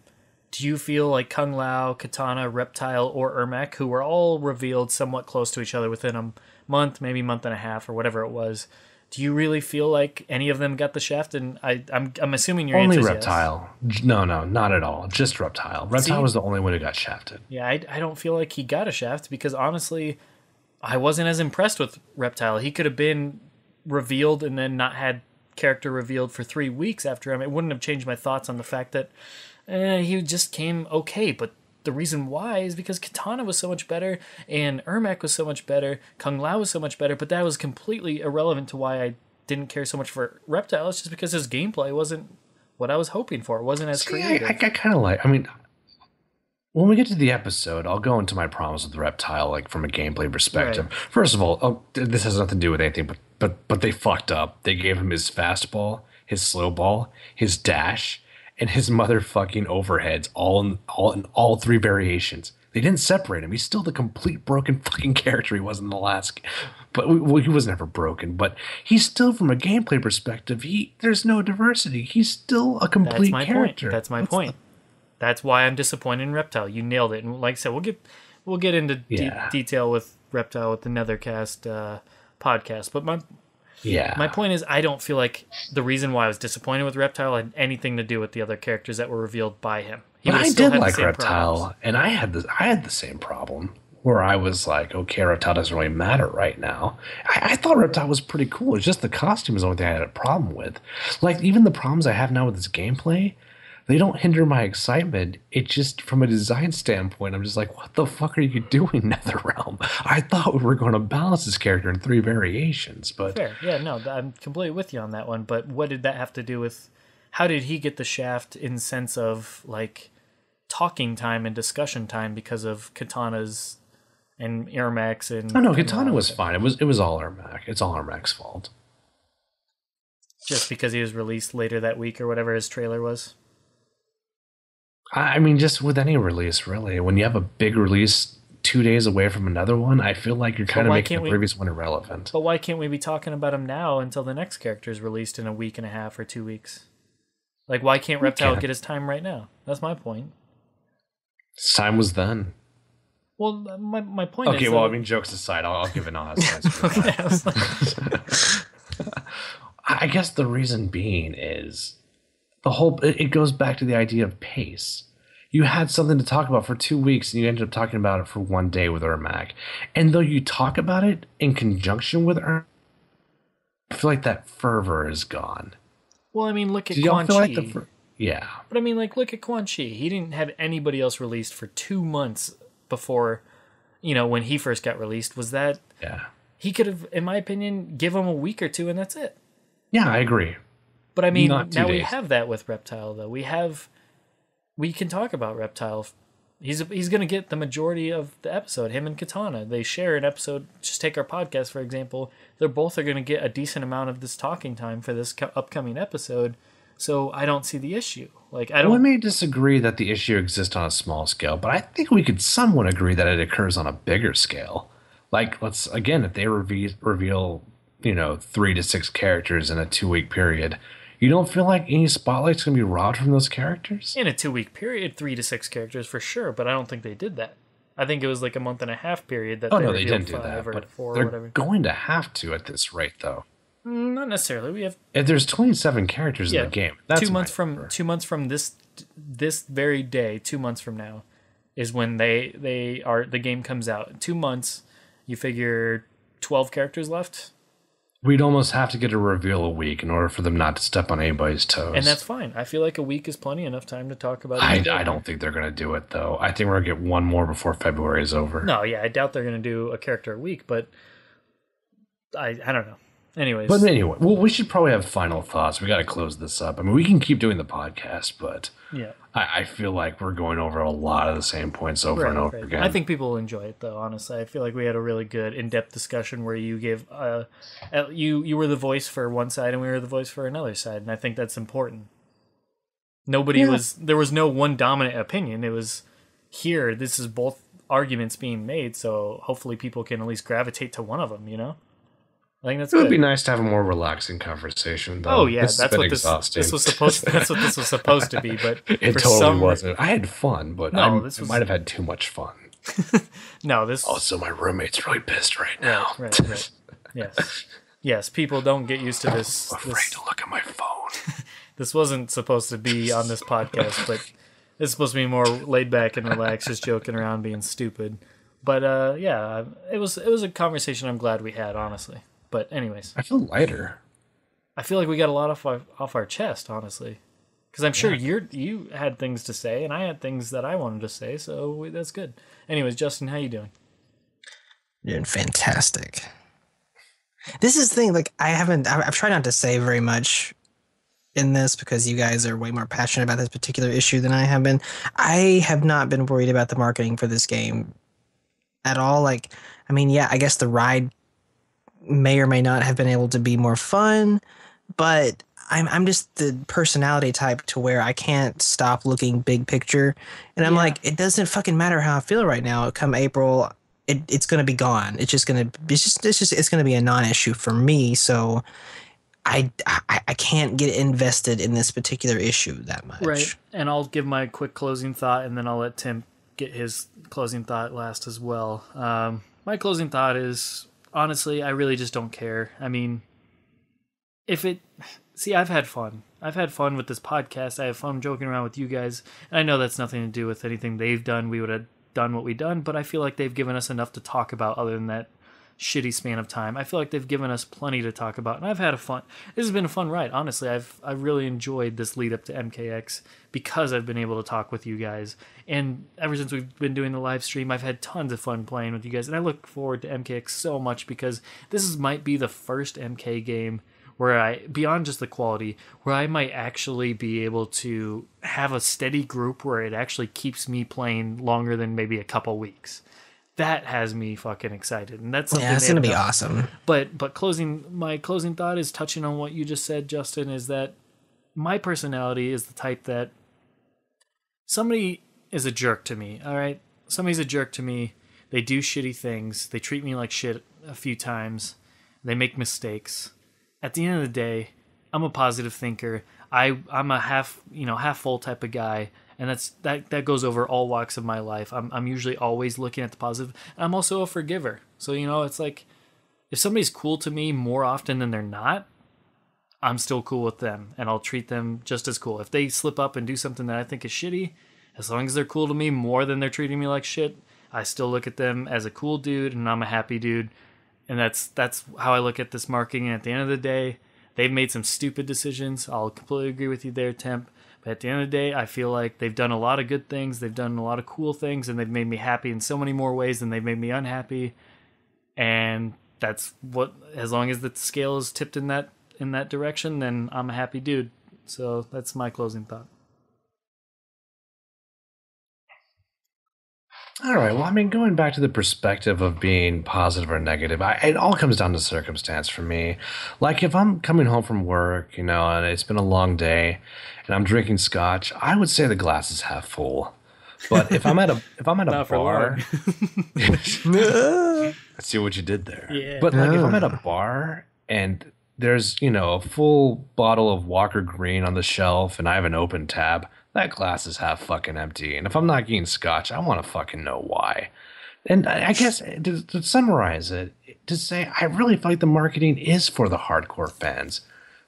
do you feel like Kung Lao, Katana, Reptile, or Ermac, who were all revealed somewhat close to each other within a month, maybe month and a half, or whatever it was, do you really feel like any of them got the shaft? And I'm assuming your only answer is Reptile. Yes. No, not at all. Just Reptile. Reptile was the only one who got shafted. Yeah, I don't feel like he got a shaft because honestly, I wasn't as impressed with Reptile. He could have been revealed and then not had character revealed for 3 weeks after him. It wouldn't have changed my thoughts on the fact that he just came okay, but the reason why is because Katana was so much better and Ermac was so much better, Kung Lao was so much better, but that was completely irrelevant to why I didn't care so much for Reptile. It's just because his gameplay wasn't what I was hoping for. It wasn't as creative. I kind of like, I mean, when we get to the episode, I'll go into my problems with Reptile, like from a gameplay perspective. Right. First of all, this has nothing to do with anything, but they fucked up. They gave him his fastball, his slow ball, his dash, and his motherfucking overheads, all in all three variations. They didn't separate him. He's still the complete broken fucking character he was in the last game. But he was never broken. But he's still, from a gameplay perspective, there's no diversity. He's still a complete character. That's my point. That's why I'm disappointed in Reptile. You nailed it. And like I said, we'll get into detail with Reptile with the Netherkast podcast. But my point is, I don't feel like the reason why I was disappointed with Reptile had anything to do with the other characters that were revealed by him. But I did like Reptile, and I had the same problem where I was like, okay, Reptile doesn't really matter right now. I thought Reptile was pretty cool. It's just the costume is the only thing I had a problem with. Like, even the problems I have now with this gameplay, they don't hinder my excitement. It just, from a design standpoint, I'm just like, what the fuck are you doing, NetherRealm? I thought we were going to balance this character in 3 variations, but... Fair. Yeah, no, I'm completely with you on that one, but what did that have to do with... How did he get the shaft in sense of, like, talking time and discussion time because of Katana's and Ermac's and... Oh, no, Katana was fine. It was all Ermac. It's all Ermac's fault. Just because he was released later that week or whatever his trailer was? I mean, just with any release, really. When you have a big release 2 days away from another one, I feel like you're kind of making the previous one irrelevant. But why can't we be talking about him now until the next character is released in a week and a half or 2 weeks? Like, why can't Reptile get his time right now? That's my point. His time was then. Well, my point is... Okay, well, I mean, jokes aside, I'll give an honest answer. Okay, I guess the reason being is... it goes back to the idea of pace. You had something to talk about for 2 weeks and you ended up talking about it for 1 day with Ermac. And though you talk about it in conjunction with Ermac, I feel like that fervor is gone. Well, I mean, look at Quan Chi. Like yeah. But I mean, like, look at Quan Chi. He didn't have anybody else released for 2 months before, when he first got released. Was that... Yeah. He could have, in my opinion, give him a week or 2 and that's it. Yeah, I agree. But I mean, now we have that with Reptile, though. We can talk about Reptile. He's going to get the majority of the episode, him and Katana. They share an episode. Just take our podcast, for example. They're both are going to get a decent amount of this talking time for this upcoming episode. So I don't see the issue. Like, I don't... We may disagree that the issue exists on a small scale, but I think we could somewhat agree that it occurs on a bigger scale. Like, if they reveal 3 to 6 characters in a 2-week period... You don't feel like any spotlight's going to be robbed from those characters? In a 2-week period, 3 to 6 characters for sure, but I don't think they did that. I think it was like a month and a half period that they didn't do that, but 4 they're or whatever. Going to have to at this rate, though. Not necessarily. We have if there's 27 characters in the game. That's 2 months from 2 months from this very day. 2 months from now is when the game comes out. 2 months, you figure 12 characters left. We'd almost have to get a reveal a week in order for them not to step on anybody's toes. And that's fine. I feel like a week is plenty enough time to talk about it. I don't think they're going to do it, though. I think we're going to get one more before February is over. No, yeah, I doubt they're going to do a character a week, but I don't know. Anyways. But anyway, well, we should probably have final thoughts. We got to close this up. I mean, we can keep doing the podcast, but yeah, I feel like we're going over a lot of the same points over and over again. I think people will enjoy it, though, honestly. I feel like we had a really good, in-depth discussion where you gave... you were the voice for one side and we were the voice for another side, and I think that's important. There was no one dominant opinion. It was here, this is both arguments being made, so hopefully people can at least gravitate to one of them, I think that's It would be nice to have a more relaxing conversation, though. Oh yeah, that's what this was supposed to be, but it totally wasn't. I had fun, but I might have had too much fun. No, this. Also, my roommate's really pissed right now. Right. Yes. People don't get used to this. I'm afraid to look at my phone. This wasn't supposed to be on this podcast, but it's supposed to be more laid back and relaxed, just joking around, being stupid. But it was a conversation I'm glad we had, honestly. But anyways, I feel lighter. I feel like we got a lot off our chest, honestly. Because I'm sure you had things to say, and I had things that I wanted to say, so that's good. Anyways, Justin, how you doing? Doing fantastic. This is the thing, like, I've tried not to say very much in this because you guys are way more passionate about this particular issue than I have been. I have not been worried about the marketing for this game at all. Like, I mean, yeah, I guess the ride may or may not have been able to be more fun, but I'm just the personality type to where I can't stop looking big picture. And I'm like, it doesn't fucking matter how I feel right now. Come April, it's gonna be gone. It's gonna be a non-issue for me. So I can't get invested in this particular issue that much. Right. And I'll give my quick closing thought, and then I'll let Tim get his closing thought last as well. My closing thought is, honestly, I really just don't care. I mean, I've had fun. I've had fun with this podcast. I have fun joking around with you guys. And I know that's nothing to do with anything they've done. We would have done what we've done, but I feel like they've given us enough to talk about other than that shitty span of time. I feel like they've given us plenty to talk about, and I've had this has been a fun ride. Honestly, I've really enjoyed this lead up to MKX because I've been able to talk with you guys. And ever since we've been doing the live stream, I've had tons of fun playing with you guys, and I look forward to MKX so much because might be the first MK game where beyond just the quality, where I might actually be able to have a steady group where it actually keeps me playing longer than maybe a couple weeks. That has me fucking excited, and that's something. Yeah, it's gonna be awesome. But my closing thought is touching on what you just said, Justin. Is that my personality is the type that somebody is a jerk to me. All right, somebody's a jerk to me. They do shitty things. They treat me like shit a few times. They make mistakes. At the end of the day, I'm a positive thinker. I'm a half full type of guy. And that goes over all walks of my life. I'm usually always looking at the positive. I'm also a forgiver. So, it's like if somebody's cool to me more often than they're not, I'm still cool with them. And I'll treat them just as cool. If they slip up and do something that I think is shitty, as long as they're cool to me more than they're treating me like shit, I still look at them as a cool dude and I'm a happy dude. And that's how I look at this marketing. And at the end of the day, they've made some stupid decisions. I'll completely agree with you there, Temp. But at the end of the day, I feel like they've done a lot of good things. They've done a lot of cool things, and they've made me happy in so many more ways than they've made me unhappy. And that's as long as the scale is tipped in that direction, then I'm a happy dude. So that's my closing thought. All right. Well, I mean, going back to the perspective of being positive or negative, it all comes down to circumstance for me. Like if I'm coming home from work, and it's been a long day, and I'm drinking scotch, I would say the glass is half full. But if I'm at a bar, I see what you did there. Yeah. But like if I'm at a bar and there's a full bottle of Walker Green on the shelf, and I have an open tab, that glass is half fucking empty. And if I'm not getting scotch, I want to fucking know why. And I guess to summarize it, to say I really feel like the marketing is for the hardcore fans.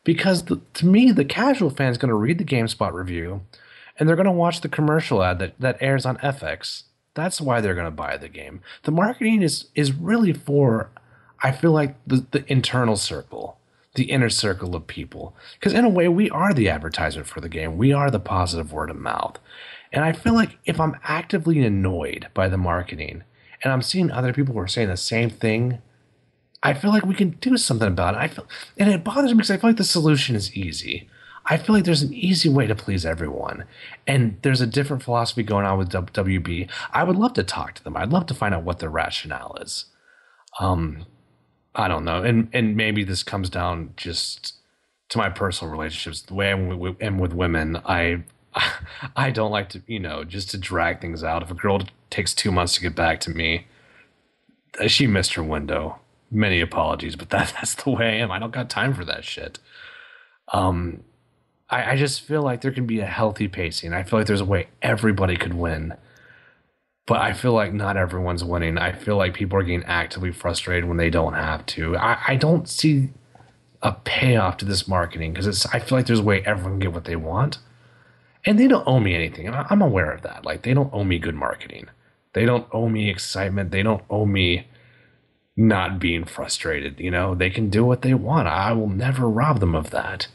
Because to me, the casual fan is going to read the GameSpot review, and they're going to watch the commercial ad that airs on FX. That's why they're going to buy the game. The marketing is really for, I feel like, the internal circle. The inner circle of people. Because in a way, we are the advertisement for the game. We are the positive word of mouth. And I feel like if I'm actively annoyed by the marketing, and I'm seeing other people who are saying the same thing, I feel like we can do something about it. And it bothers me because I feel like the solution is easy. I feel like there's an easy way to please everyone. And there's a different philosophy going on with WB. I would love to talk to them. I'd love to find out what their rationale is. I don't know. And maybe this comes down just to my personal relationships. The way I am with women, I don't like to, just to drag things out. If a girl takes 2 months to get back to me, she missed her window. Many apologies, but that's the way I am. I don't got time for that shit. I just feel like there can be a healthy pacing. I feel like there's a way everybody could win. But I feel like not everyone's winning. I feel like people are getting actively frustrated when they don't have to. I don't see a payoff to this marketing because I feel like there's a way everyone can get what they want. And they don't owe me anything. I'm aware of that. Like, they don't owe me good marketing. They don't owe me excitement. They don't owe me not being frustrated. They can do what they want. I will never rob them of that.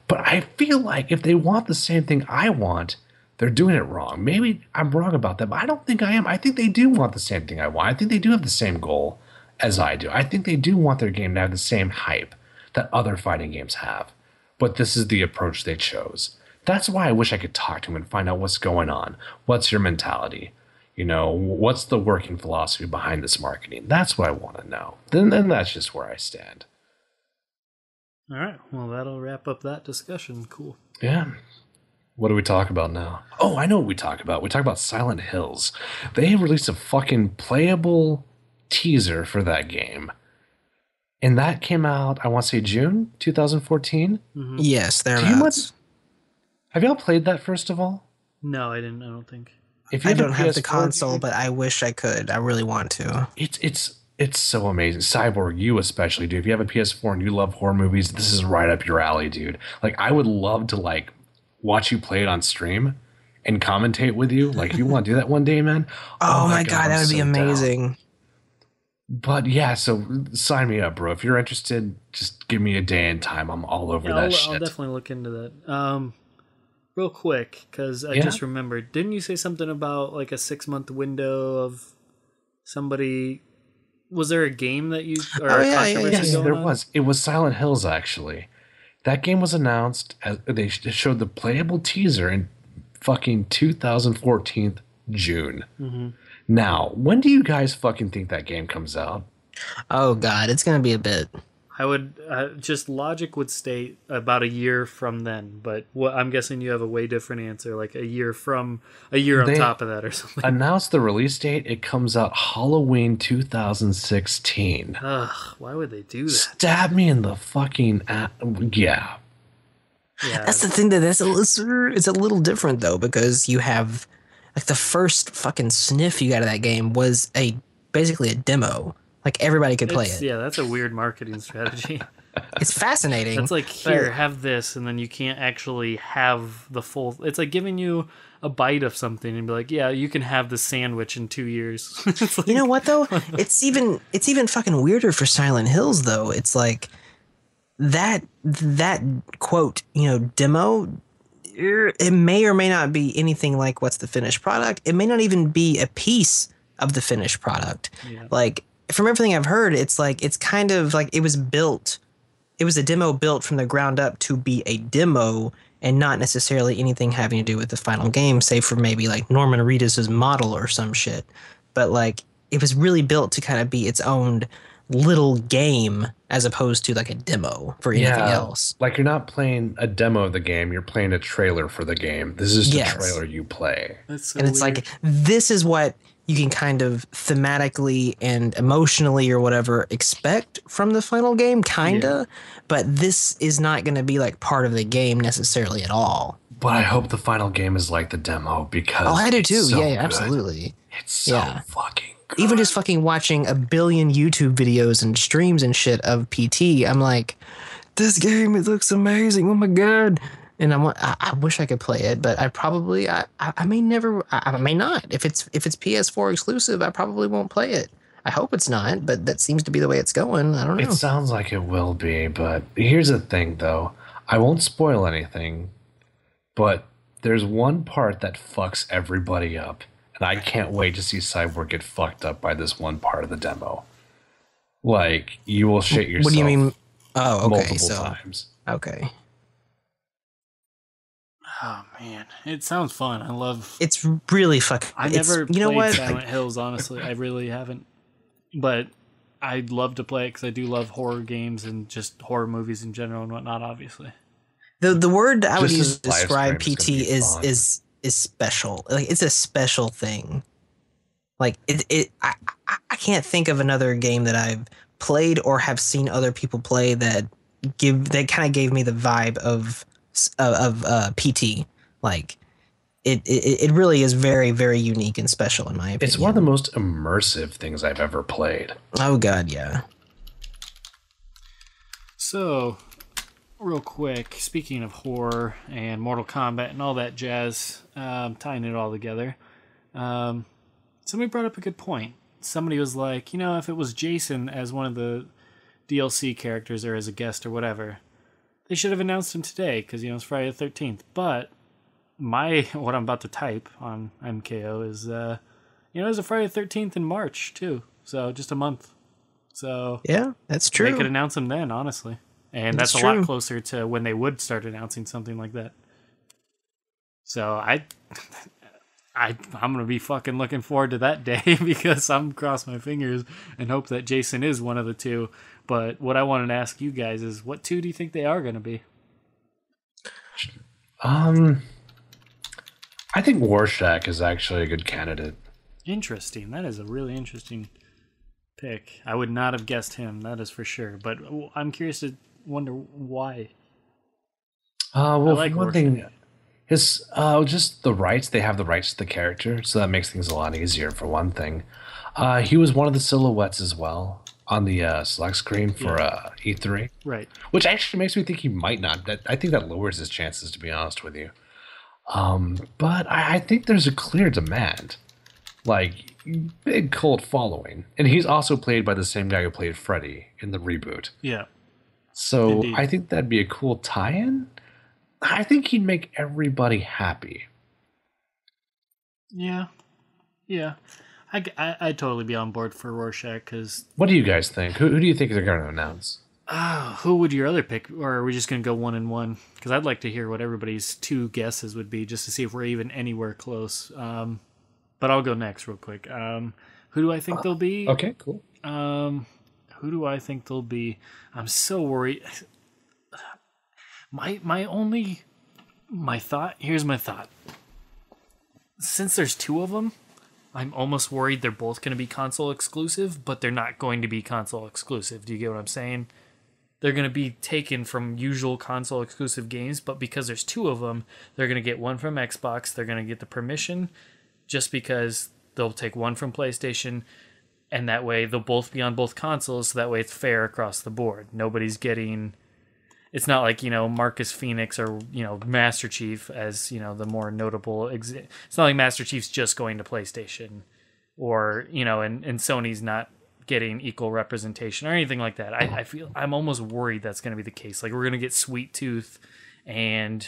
But I feel like if they want the same thing I want, they're doing it wrong. Maybe I'm wrong about that, but I don't think I am. I think they do want the same thing I want. I think they do have the same goal as I do. I think they do want their game to have the same hype that other fighting games have. But this is the approach they chose. That's why I wish I could talk to him and find out what's going on. What's your mentality? You know, what's the working philosophy behind this marketing? That's what I want to know. Then that's just where I stand. All right. Well, that'll wrap up that discussion. Cool. Yeah. What do we talk about now? Oh, I know what we talk about. We talk about Silent Hills. They released a fucking playable teaser for that game. And that came out, I want to say June 2014. Mm-hmm. Yes, thereabouts. Have y'all played that, first of all? No, I didn't. I don't think. If you I don't have the PS4 console, but I wish I could. I really want to. It's so amazing. Cyborg, you especially, dude. If you have a PS4 and you love horror movies, this is right up your alley, dude. Like, I would love to, like, watch you play it on stream and commentate with you. Like, if you want to do that one day, man. Oh my God, that would be amazing. Down. But yeah, so sign me up, bro. If you're interested, just give me a day and time. I'm all over that shit. I'll definitely look into that. Real quick, because I just remembered. Didn't you say something about like a 6-month window of somebody? Was there a game that you? Or yes, there was. It was Silent Hills, actually. That game was announced. They showed the playable teaser in fucking 2014 June. Mm-hmm. Now, when do you guys fucking think that game comes out? Oh God, it's gonna be a bit. I would just logic would state about a year from then, but I'm guessing you have a way different answer, like a year on top of that or something. Announced the release date. It comes out Halloween 2016. Ugh, why would they do that? Stab me in the fucking yeah. That's the thing it's a little different though, because you have like the first fucking sniff you got of that game was basically a demo. Like, everybody could play it. Yeah, that's a weird marketing strategy. It's fascinating. It's like, here, have this, and then you can't actually have the full... It's like giving you a bite of something and be like, yeah, you can have the sandwich in 2 years. It's like, you know what, though? It's even fucking weirder for Silent Hills, though. It's like, that quote, demo... It may or may not be anything like what's the finished product. It may not even be a piece of the finished product. Yeah. Like, from everything I've heard, it's kind of like it was a demo built from the ground up to be a demo and not necessarily anything having to do with the final game, save for maybe like Norman Reedus' model or some shit. But like, it was really built to kind of be its own little game as opposed to like a demo for anything else. Like, you're not playing a demo of the game, you're playing a trailer for the game. This is just a trailer you play. That's so and it's weird. Like, this is what you can kind of thematically and emotionally or whatever expect from the final game, kinda. Yeah. But this is not going to be like part of the game necessarily at all. But I hope the final game is like the demo, because I do too. So yeah, absolutely. It's so fucking good. Even just fucking watching a billion YouTube videos and streams and shit of PT, I'm like, this game, it looks amazing. Oh my God. And I wish I could play it, but I may never, I may not. If it's PS4 exclusive, I probably won't play it. I hope it's not, but that seems to be the way it's going. I don't know. It sounds like it will be, but here's the thing, though. I won't spoil anything, but there's one part that fucks everybody up, and I can't wait to see Cyborg get fucked up by this one part of the demo. Like, you will shit yourself. What do you mean? Oh, okay. Multiple times. Okay. Oh man, it sounds fun. I love. It's really fucking. I never played Silent Hills. Honestly, I really haven't. But I'd love to play it because I do love horror games and just horror movies in general and whatnot. Obviously, the word I would use to describe PT is special. Like, it's a special thing. Like I can't think of another game that I've played or have seen other people play that kind of gave me the vibe of PT. Like, it really is very, very unique and special in my opinion. It's one of the most immersive things I've ever played. Oh God, yeah. So, real quick, speaking of horror and Mortal Kombat and all that jazz, tying it all together, somebody brought up a good point. Somebody was like, if it was Jason as one of the DLC characters or as a guest or whatever, They should have announced him today because it's Friday the 13th. But what I'm about to type on MKO is there's a Friday the 13th in March too. So just a month. So Yeah, that's true. They could announce him then, honestly, and that's a lot closer to when they would start announcing something like that. So I'm gonna be fucking looking forward to that day because I'm cross my fingers and hope that Jason is one of the two. But what I wanted to ask you guys is, what two do you think they are gonna be? I think Rorschach is actually a good candidate. Interesting. That is a really interesting pick. I would not have guessed him. That is for sure. But I'm curious to wonder why. Well, for one thing, his just the rights. They have the rights to the character, so that makes things a lot easier. For one thing, he was one of the silhouettes as well on the select screen for E3. Right. Which actually makes me think he might not. I think that lowers his chances, to be honest with you. But I think there's a clear demand, like big cult following, and he's also played by the same guy who played Freddy in the reboot. Yeah. So Indeed. I think that'd be a cool tie-in. I think he'd make everybody happy. Yeah. I'd totally be on board for Rorschach because. What do you guys think? Who do you think they're going to announce? Who would your other pick, or are we just going to go 1 and 1? Because I'd like to hear what everybody's two guesses would be, just to see if we're even anywhere close. But I'll go next real quick. Who do I think they'll be? Okay, cool. Who do I think they'll be? I'm so worried. My thought. Here's my thought. Since there's two of them, I'm almost worried they're both going to be console exclusive, but they're not going to be console exclusive. Do you get what I'm saying? They're going to be taken from usual console exclusive games, but because there's two of them, they're going to get one from Xbox. They're going to get the permission just because they'll take one from PlayStation, and that way they'll both be on both consoles, so that way it's fair across the board. Nobody's getting... It's not like, Marcus Phoenix or, Master Chief as, the more notable... It's not like Master Chief's just going to PlayStation or, and Sony's not getting equal representation or anything like that. I'm almost worried that's going to be the case. Like, we're going to get Sweet Tooth and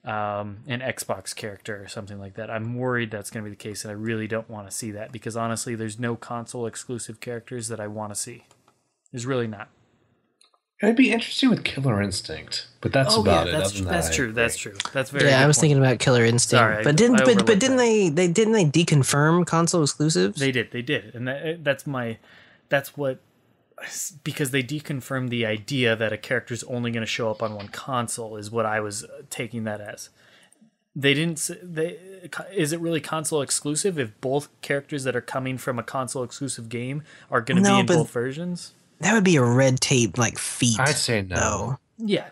an Xbox character or something like that. I'm worried that's going to be the case, and I really don't want to see that because, honestly, there's no console exclusive characters that I want to see. There's really not. It'd be interesting with Killer Instinct, but that's about it. That's true. That's true. That's very. Yeah, good I was point. thinking about Killer Instinct, Sorry, but didn't they deconfirm console exclusives? They did, and that's what, because they deconfirmed the idea that a character's only going to show up on one console is what I was taking that as. They didn't. Is it really console exclusive if both characters that are coming from a console exclusive game are going to be in both versions? That would be a red tape feat. I'd say no. Though. Yeah,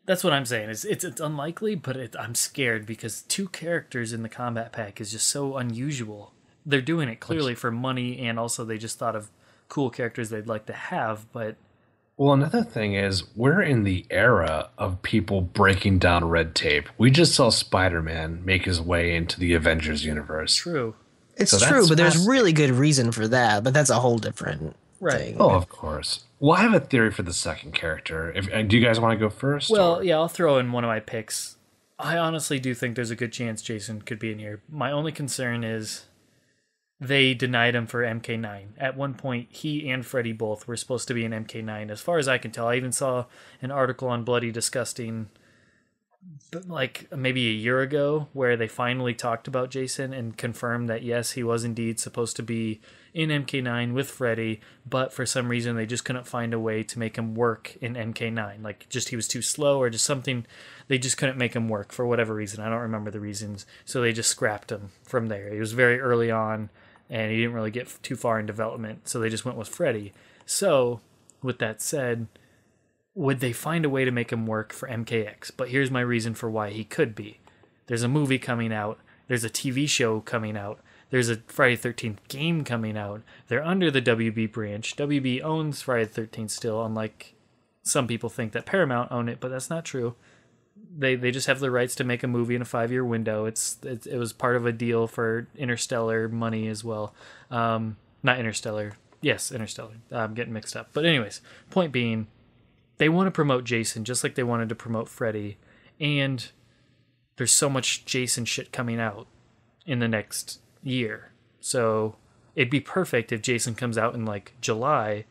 that's what I'm saying. It's unlikely, but I'm scared because two characters in the combat pack is just so unusual. They're doing it clearly for money, and also they just thought of cool characters they'd like to have. But another thing is we're in the era of people breaking down red tape. We just saw Spider-Man make his way into the Avengers universe. True. It's true, but there's really good reason for that. But that's a whole different. Thing. Oh, of course. Well, I have a theory for the second character. Do you guys want to go first? Well, yeah, I'll throw in one of my picks. I honestly do think there's a good chance Jason could be in here. My only concern is they denied him for MK9. At one point, he and Freddy both were supposed to be in MK9. As far as I can tell, I even saw an article on Bloody Disgusting like maybe a year ago where they finally talked about Jason and confirmed that yes, he was indeed supposed to be in MK9 with Freddy, but for some reason they just couldn't find a way to make him work in MK9. Like, just he was too slow or just something. They just couldn't make him work for whatever reason. I don't remember the reasons. So they just scrapped him from there. He was very early on and he didn't really get too far in development. So they just went with Freddy. So with that said, would they find a way to make him work for MKX? But here's my reason for why he could be. There's a movie coming out. There's a TV show coming out. There's a Friday the 13th game coming out. They're under the WB branch. WB owns Friday the 13th still, unlike some people think that Paramount own it, but that's not true. They just have the rights to make a movie in a 5-year window. It was part of a deal for Interstellar money as well. Not Interstellar. Yes, Interstellar. I'm getting mixed up. But anyways, point being, they want to promote Jason just like they wanted to promote Freddy, and there's so much Jason shit coming out in the next year. So it'd be perfect if Jason comes out in like July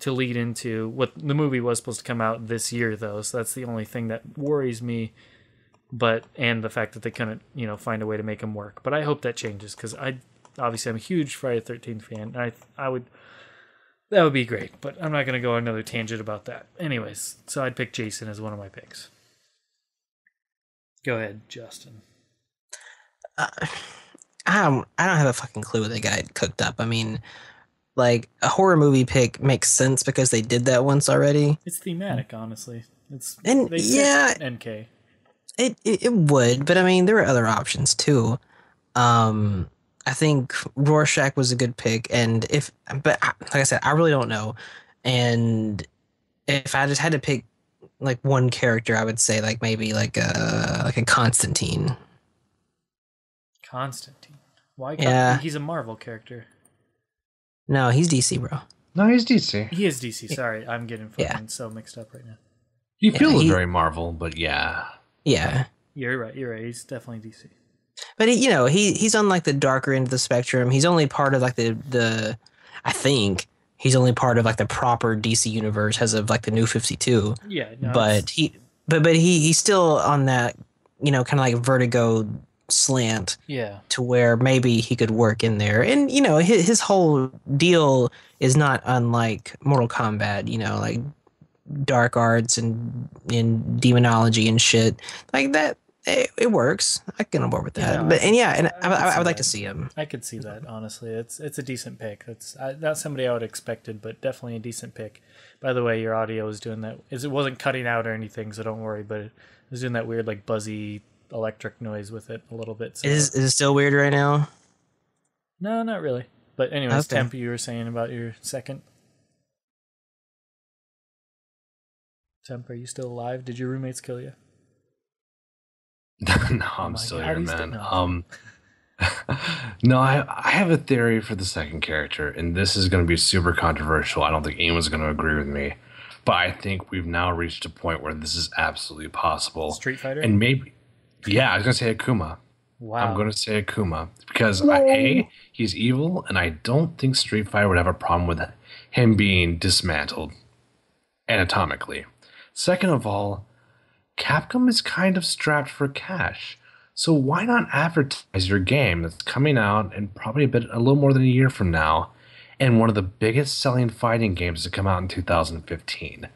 to lead into what the movie was supposed to come out this year, though. So that's the only thing that worries me. But and the fact that they couldn't, find a way to make him work. But I hope that changes because I'm a huge Friday the 13th fan. And that would be great. But I'm not going to go on another tangent about that. Anyways, so I'd pick Jason as one of my picks. Go ahead, Justin. I don't have a fucking clue what they got cooked up. I mean, like a horror movie pick makes sense because they did that once already. It's thematic, honestly. NK. It would, but I mean, there were other options too. I think Rorschach was a good pick, but like I said, I really don't know. And if I just had to pick like one character, I would say like maybe like a Constantine. Constantine. Why? Yeah. He's a Marvel character. No, he's DC, bro. No, he's DC. He is DC. Sorry, I'm getting fucking so mixed up right now. He feels very Marvel, but yeah. Yeah. You're right. He's definitely DC. But he's on like the darker end of the spectrum. He's only part of like the I think he's only part of like the proper DC universe as of like the New 52. Yeah. No, but he's still on that, kind of like Vertigo slant. Yeah. To where maybe he could work in there. And his whole deal is not unlike Mortal Kombat, like dark arts and demonology and shit like that. It works. I can on board with that. I would like to see him. I could see that, honestly. It's a decent pick. It's not somebody I would have expected, but definitely a decent pick. By the way, your audio was doing that. It wasn't cutting out or anything, so don't worry, but it was doing that weird like buzzy electric noise with it a little bit. So. Is it still weird right now? No, not really. But anyways, okay. Temp, you were saying about your second. Temp, are you still alive? Did your roommates kill you? No, I'm still here, man. No, I have a theory for the second character, and this is going to be super controversial. I don't think anyone's going to agree with me, but I think we've now reached a point where this is absolutely possible. Street Fighter? And maybe, yeah, I was going to say Akuma. Wow. I'm going to say Akuma because he's evil, and I don't think Street Fighter would have a problem with him being dismantled anatomically. Second of all, Capcom is kind of strapped for cash. So why not advertise your game that's coming out in probably a little more than a year from now, and one of the biggest selling fighting games to come out in 2015?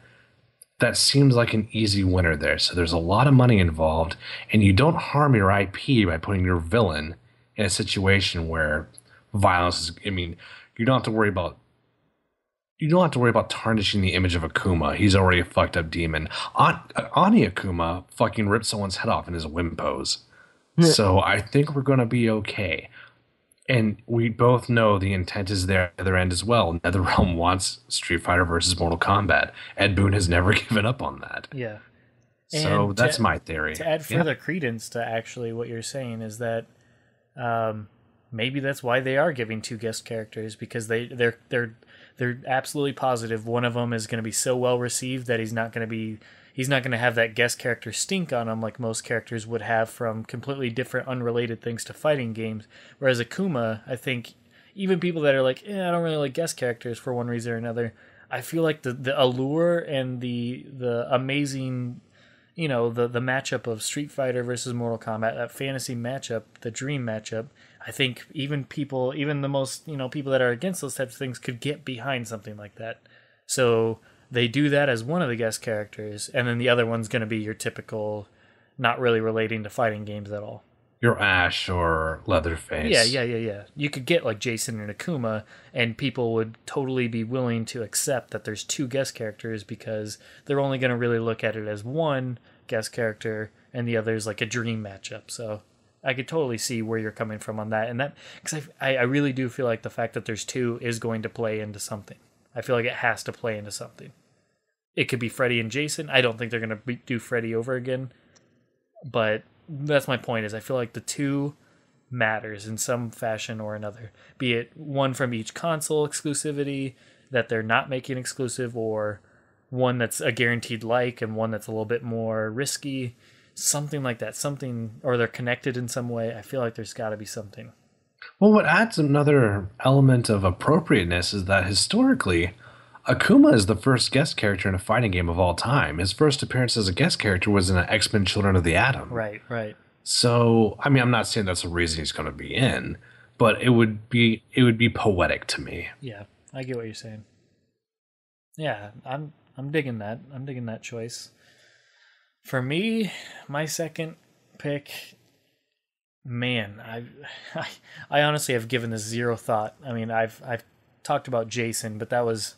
That seems like an easy winner there. So there's a lot of money involved, and you don't harm your IP by putting your villain in a situation where violence is. I mean, you don't have to worry about tarnishing the image of Akuma. He's already a fucked up demon. Ani Akuma fucking ripped someone's head off in his whim pose. So I think we're going to be okay. And we both know the intent is there at the other end as well. NetherRealm wants Street Fighter versus Mortal Kombat. Ed Boon has never given up on that. Yeah. So that's my theory. To add further credence to actually what you're saying is that maybe that's why they are giving two guest characters, because they're absolutely positive one of them is going to be so well received that he's not going to have that guest character stink on him like most characters would have from completely different unrelated things to fighting games. Whereas Akuma, I think even people that are like, I don't really like guest characters for one reason or another, I feel like the allure and the amazing, the matchup of Street Fighter versus Mortal Kombat, that fantasy matchup, the dream matchup, I think even the most, people that are against those types of things could get behind something like that. So they do that as one of the guest characters, and then the other one's going to be your typical, not really relating to fighting games at all. Your Ash or Leatherface. Yeah. You could get like Jason and Akuma, and people would totally be willing to accept that there's two guest characters because they're only going to really look at it as one guest character, and the other's like a dream matchup. So I could totally see where you're coming from on that, and that because I really do feel like the fact that there's two is going to play into something. I feel like it has to play into something. It could be Freddy and Jason. I don't think they're going to do Freddy over again, but that's my point. Is I feel like the two matters in some fashion or another. Be it one from each console exclusivity that they're not making exclusive, or one that's a guaranteed like and one that's a little bit more risky, something like that, something, or they're connected in some way. I feel like there's got to be something. Well, what adds another element of appropriateness is that historically, Akuma is the first guest character in a fighting game of all time. His first appearance as a guest character was in X-Men Children of the Atom. Right. So, I mean, I'm not saying that's the reason he's going to be in, but it would be poetic to me. Yeah, I get what you're saying. Yeah, I'm digging that. I'm digging that choice. For me, my second pick, man, I honestly have given this zero thought. I mean, I've talked about Jason, but that was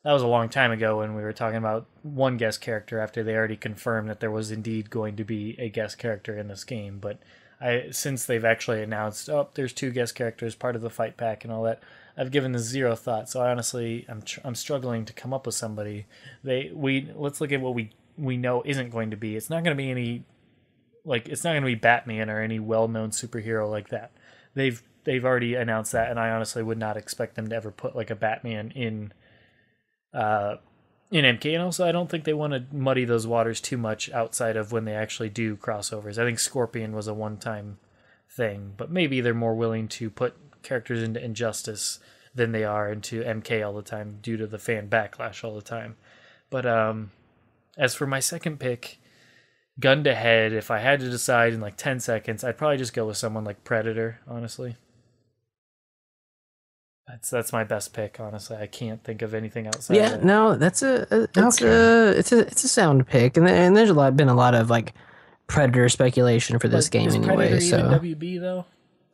a long time ago when we were talking about one guest character after they already confirmed that there was indeed going to be a guest character in this game. But since they've actually announced, there's 2 guest characters, part of the fight pack and all that, I've given this zero thought. So honestly, I'm struggling to come up with somebody. Let's look at what we know isn't going to be. It's not going to be any, like, it's not going to be Batman or any well-known superhero like that. They've already announced that, and I honestly would not expect them to ever put like a Batman in MK, and also I don't think they want to muddy those waters too much outside of when they actually do crossovers. I think Scorpion was a one-time thing, but maybe they're more willing to put characters into Injustice than they are into MK all the time due to the fan backlash all the time. But as for my second pick, gun to head, if I had to decide in like 10 seconds, I'd probably just go with someone like Predator, honestly. That's my best pick, honestly. I can't think of anything outside. Yeah, of no, it's a sound pick, and there's been a lot of like Predator speculation for this game is anyway. Predator So even WB though?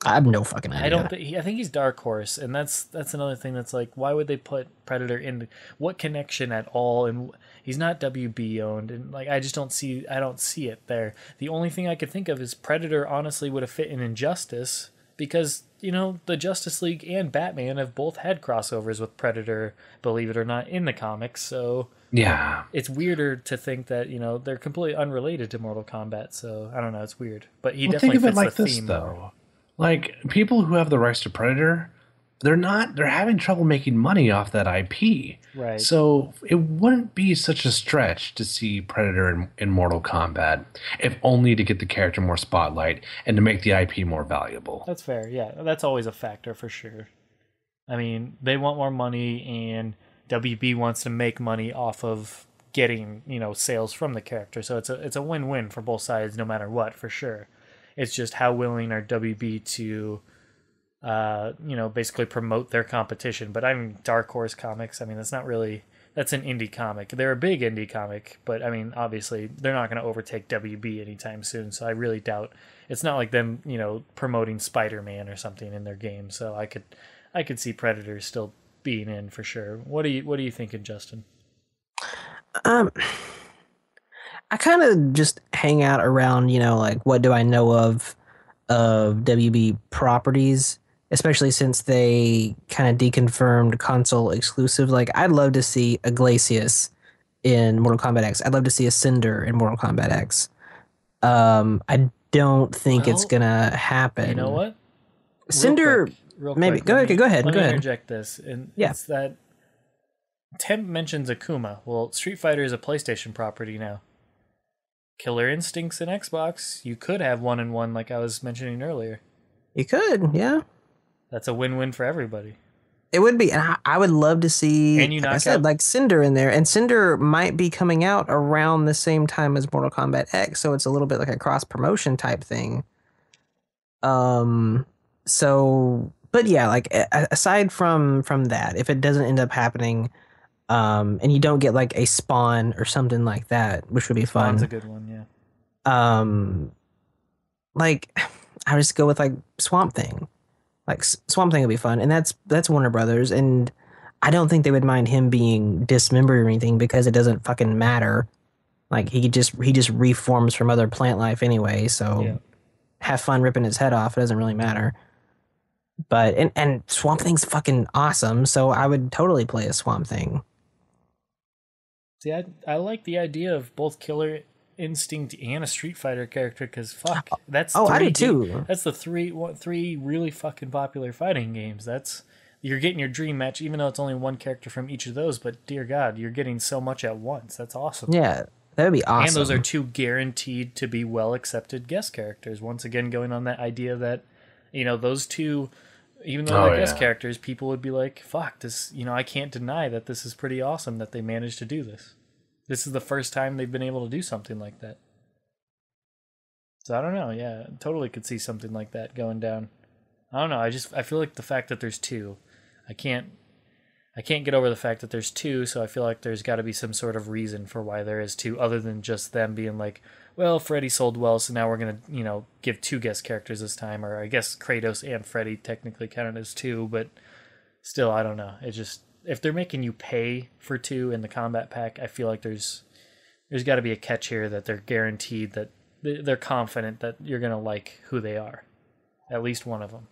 I have no fucking idea. I think he's Dark Horse, and that's another thing that's like, why would they put Predator in? What connection at all? And he's not WB owned, and like I don't see it there. The only thing I could think of is Predator honestly would have fit in Injustice, because the Justice League and Batman have both had crossovers with Predator, believe it or not, in the comics. So yeah, it's weirder to think that they're completely unrelated to Mortal Kombat. So I don't know, it's weird, but he definitely think of fits it like the this, theme though. Like, people who have the rights to Predator, they're having trouble making money off that IP. Right. So it wouldn't be such a stretch to see Predator in Mortal Kombat, if only to get the character more spotlight and to make the IP more valuable. That's fair. Yeah, that's always a factor for sure. I mean, they want more money, and WB wants to make money off of getting sales from the character. So it's a win-win for both sides, no matter what, for sure. It's just how willing are WB to, basically promote their competition. But I mean, Dark Horse Comics, I mean, that's an indie comic. They're a big indie comic, but I mean, obviously, they're not going to overtake WB anytime soon. So I really doubt, it's not like them, promoting Spider-Man or something in their game. So I could see Predator still being in for sure. What are you thinking, Justin? I kind of just hang out around, like what do I know of WB properties, especially since they kind of deconfirmed console exclusive. Like, I'd love to see a Glacius in Mortal Kombat X. I'd love to see a Cinder in Mortal Kombat X. I don't think it's gonna happen. You know what? Cinder, maybe. Go ahead. Let me interject this, and it's that Temp mentions Akuma. Well, Street Fighter is a PlayStation property now. Killer Instincts and Xbox, you could have 1-in-1 like I was mentioning earlier. You could, yeah. That's a win-win for everybody. It would be, and I would love to see, and like I said, like Cinder in there. And Cinder might be coming out around the same time as Mortal Kombat X, so it's a little bit like a cross-promotion type thing. So, but yeah, like aside from that, if it doesn't end up happening, and you don't get like a Spawn or something like that, which would be fun. Spawn's a good one, yeah. Like I would just go with like Swamp Thing. Like Swamp Thing would be fun, and that's Warner Brothers, and I don't think they would mind him being dismembered or anything because it doesn't fucking matter. Like he just reforms from other plant life anyway, so have fun ripping his head off. It doesn't really matter. But and Swamp Thing's fucking awesome, so I would totally play a Swamp Thing. See, I like the idea of both Killer Instinct and a Street Fighter character, because that's I do too. That's the three really fucking popular fighting games. That's you're getting your dream match, even though it's only one character from each of those. But dear God, you're getting so much at once. That's awesome. Yeah, that would be awesome. And those are two guaranteed to be well accepted guest characters. Once again, going on that idea that, those two, even though they're guest characters, people would be like, fuck, this, I can't deny that this is pretty awesome that they managed to do this. This is the first time they've been able to do something like that. So I don't know. Yeah, totally could see something like that going down. I don't know. I feel like the fact that there's two, I can't get over the fact that there's two. So I feel like there's got to be some sort of reason for why there is two, other than just them being like, well, Freddy sold well, so now we're gonna, give two guest characters this time. Or I guess Kratos and Freddy technically counted as two, but still, I don't know. It just, if they're making you pay for two in the combat pack, I feel like there's got to be a catch here that they're guaranteed that they're confident that you're gonna like who they are, at least one of them.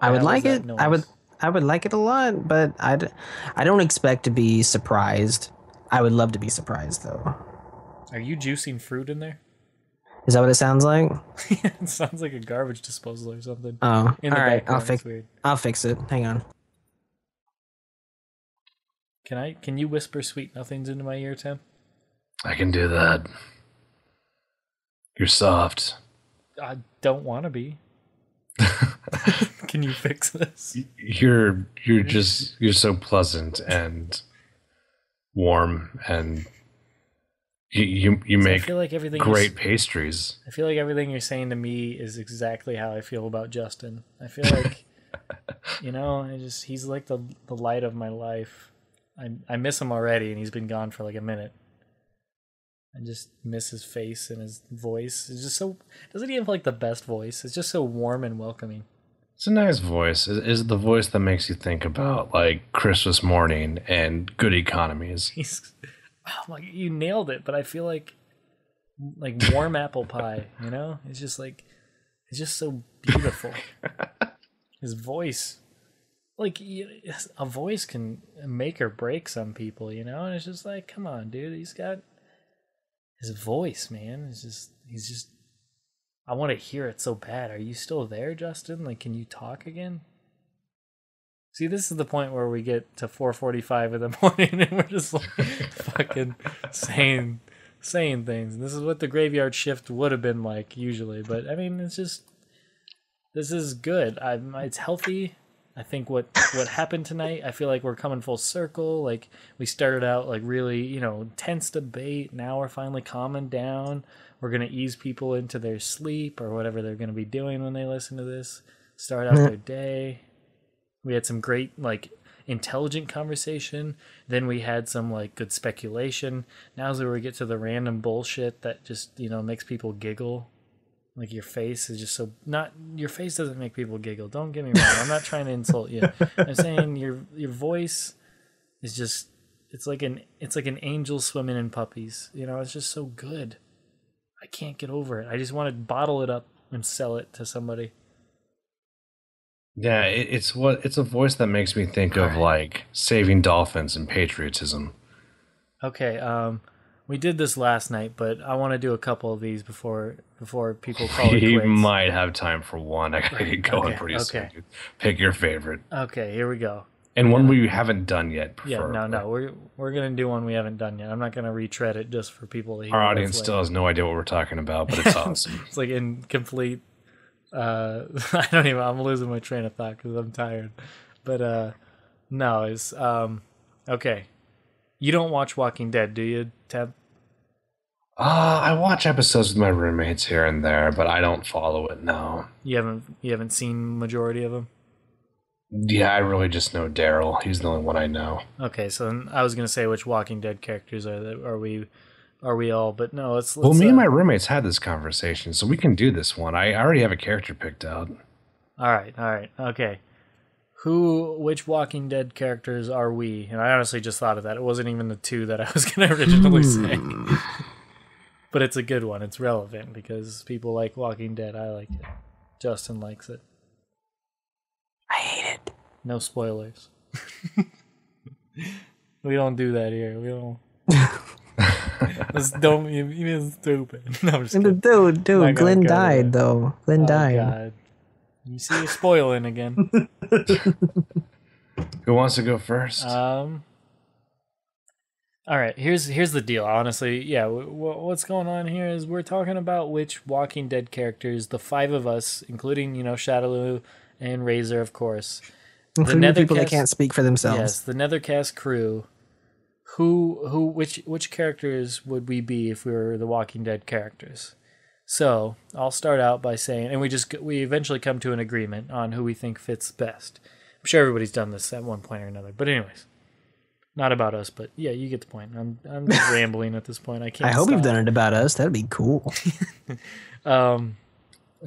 I would like it. I would like it a lot, but I don't expect to be surprised. I would love to be surprised though. Are you juicing fruit in there? Is that what it sounds like? It sounds like a garbage disposal or something. Oh, all right. I'll fix it. Hang on. Can you whisper sweet nothings into my ear, Tim? I can do that. You're soft. I don't want to be. Can you fix this? You're so pleasant and warm, and you make, I feel like great pastries. I feel like everything you're saying to me is exactly how I feel about Justin. I feel like he's like the light of my life. I miss him already, and he's been gone for like a minute. I just miss his face and his voice. It's just so, doesn't he have like the best voice? It's just so warm and welcoming. It's a nice voice. Is it the voice that makes you think about like Christmas morning and good economies? You nailed it. But I feel like warm apple pie. It's just so beautiful. His voice, a voice can make or break some people. And it's just like, come on, dude. He's got his voice, man. He's just. I want to hear it so bad. Are you still there, Justin? Can you talk again? See, this is the point where we get to 4:45 in the morning and we're just fucking saying things. And this is what the graveyard shift would have been like usually. But I mean, it's just, this is good. It's healthy. I think what happened tonight, I feel like we're coming full circle. We started out really, intense debate. Now we're finally calming down. We're going to ease people into their sleep or whatever they're going to be doing when they listen to this. Start out their day. We had some great, intelligent conversation. Then we had some, good speculation. Now's where we get to the random bullshit that just, makes people giggle. Your face is just so not. Your face doesn't make people giggle. Don't get me wrong. I'm not trying to insult you. I'm saying your voice is just. It's like an angel swimming in puppies. It's just so good. I can't get over it. I just want to bottle it up and sell it to somebody. Yeah, it's a voice that makes me think of saving dolphins and patriotism. Okay, we did this last night, but I want to do a couple of these before people call it quits. You might have time for one. I gotta get going pretty soon. Pick your favorite. Okay, here we go. And one we haven't done yet. Preferably. Yeah, no, we're gonna do one we haven't done yet. I'm not gonna retread it just for people to hear. Our audience still has no idea what we're talking about, but it's awesome. It's incomplete. I'm losing my train of thought because I'm tired. But no, it's okay. You don't watch Walking Dead, do you, Temp? I watch episodes with my roommates here and there, but I don't follow it. No. You haven't seen majority of them? Yeah, I really just know Daryl. He's the only one I know. Okay, so I was gonna say which Walking Dead characters are we all? But no, let's. Well, me and my roommates had this conversation, so we can do this one. I already have a character picked out. All right, okay. Which Walking Dead characters are we? And I honestly just thought of that. It wasn't even the two that I was gonna originally say. But it's a good one. It's relevant because people like Walking Dead. I like it. Justin likes it. I hate it. No spoilers. We don't do that here. We don't. Don't. You're stupid. No, I'm just kidding. Dude, Glenn died though. Glenn died. God. You see, you're spoiling again. Who wants to go first? All right, here's the deal. Honestly, yeah, what's going on here is we're talking about which Walking Dead characters, the 5 of us, including Shadaloo and Razor, of course, including the people that can't speak for themselves. Yes, the Nethercast crew. Which characters would we be if we were the Walking Dead characters? So I'll start out by saying, and we eventually come to an agreement on who we think fits best. I'm sure everybody's done this at one point or another, but anyways. Not about us, but yeah, you get the point. I'm just rambling at this point. I can't. I hope stop. you've done it about us. That'd be cool. I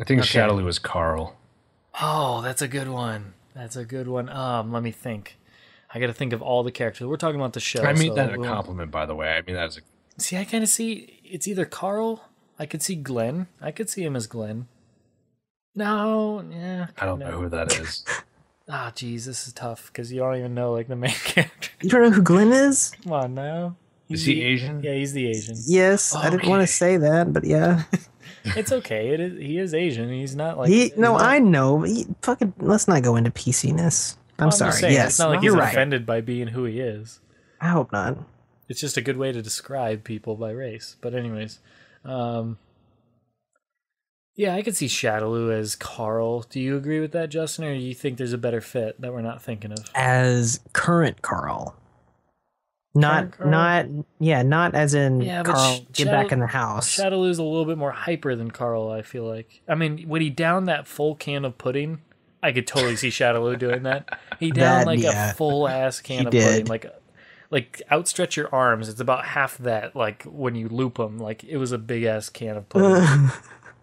think Shadaloo is Carl. Oh, that's a good one. Let me think. I got to think of all the characters. We're talking about the show. I mean that a compliment, by the way. I mean that as a. See, I kind of see it's either Carl. I could see Glenn. I could see him as Glenn. No, yeah. I don't know who that is. Ah, geez, this is tough because you don't even know like the main character. You don't know who Glenn is? Come on now. Is he Asian? Yeah, he's the Asian. Yes, okay. I didn't want to say that, but yeah. It's okay. He is Asian. He's not like I know. Fucking let's not go into PC-ness. I'm sorry. Saying, yes, it's not like he's offended by being who he is. I hope not. It's just a good way to describe people by race. But anyways, yeah, I could see Shadaloo as Carl. Do you agree with that, Justin, or do you think there's a better fit that we're not thinking of? As current Carl. Not as in Carl, get back in the house. Shadaloo's a little bit more hyper than Carl, I feel like. I mean, when he downed that full can of pudding, I could totally see Shadaloo doing that. He downed a full ass can of pudding, like outstretch your arms. It's about half that. Like when you loop them, like it was a big ass can of pudding,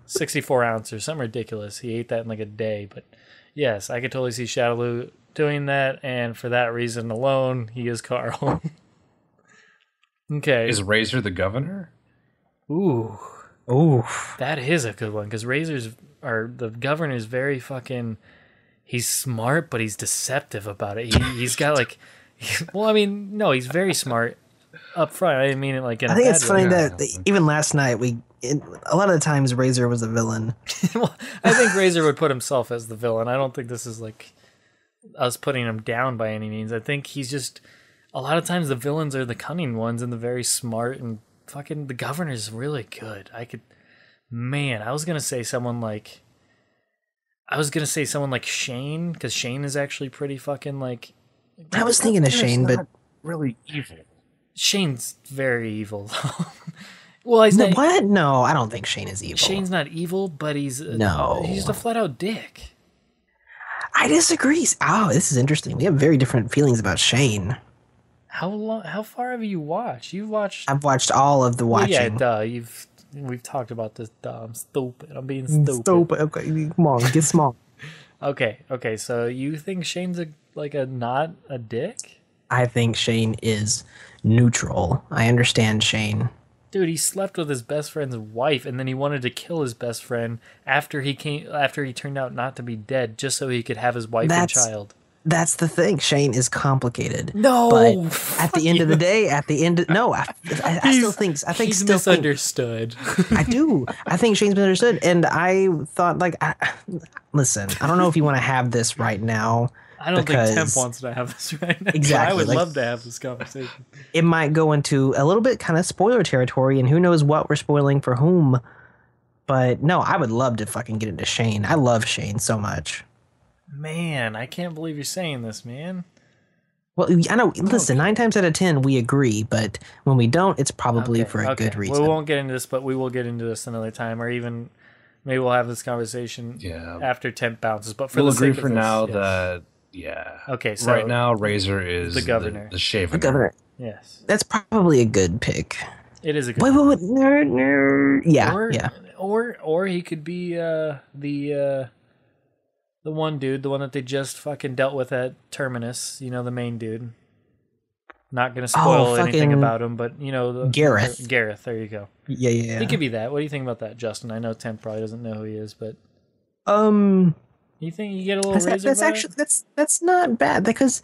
64 ounces or something ridiculous. He ate that in like a day. But yes, I could totally see Shadaloo doing that, and for that reason alone, he is Carl. Okay, is Razor the governor? Ooh, that is a good one because the governor's very fucking. He's smart, but he's deceptive about it. He's got like, well, I mean, no, he's very smart up front. I didn't mean it like in. I think it's funny that even last night a lot of the times Razor was a villain. Well, I think Razor would put himself as the villain. I don't think this is like us putting him down by any means. I think he's just a lot of times the villains are the cunning ones and the very smart, and fucking the governor's really good. I was gonna say someone like. Shane, because Shane is actually pretty fucking like. I was thinking of Shane, but really evil. Shane's very evil. Well, he's not. What? No, I don't think Shane is evil. Shane's not evil, but he's just a flat out dick. I disagree. Oh, this is interesting. We have very different feelings about Shane. How far have you watched? I've watched all of the watching. Well, yeah, we've talked about this. I'm stupid. I'm being stupid. Okay, come on, get small. Okay. So you think Shane's not a dick? I think Shane is neutral. I understand Shane. Dude, he slept with his best friend's wife, and then he wanted to kill his best friend after he turned out not to be dead, just so he could have his wife and child. That's the thing. Shane is complicated. No, but at the end of the day, I still think he's misunderstood. I do. I think Shane's misunderstood, and I thought listen. I don't know if you want to have this right now. I don't think Temp wants to have this right now. Exactly. I would love to have this conversation. It might go into a little bit kind of spoiler territory, and who knows what we're spoiling for whom. But no, I would love to fucking get into Shane. I love Shane so much. Man, I can't believe you're saying this, man. Well, I know. Listen, 9 times out of 10 we agree, but when we don't, it's probably for a good reason. We won't get into this, but we will get into this another time, or even maybe we'll have this conversation after Temp bounces. But we'll agree for now that Okay, so right now Razor is the governor, the shaver. The governor. Yes, that's probably a good pick. It is a good. Wait, no. Yeah, Or he could be the one dude, the one that they just fucking dealt with at Terminus, the main dude. Not going to spoil anything about him, but, Gareth. Gareth, there you go. Yeah. He could be that. What do you think about that, Justin? I know Temp probably doesn't know who he is, but... You think you get a little Razor vibe? That's not bad, because,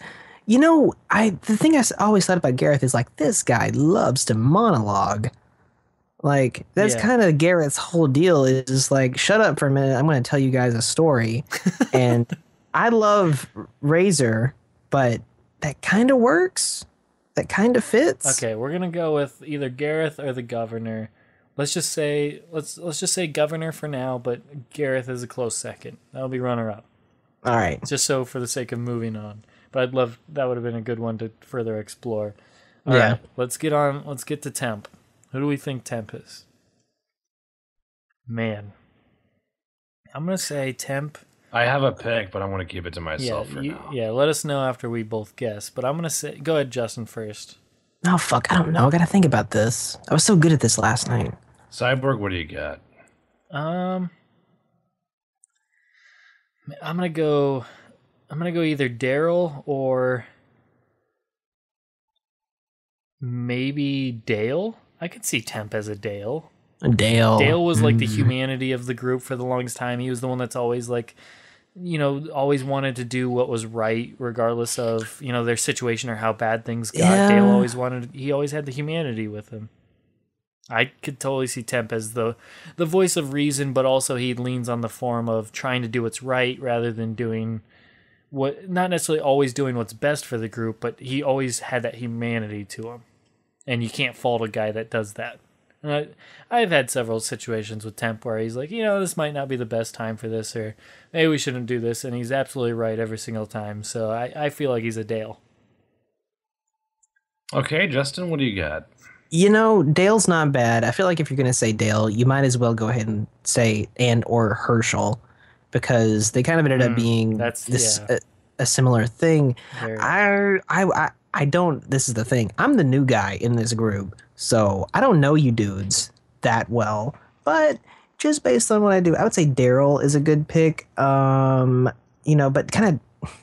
the thing I always thought about Gareth is, this guy loves to monologue. Like that's Yeah. kind of Garrett's whole deal is just like, shut up for a minute. I'm going to tell you guys a story. And I love Razor, but that kind of works. That kind of fits. Okay, we're gonna go with either Gareth or the governor. Let's just say governor for now, but Gareth is a close second. That'll be runner up. All right. Just so for the sake of moving on. But I'd love that would have been a good one to further explore. All Yeah. right, let's get on. Let's get to Temp. Who do we think Temp is? Man, I'm gonna say Temp. I have a pick, but I want to keep it to myself for now. Yeah. Let us know after we both guess. But I'm gonna say, go ahead, Justin, first. Oh, fuck. I don't know. I got to think about this. I was so good at this last night. Cyborg, what do you got? I'm gonna go either Daryl or maybe Dale. I could see Temp as a Dale. Dale. Dale was like the humanity of the group for the longest time. He was the one that's always like, always wanted to do what was right, regardless of, their situation or how bad things got. Yeah. Dale he always had the humanity with him. I could totally see Temp as the voice of reason, but also he leans on the form of trying to do what's right rather than doing not necessarily always doing what's best for the group, but he always had that humanity to him. And you can't fault a guy that does that. And I've had several situations with Temp where he's like, this might not be the best time for this, or maybe we shouldn't do this, and he's absolutely right every single time. So I feel like he's a Dale. Okay, Justin, what do you got? Dale's not bad. I feel like if you're going to say Dale, you might as well go ahead and say or Herschel, because they kind of ended up being a similar thing. I don't. This is the thing. I'm the new guy in this group, so I don't know you dudes that well. But just based on what I do, I would say Daryl is a good pick. But kind of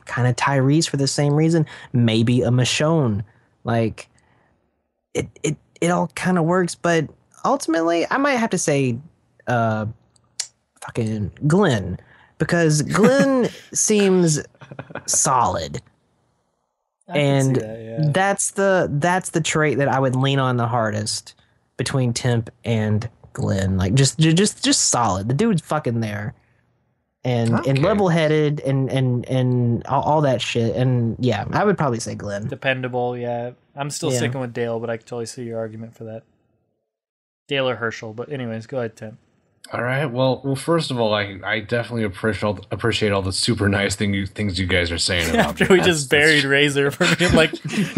Tyrese for the same reason. Maybe a Michonne. Like it all kind of works, but ultimately I might have to say fucking Glenn, because Glenn seems solid. And that's the trait that I would lean on the hardest between Temp and Glenn. Like just solid. The dude's fucking there. And level-headed and all that shit. And yeah, I would probably say Glenn. Dependable, yeah. I'm still sticking with Dale, but I can totally see your argument for that. Dale or Herschel, but anyways, go ahead, Tim. All right. Well. First of all, I definitely appreciate all the super nice things you guys are saying about After we just buried Razor for being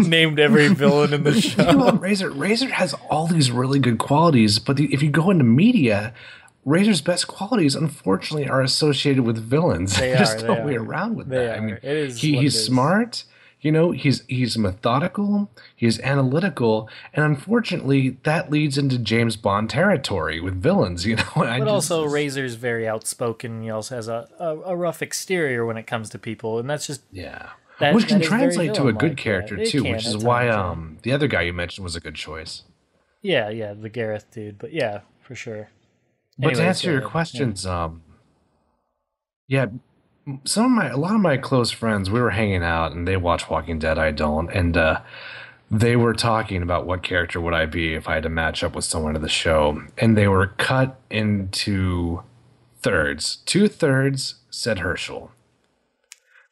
named every villain in the show. Well, Razor has all these really good qualities, but if you go into media, Razor's best qualities, unfortunately, are associated with villains. There's no way around with that. I mean, he's smart. He's methodical, he's analytical, and unfortunately, that leads into James Bond territory with villains. But also, Razor's very outspoken. He also has a rough exterior when it comes to people, and that's just which can translate to a good character too, which is why the other guy you mentioned was a good choice. Yeah, the Gareth dude, but yeah, for sure. But to answer your questions, a lot of my close friends, we were hanging out and they watch Walking Dead. I don't, and they were talking about what character would I be if I had to match up with someone in the show, and they were cut into thirds. 2/3 said Herschel,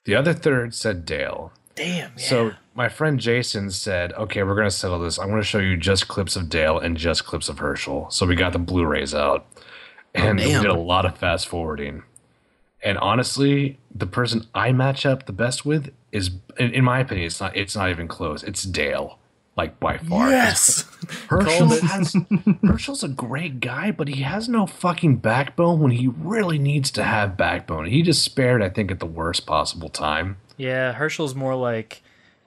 the other third said Dale. Damn. Yeah. So my friend Jason said, "Okay, we're gonna settle this. I'm gonna show you just clips of Dale and just clips of Herschel." So we got the Blu-rays out, and we did a lot of fast forwarding. And honestly, the person I match up the best with is, in my opinion, it's not even close. It's Dale, by far. Yes. Herschel's a great guy, but he has no fucking backbone when he really needs to have backbone. He just spared, I think, at the worst possible time. Yeah, Herschel's more like,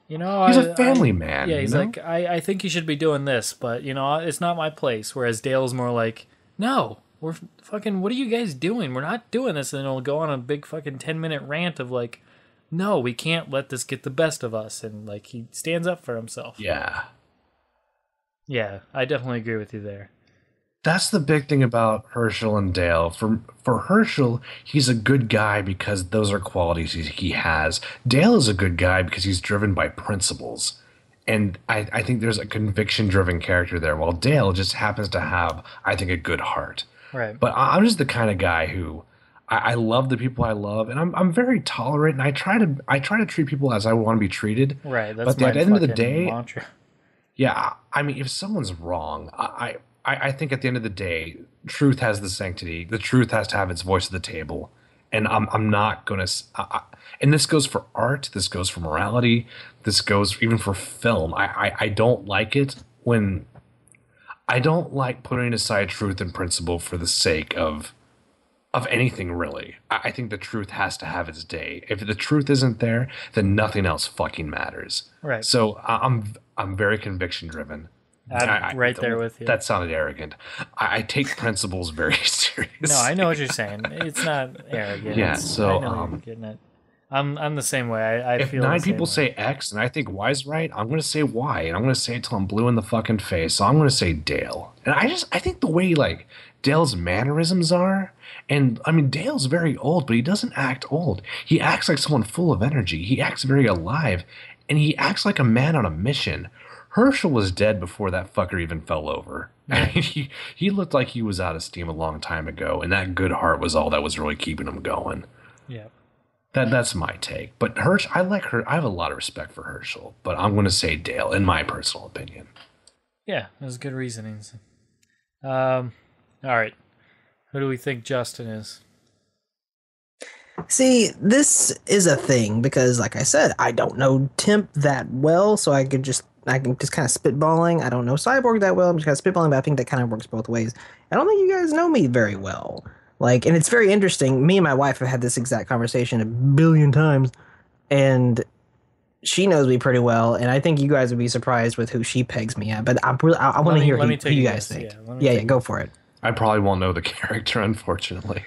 he's a family man. Yeah, he's like, I think you should be doing this, but it's not my place. Whereas Dale's more like, no. We're fucking, what are you guys doing? We're not doing this. And he'll go on a big fucking 10-minute rant of no, we can't let this get the best of us. And he stands up for himself. Yeah. Yeah, I definitely agree with you there. That's the big thing about Herschel and Dale. For Herschel, he's a good guy because those are qualities he has. Dale is a good guy because he's driven by principles. And I think there's a conviction-driven character there, while Dale just happens to have, I think, a good heart. Right. But I'm just the kind of guy who I love the people I love, and I'm very tolerant, and I try to treat people as I want to be treated. Right. That's But my at the end of the fucking day, mantra. yeah, I mean, if someone's wrong, I think at the end of the day, truth has the sanctity. The truth has to have its voice at the table, and I'm not gonna. And this goes for art. This goes for morality. This goes even for film. I don't like it when I don't like putting aside truth and principle for the sake of anything really. I think the truth has to have its day. If the truth isn't there, then nothing else fucking matters. Right. So I'm very conviction driven. I'm right there with you. That sounded arrogant. I take principles very seriously. No, I know what you're saying. It's not arrogant. Yeah, so, I know you're getting it. I'm the same way. I If feel 9 the same people way. say X and I think Y's right, I'm going to say Y, and I'm going to say it till I'm blue in the fucking face. So I'm going to say Dale. And I think the way like Dale's mannerisms are, and I mean Dale's very old, but he doesn't act old. He acts like someone full of energy. He acts very alive, and he acts like a man on a mission. Herschel was dead before that fucker even fell over. I mean, he looked like he was out of steam a long time ago, and that good heart was all that was really keeping him going. Yeah. That's my take. But Herschel, I like her. I have a lot of respect for Herschel, but I'm going to say Dale, in my personal opinion. Yeah, those good reasonings. All right. Who do we think Justin is? See, this is a thing because, like I said, I don't know Temp that well, so I can just kind of spitballing. I don't know Cyborg that well. I'm just kind of spitballing, but I think that kind of works both ways. I don't think you guys know me very well. Like, and it's very interesting. Me and my wife have had this exact conversation a billion times, and she knows me pretty well. And I think you guys would be surprised with who she pegs me at. But I want to hear who you guys think. Yeah, go for it. I probably won't know the character, unfortunately.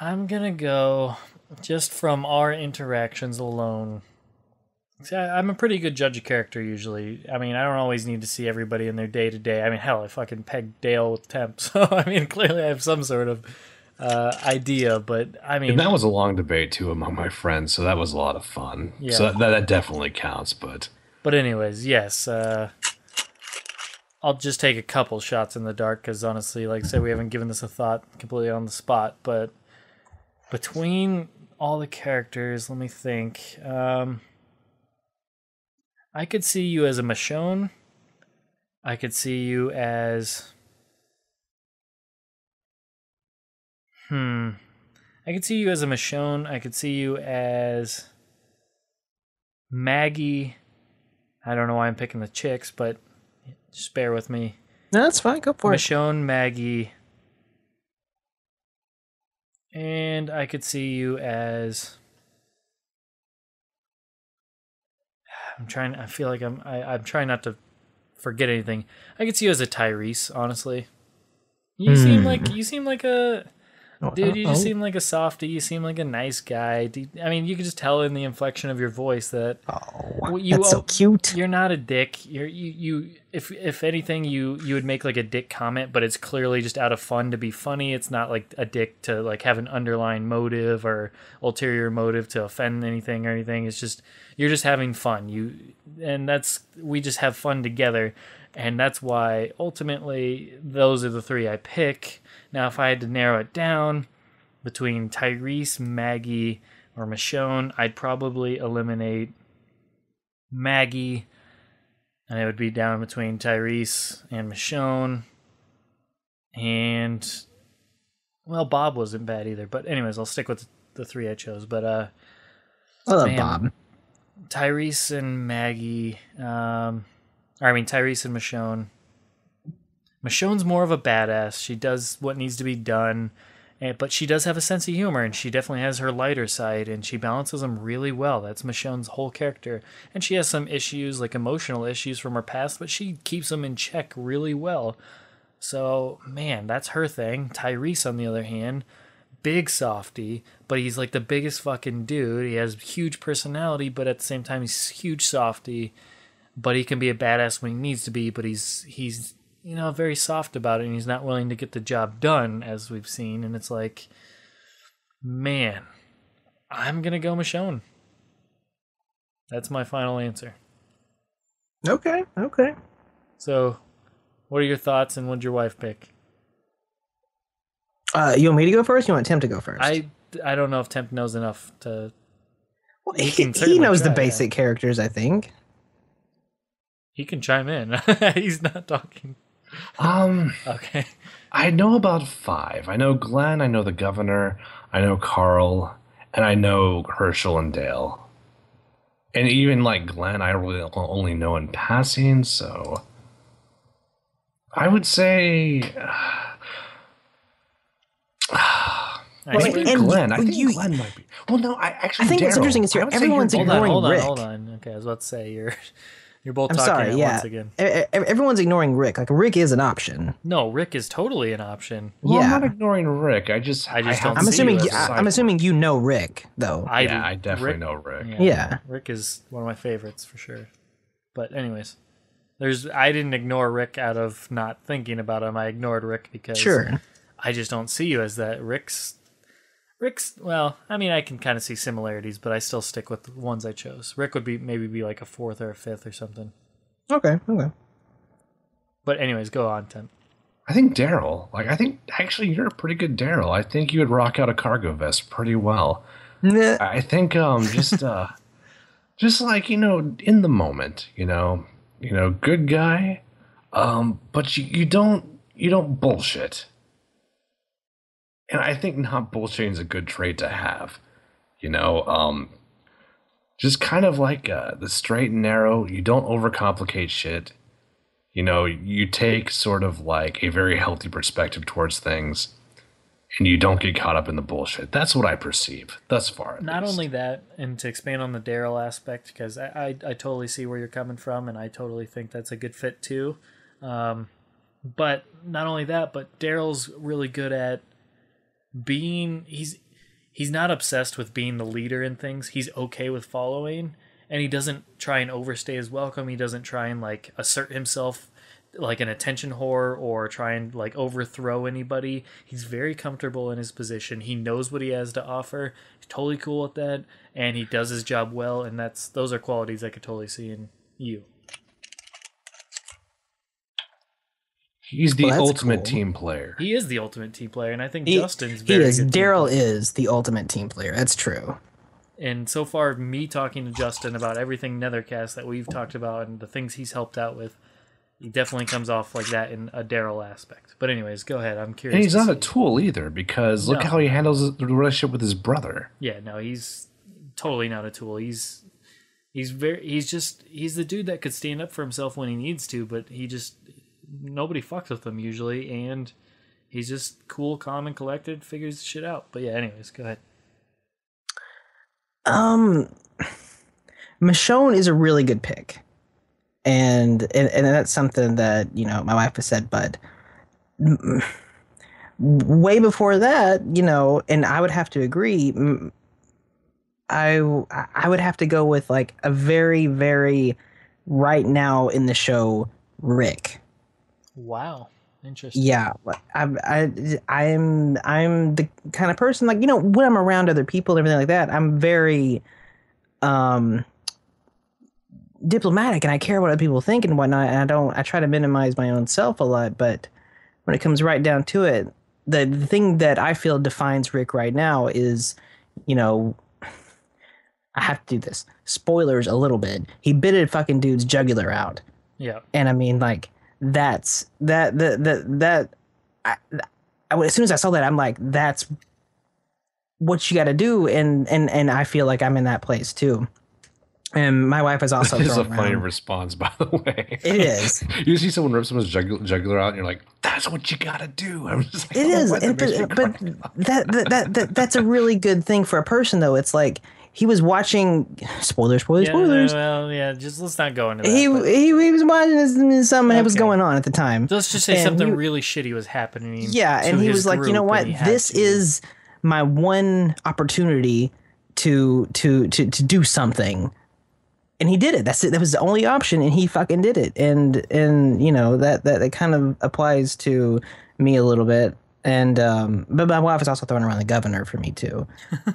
I'm gonna go just from our interactions alone. See, I'm a pretty good judge of character usually. I mean, I don't always need to see everybody in their day to day. I mean, hell, I fucking pegged Dale with Temp, so I mean, clearly I have some sort of idea. But I mean, And that was a long debate too among my friends, so that was a lot of fun. Yeah. So that definitely counts. But anyways, yes. I'll just take a couple shots in the dark because honestly, like I said, we haven't given this a thought completely on the spot. But between all the characters, let me think. I could see you as a Michonne. I could see you as... I could see you as a Michonne. I could see you as... Maggie. I don't know why I'm picking the chicks, but just bear with me. No, that's fine. Go for it. Michonne, Maggie. And I could see you as... I feel like I'm trying not to forget anything. I could see you as a Tyrese, honestly. You seem like a dude. You just seem like a softie. You seem like a nice guy. I mean, you can just tell in the inflection of your voice that That's so cute. You're not a dick. If anything, you would make like a dick comment, but it's clearly just out of fun to be funny. It's not like a dick to like have an underlying motive or ulterior motive to offend anything or anything. It's just you're just having fun. We just have fun together, and that's why ultimately those are the three I pick. Now, if I had to narrow it down between Tyrese, Maggie, or Michonne, I'd probably eliminate Maggie, and it would be down between Tyrese and Michonne. And, well, Bob wasn't bad either. But anyways, I'll stick with the three I chose. But I love Bob. Tyrese and Maggie. Tyrese and Michonne. Michonne's more of a badass. She does what needs to be done, but she does have a sense of humor, and she definitely has her lighter side, and she balances them really well. That's Michonne's whole character. And she has some issues, like emotional issues from her past, but she keeps them in check really well. So, man, that's her thing. Tyrese, on the other hand, big softy, but he's like the biggest fucking dude. He has huge personality, but at the same time, he's huge softy. But he can be a badass when he needs to be, but he's very soft about it, and he's not willing to get the job done, as we've seen. And it's like, man, I'm going to go Michonne. That's my final answer. Okay. So, what are your thoughts, and what'd your wife pick? You want me to go first? You want Tim to go first? I don't know if Temp knows enough to. Well, he he can certainly knows the try, basic characters, I think. He can chime in. He's not talking. Okay. I know about 5. I know Glenn, I know the governor, I know Carl, and I know Herschel and Dale. And even like Glenn, I really only know in passing, so I would say Well, maybe and Glenn. I think you- Glenn might be. Well, no, I think what's Daryl. interesting is here, I would say everyone's you're ignoring Daryl. Hold Rick. on. Okay, I was about to say you're both I'm talking sorry, at yeah. once again. Everyone's ignoring Rick. Like, Rick is an option. No, Rick is totally an option. Well, Yeah. I'm not ignoring Rick. I just don't haven't I'm see assuming you you, as a I'm assuming you know Rick, though. I definitely know Rick. Yeah. Rick is one of my favorites for sure. But anyways, I didn't ignore Rick out of not thinking about him. I ignored Rick because Sure. I just don't see you as that. Rick's well, I mean, I can kind of see similarities, but I still stick with the ones I chose. Rick would maybe be like a 4th or a 5th or something. Okay. But anyways, go on, Tim. I think Daryl. Like, I think actually you're a pretty good Daryl. I think you would rock out a cargo vest pretty well. Nah. I think just like, in the moment, good guy, but you don't bullshit. And I think not bullshitting is a good trait to have. Just kind of like the straight and narrow. You don't overcomplicate shit. You take sort of like a very healthy perspective towards things, and you don't get caught up in the bullshit. That's what I perceive thus far. Not only that, and to expand on the Daryl aspect, because I totally see where you're coming from, and I totally think that's a good fit too. But not only that, but Daryl's really good at he's not obsessed with being the leader in things. He's okay with following, and he doesn't try and overstay his welcome. He doesn't try and like assert himself like an attention whore or try and like overthrow anybody. He's very comfortable in his position. He knows what he has to offer. He's totally cool with that, and he does his job well, and those are qualities I could totally see in you. He's the ultimate cool. team player. He is the ultimate team player, and I think Justin's very He is. good team Daryl player. is the ultimate team player. That's true. And so far, me talking to Justin about everything Netherkast that we've talked about and the things he's helped out with, he definitely comes off like that in a Daryl aspect. But anyways, go ahead. I'm curious. And he's not see. a tool either, because look No. how he handles the relationship with his brother. Yeah, no, he's totally not a tool. He's the dude that could stand up for himself when he needs to, but nobody fucks with him usually, and he's just cool, calm, and collected, figures shit out. But yeah, anyways, go ahead. Michonne is a really good pick. And that's something that, my wife has said, but way before that, and I would have to agree, I would have to go with like a very, very right now in the show, Rick. Wow. Interesting. Yeah, I'm the kind of person, like, when I'm around other people and everything like that, I'm very diplomatic, and I care what other people think and whatnot, and I try to minimize my own self a lot, but when it comes right down to it, the thing that I feel defines Rick right now is, I have to do this. Spoilers a little bit. He bit a fucking dude's jugular out. Yeah. And I mean, like, as soon as I saw that, I'm like, that's what you got to do, and I feel like I'm in that place too. And my wife has also It's a thrown funny around. response, by the way. It is. You see someone rip someone's jugular out, and you're like, "That's what you gotta do." I'm just like, It "Oh, is, what? That makes me but cry." that's a really good thing for a person, though. It's like he was watching. Spoilers. Yeah, well, yeah, just let's not go into that. He but was watching something that was Okay. going on at the time. let's just say and something he- really shitty was happening. Yeah, to and he his was like, you know group, what? and he had This to. is my one opportunity to do something. And he did it. That's it. That was the only option, and he fucking did it. And that kind of applies to me a little bit. And but my wife is also throwing around the governor for me too.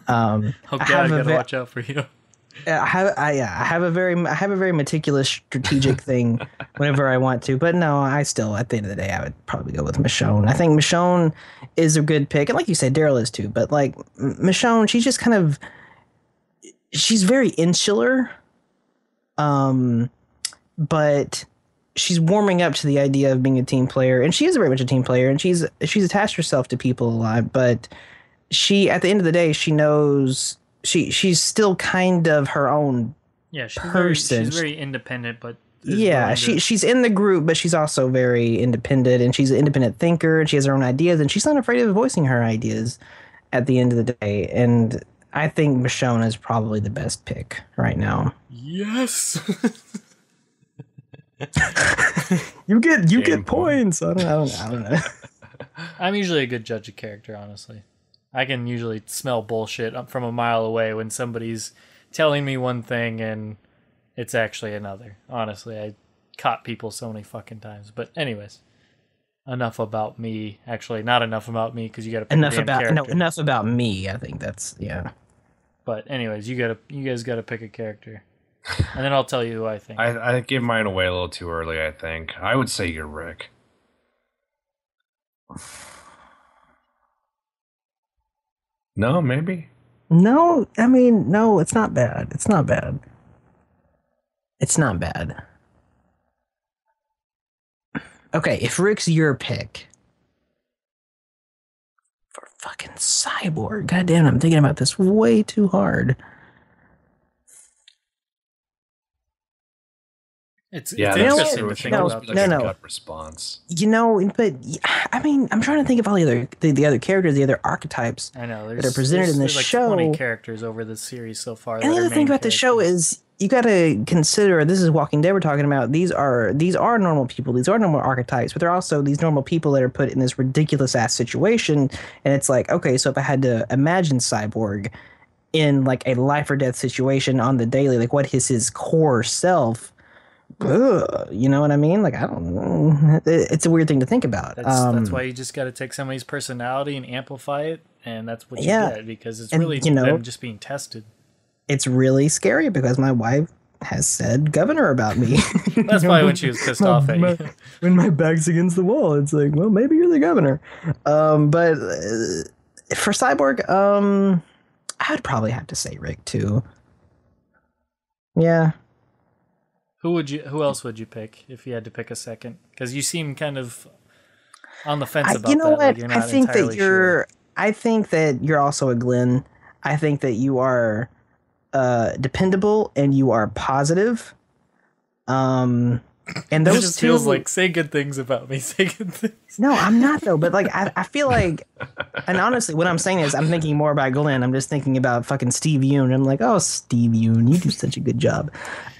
Oh God, I gotta watch out for you. I have a very meticulous strategic thing whenever I want to, but no, I still at the end of the day I would probably go with Michonne. I think Michonne is a good pick, and like you said, Daryl is too. But like Michonne, she's just kind of she's very insular, but she's warming up to the idea of being a team player, and she is very much a team player, and she's attached herself to people a lot, but she at the end of the day she knows. She's still kind of her own person. She's very independent, but she's in the group, but she's also very independent, and she's an independent thinker, and she has her own ideas, and she's not afraid of voicing her ideas at the end of the day. And I think Michonne is probably the best pick right now. Yes. you get points. I don't know. I'm usually a good judge of character, honestly. I can usually smell bullshit from a mile away when somebody's telling me one thing and it's actually another. Honestly, I caught people so many fucking times. But anyways, enough about me. Actually, not enough about me because you got to pick a damn character. Enough about me. I think that's But anyways, you guys got to pick a character, and then I'll tell you who I think. I gave mine away a little too early. I think I would say you're Rick. No, maybe. No, I mean, no, it's not bad. It's not bad. Okay, if Rick's your pick for fucking Cyborg, goddamn, I'm thinking about this way too hard. It's interesting to think about. Gut response. But I mean, I'm trying to think of all the other characters, the other archetypes I know, that are presented in this show. 20 characters over this series so far. And the other thing about the show is you got to consider, this is Walking Dead we're talking about, these are normal people, these are normal archetypes, but they're also these normal people that are put in this ridiculous ass situation. And it's like, okay, so if I had to imagine Cyborg in like a life or death situation on the daily, like what is his core self? You know what I mean? Like, I don't know. It's a weird thing to think about. That's why you just got to take somebody's personality and amplify it, and that's what you get, because it's really them just being tested. It's really scary because my wife has said governor about me. That's probably when she was pissed off at you. When my back's against the wall, it's like, well, maybe you're the governor. But for Cyborg, I'd probably have to say Rick too. Yeah. Who else would you pick if you had to pick a second? Because you seem kind of on the fence about that. You know what? Like you're not entirely sure. I think that you're also a Glenn. I think that you are dependable and you are positive. And those just feels like, say good things about me. Say good things. No, I'm not though. But like, I feel like, and honestly, what I'm saying is, I'm thinking more about Glenn. I'm just thinking about fucking Steve Yeun. I'm like, oh, Steve Yeun, you do such a good job.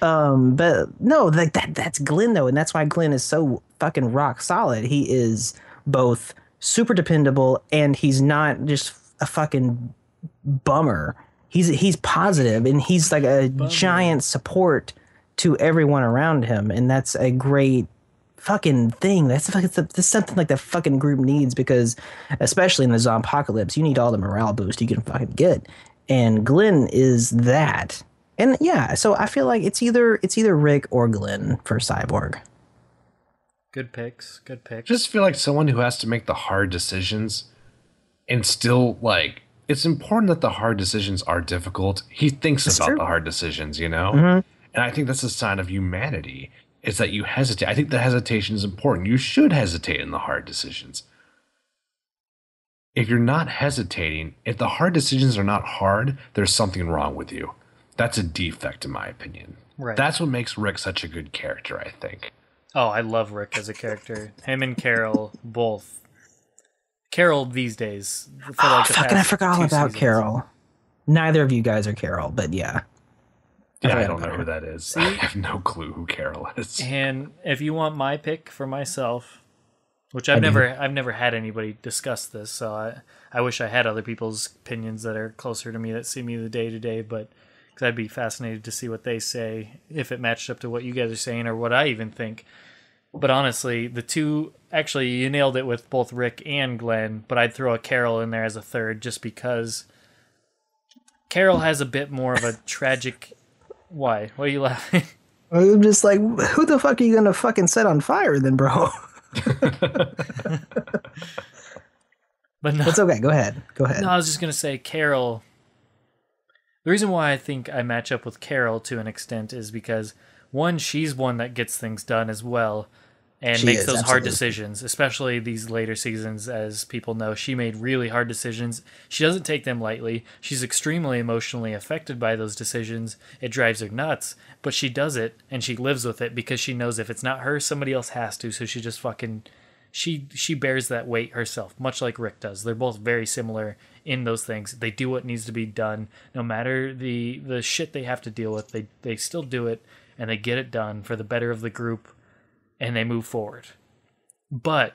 But no, like that's Glenn though, and that's why Glenn is so fucking rock solid. He is both super dependable and he's not just a fucking bummer. He's positive and he's like a giant support to everyone around him, and that's a great fucking thing. That's something like the fucking group needs, because especially in the zombie-apocalypse, you need all the morale boost you can fucking get, and Glenn is that. And yeah, so I feel like it's either Rick or Glenn for Cyborg. Good picks. I just feel like someone who has to make the hard decisions, and still, like, it's important that the hard decisions are difficult. He thinks about the hard decisions, you know? Mm-hmm. And I think that's a sign of humanity, is that you hesitate. I think the hesitation is important. You should hesitate in the hard decisions. If you're not hesitating, if the hard decisions are not hard, there's something wrong with you. That's a defect, in my opinion. Right. That's what makes Rick such a good character, I think. Oh, I love Rick as a character. Him and Carol, both. Carol these days. I forgot all about Carol. Neither of you guys are Carol, but yeah. Yeah, I don't know who that is. I have no clue who Carol is. And if you want my pick for myself, which I've never had anybody discuss this, so I wish I had other people's opinions that are closer to me, that see me the day to day, but because I'd be fascinated to see what they say, if it matched up to what you guys are saying or what I even think. But honestly, the two, actually, you nailed it with both Rick and Glenn, but I'd throw a Carol in there as a third, just because Carol has a bit more of a tragic Why? Why are you laughing? I'm just like, who the fuck are you gonna fucking set on fire then, bro? But no, It's okay. Go ahead. no, I was just gonna say Carol. The reason why I think I match up with Carol to an extent is because one, she's one that gets things done as well and She makes is, those hard absolutely. decisions, especially these later seasons. As people know, she made really hard decisions. She doesn't take them lightly. She's extremely emotionally affected by those decisions. It drives her nuts, but she does it and she lives with it because she knows if it's not her, somebody else has to. So she just fucking she bears that weight herself, much like Rick does. They're both very similar in those things. They do what needs to be done, no matter the shit they have to deal with. They still do it and they get it done for the better of the group, and they move forward. But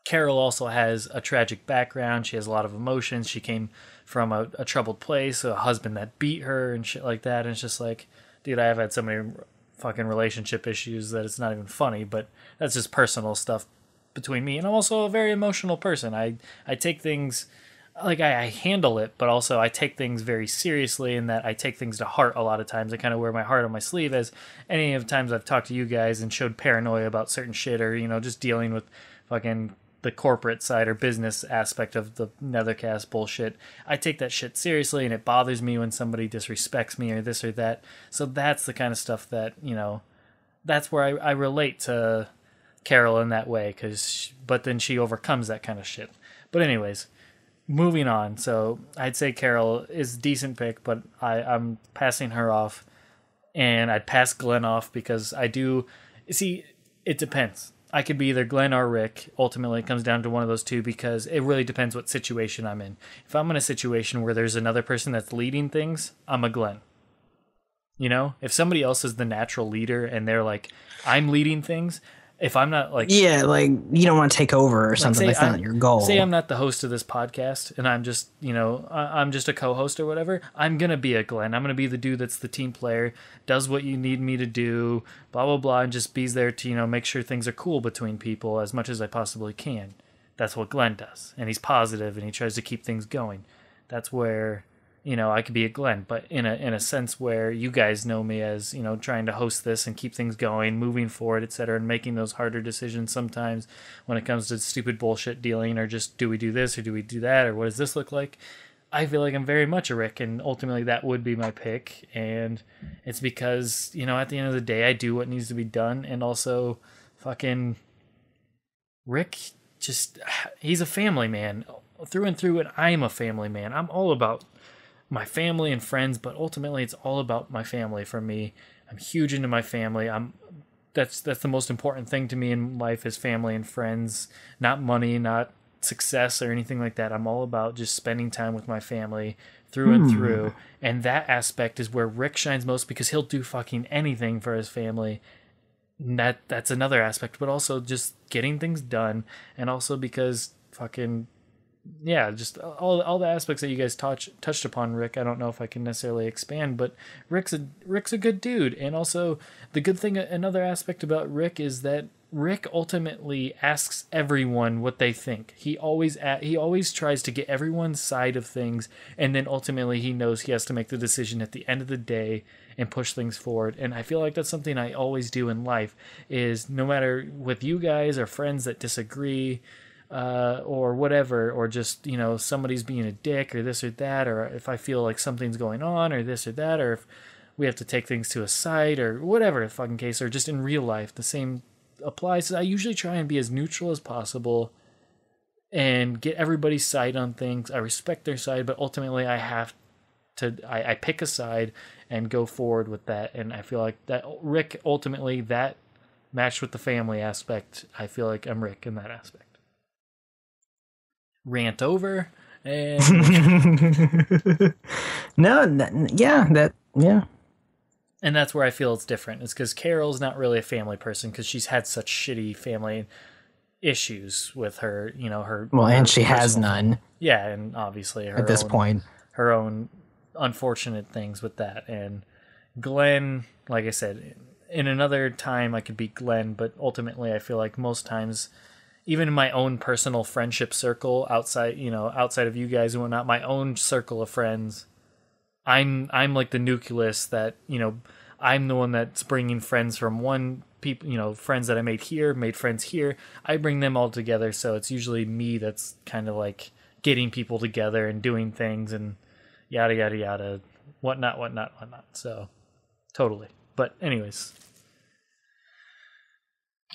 Carol also has a tragic background. She has a lot of emotions. She came from a troubled place, a husband that beat her and shit like that. And it's just like, dude, I have had so many fucking relationship issues that it's not even funny, but that's just personal stuff between me. And I'm also a very emotional person. I take things, like I handle it, but also I take things very seriously, in that I take things to heart a lot of times. I kind of wear my heart on my sleeve, as any of the times I've talked to you guys and showed paranoia about certain shit, or, just dealing with fucking the corporate side or business aspect of the Netherkast bullshit. I take that shit seriously, and it bothers me when somebody disrespects me or this or that. So that's the kind of stuff that, that's where I relate to Carol in that way, but then she overcomes that kind of shit. But anyways, moving on. So I'd say Carol is a decent pick, but I'm passing her off, and I'd pass Glenn off because I do see, it depends. I could be either Glenn or Rick. Ultimately, it comes down to one of those two because it really depends what situation I'm in. If I'm in a situation where there's another person that's leading things, I'm a Glenn. If somebody else is the natural leader and they're like, I'm leading things, if I'm not like... Yeah, like, you don't want to take over or something. That's not your goal. Say I'm not the host of this podcast and I'm just, I'm just a co-host or whatever. I'm going to be a Glenn. I'm going to be the dude that's the team player, does what you need me to do, blah, blah, blah, and just be there to, make sure things are cool between people as much as I possibly can. That's what Glenn does. And he's positive and he tries to keep things going. That's where... I could be a Glenn, but in a sense where you guys know me as, trying to host this and keep things going, moving forward, etc., and making those harder decisions sometimes when it comes to stupid bullshit dealing, or just do we do this or do we do that, or what does this look like? I feel like I'm very much a Rick, and ultimately that would be my pick. And it's because, at the end of the day, I do what needs to be done, and also fucking Rick, he's a family man through and through, and I am a family man. I'm all about my family and friends, but ultimately it's all about my family for me. I'm huge into my family. That's the most important thing to me in life, is family and friends, not money, not success or anything like that. I'm all about just spending time with my family through and through. And that aspect is where Rick shines most, because he'll do fucking anything for his family. That's another aspect, but also just getting things done, and also because fucking... yeah, just all the aspects that you guys touched upon, Rick. I don't know if I can necessarily expand, but Rick's a good dude. And also the good thing, another aspect about Rick, is that Rick ultimately asks everyone what they think. He always tries to get everyone's side of things, and then ultimately he knows he has to make the decision at the end of the day and push things forward. And I feel like that's something I always do in life, is no matter with you guys or friends that disagree, or whatever, or just, somebody's being a dick or this or that, or if I feel like something's going on or this or that, or if we have to take things to a side or whatever the fucking case, or just in real life, the same applies. I usually try and be as neutral as possible and get everybody's side on things. I respect their side, but ultimately I pick a side and go forward with that. And I feel like that Rick, ultimately, that matched with the family aspect. I feel like I'm Rick in that aspect. Rant over. And yeah. And that's where I feel it's different. It's because Carol's not really a family person, because she's had such shitty family issues with her, her... Well, and her she has personal... none. Yeah, and obviously at this point. Her own unfortunate things with that. And Glenn, like I said, in another time I could be Glenn, but ultimately I feel like most times... even in my own personal friendship circle, outside of you guys and whatnot, my own circle of friends, I'm like the nucleus that, you know, I'm the one that's bringing friends from one people, you know, friends that I made here, made friends here. I bring them all together, so it's usually me that's kind of like getting people together and doing things and yada yada yada, whatnot. So totally. But anyways,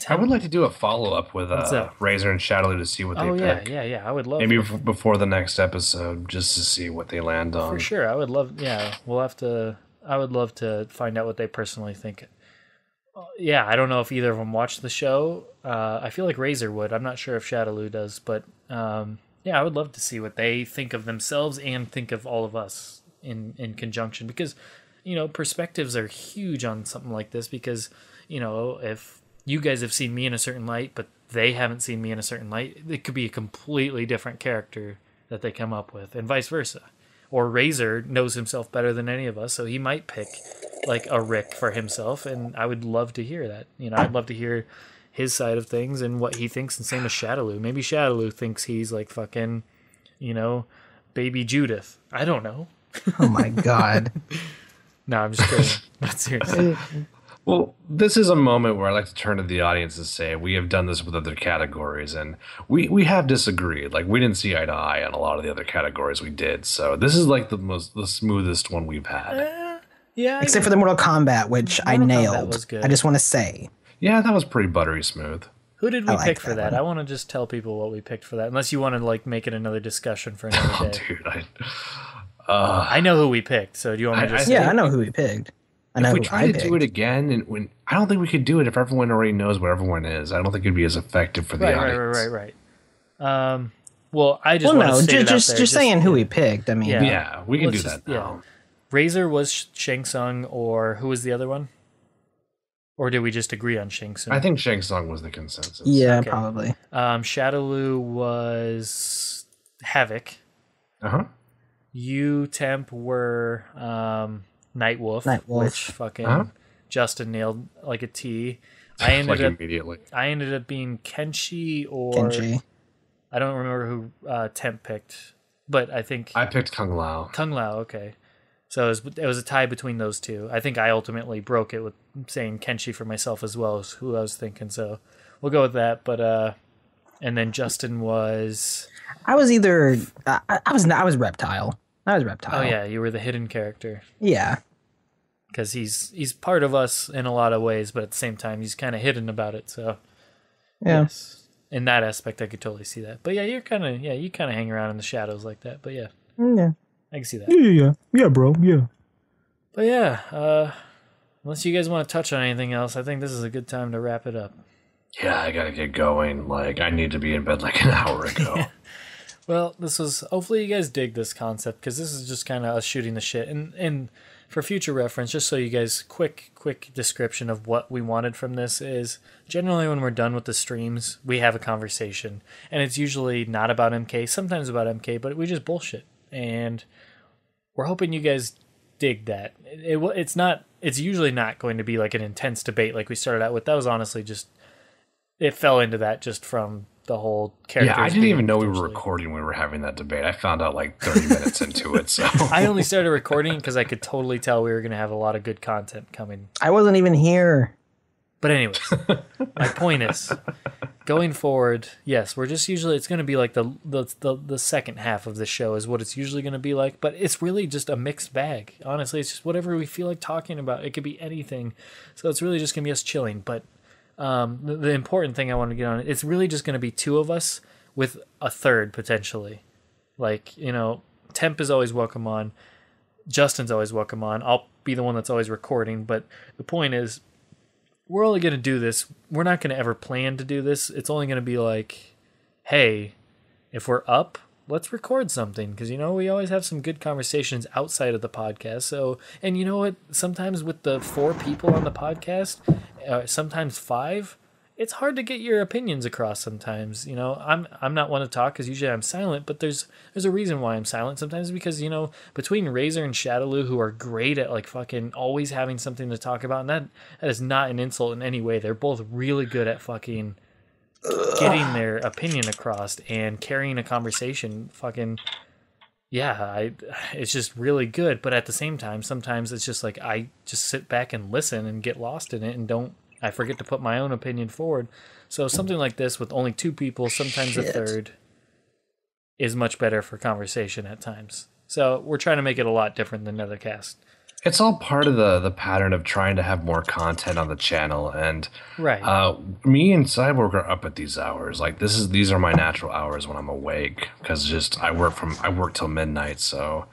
I would like to do a follow-up with up? Razor and Shadowloo to see what they pick. Yeah. I would love Maybe before the next episode, just to see what they land on. for sure. I would love. Yeah, we'll have to. I would love to find out what they personally think. Yeah, I don't know if either of them watched the show. I feel like Razor would. I'm not sure if Shadowloo does, but yeah, I would love to see what they think of themselves and think of all of us in conjunction, because, you know, perspectives are huge on something like this, because, you know, if you guys have seen me in a certain light, but they haven't seen me in a certain light, it could be a completely different character that they come up with, and vice versa. Or Razor knows himself better than any of us, so he might pick like a Rick for himself, and I would love to hear that. You know, I'd love to hear his side of things and what he thinks, and same with Shadowloo. Maybe Shadowloo thinks he's like fucking, you know, baby Judith. I don't know. Oh my god. No, I'm just kidding. Not seriously. Well, this is a moment where I like to turn to the audience and say we have done this with other categories, and we have disagreed. Like, we didn't see eye to eye on a lot of the other categories we did. So this is like the smoothest one we've had. Yeah, Except for the Mortal Kombat, which I Mortal Kombat nailed. was good. I just want to say. Yeah, that was pretty buttery smooth. Who did we I like pick for that that? one. I want to just tell people what we picked for that, unless you want to like make it another discussion for another day. Dude, I know who we picked, so do you want me to just Yeah, I know who we picked. I know if we who try I to picked. do it again, and when I don't think we could do it if everyone already knows what everyone is. I don't think it'd be as effective for the audience. Right. Well, I just Well, want no, to state it out just there, saying who we picked. I mean, Yeah. Yeah, we can Let's do just- that now. Razor was Shang Tsung, or who was the other one? Or did we just agree on Shang Tsung? I think Shang Tsung was the consensus. yeah, Okay. probably. Shadowloo was Havoc. Uh-huh. You, Temp, were Nightwolf, Nightwolf. which fucking Uh-huh. Justin nailed like a T. I ended Like up immediately. being Kenshi, or Kenji. I don't remember who Temp picked, but I think I picked Kung Lao. Kung Lao. Okay, so it was a tie between those two. I think I ultimately broke it with saying Kenshi for myself as well as who I was thinking. So we'll go with that. But and then Justin was. I was either. I was Reptile. I was Reptile. Oh yeah, you were the hidden character. Yeah. Because he's part of us in a lot of ways, but at the same time, he's kind of hidden about it. So, Yeah. yes. In that aspect, I could totally see that. But yeah, you kind of hang around in the shadows like that. But yeah, Yeah. I can see that. Yeah, bro. Yeah. But yeah, unless you guys want to touch on anything else, I think this is a good time to wrap it up. Yeah, I gotta get going. Like, I need to be in bed like an hour ago. Well, hopefully you guys dig this concept, because this is just kind of us shooting the shit. And for future reference, just so you guys, quick description of what we wanted from this is, generally when we're done with the streams, we have a conversation. And it's usually not about MK, sometimes about MK, but we just bullshit. And we're hoping you guys dig that. It's usually not going to be like an intense debate like we started out with. That was honestly just, it fell into that just from the whole characters. Yeah, I didn't being even know we were potentially- recording when we were having that debate. I found out like 30 minutes into it. So I only started recording because I could totally tell we were going to have a lot of good content coming. I wasn't even here. But anyways, my point is, going forward, yes, we're just usually, it's going to be like the second half of the show is what it's usually going to be like, but it's really just a mixed bag. Honestly, it's just whatever we feel like talking about. It could be anything. So it's really just going to be us chilling. But the important thing I want to get on, it's really just going to be two of us with a third potentially. Like, you know, Temp is always welcome on. Justin's always welcome on. I'll be the one that's always recording. But the point is, we're only going to do this. We're not going to ever plan to do this. It's only going to be like, hey, if we're up, let's record something. Because, you know, we always have some good conversations outside of the podcast. So, and you know what? Sometimes with the 4 people on the podcast, sometimes 5, it's hard to get your opinions across sometimes. You know, I'm not one to talk because usually I'm silent, but there's a reason why I'm silent sometimes, because, you know, between Razor and Shadowloo, who are great at like fucking always having something to talk about, and that is not an insult in any way. They're both really good at fucking getting their opinion across and carrying a conversation. Fucking, yeah, it's just really good. But at the same time, sometimes it's just like I just sit back and listen and get lost in it, and I forget to put my own opinion forward. So something like this with only two people, sometimes a third, is much better for conversation at times. So we're trying to make it a lot different than Netherkast. It's all part of the pattern of trying to have more content on the channel, and Right. Me and Cyborg are up at these hours. Like these are my natural hours when I'm awake, because just I work till midnight. So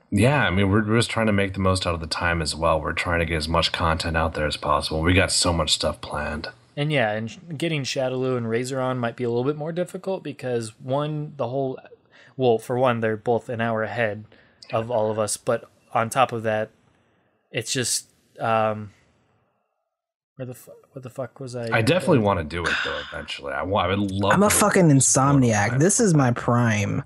yeah, I mean we're just trying to make the most out of the time as well. We're trying to get as much content out there as possible. We got so much stuff planned. And yeah, and getting Shadowloo and Razor on might be a little bit more difficult because for one, they're both an hour ahead of all of us, but on top of that, it's just where the fuck was I? I definitely want to do it though. Eventually, I would love. I'm a to fucking insomniac. This is my prime.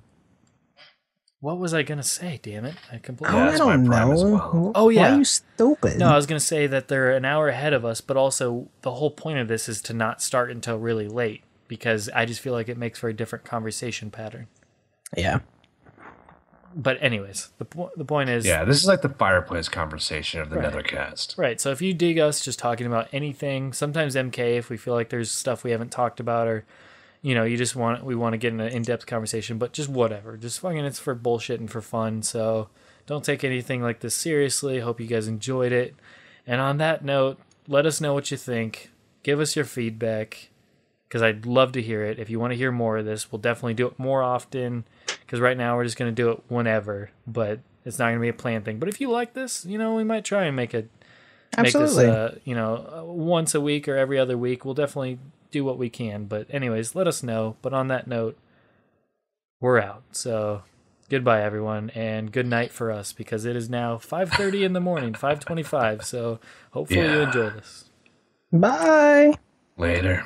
What was I gonna say? Damn it! I completely. I don't know. Well. Oh yeah. Why are you stupid? No, I was gonna say that they're an hour ahead of us, but also the whole point of this is to not start until really late because I just feel like it makes for a different conversation pattern. Yeah. But anyways, the point is... Yeah, this is like the fireplace conversation of the Netherkast. Right, so if you dig us just talking about anything, sometimes MK, if we feel like there's stuff we haven't talked about or, we want to get in an in-depth conversation, but just whatever. Just fucking it's for bullshit and for fun, so don't take anything like this seriously. Hope you guys enjoyed it. And on that note, let us know what you think. Give us your feedback, because I'd love to hear it. If you want to hear more of this, we'll definitely do it more often. Because right now we're just going to do it whenever, but it's not going to be a planned thing. But if you like this, we might try and make this, once a week or every other week. We'll definitely do what we can. But anyways, let us know. But on that note, we're out. So goodbye, everyone, and good night for us because it is now 5:30 in the morning, 5:25. So hopefully you enjoy this. Bye. Later.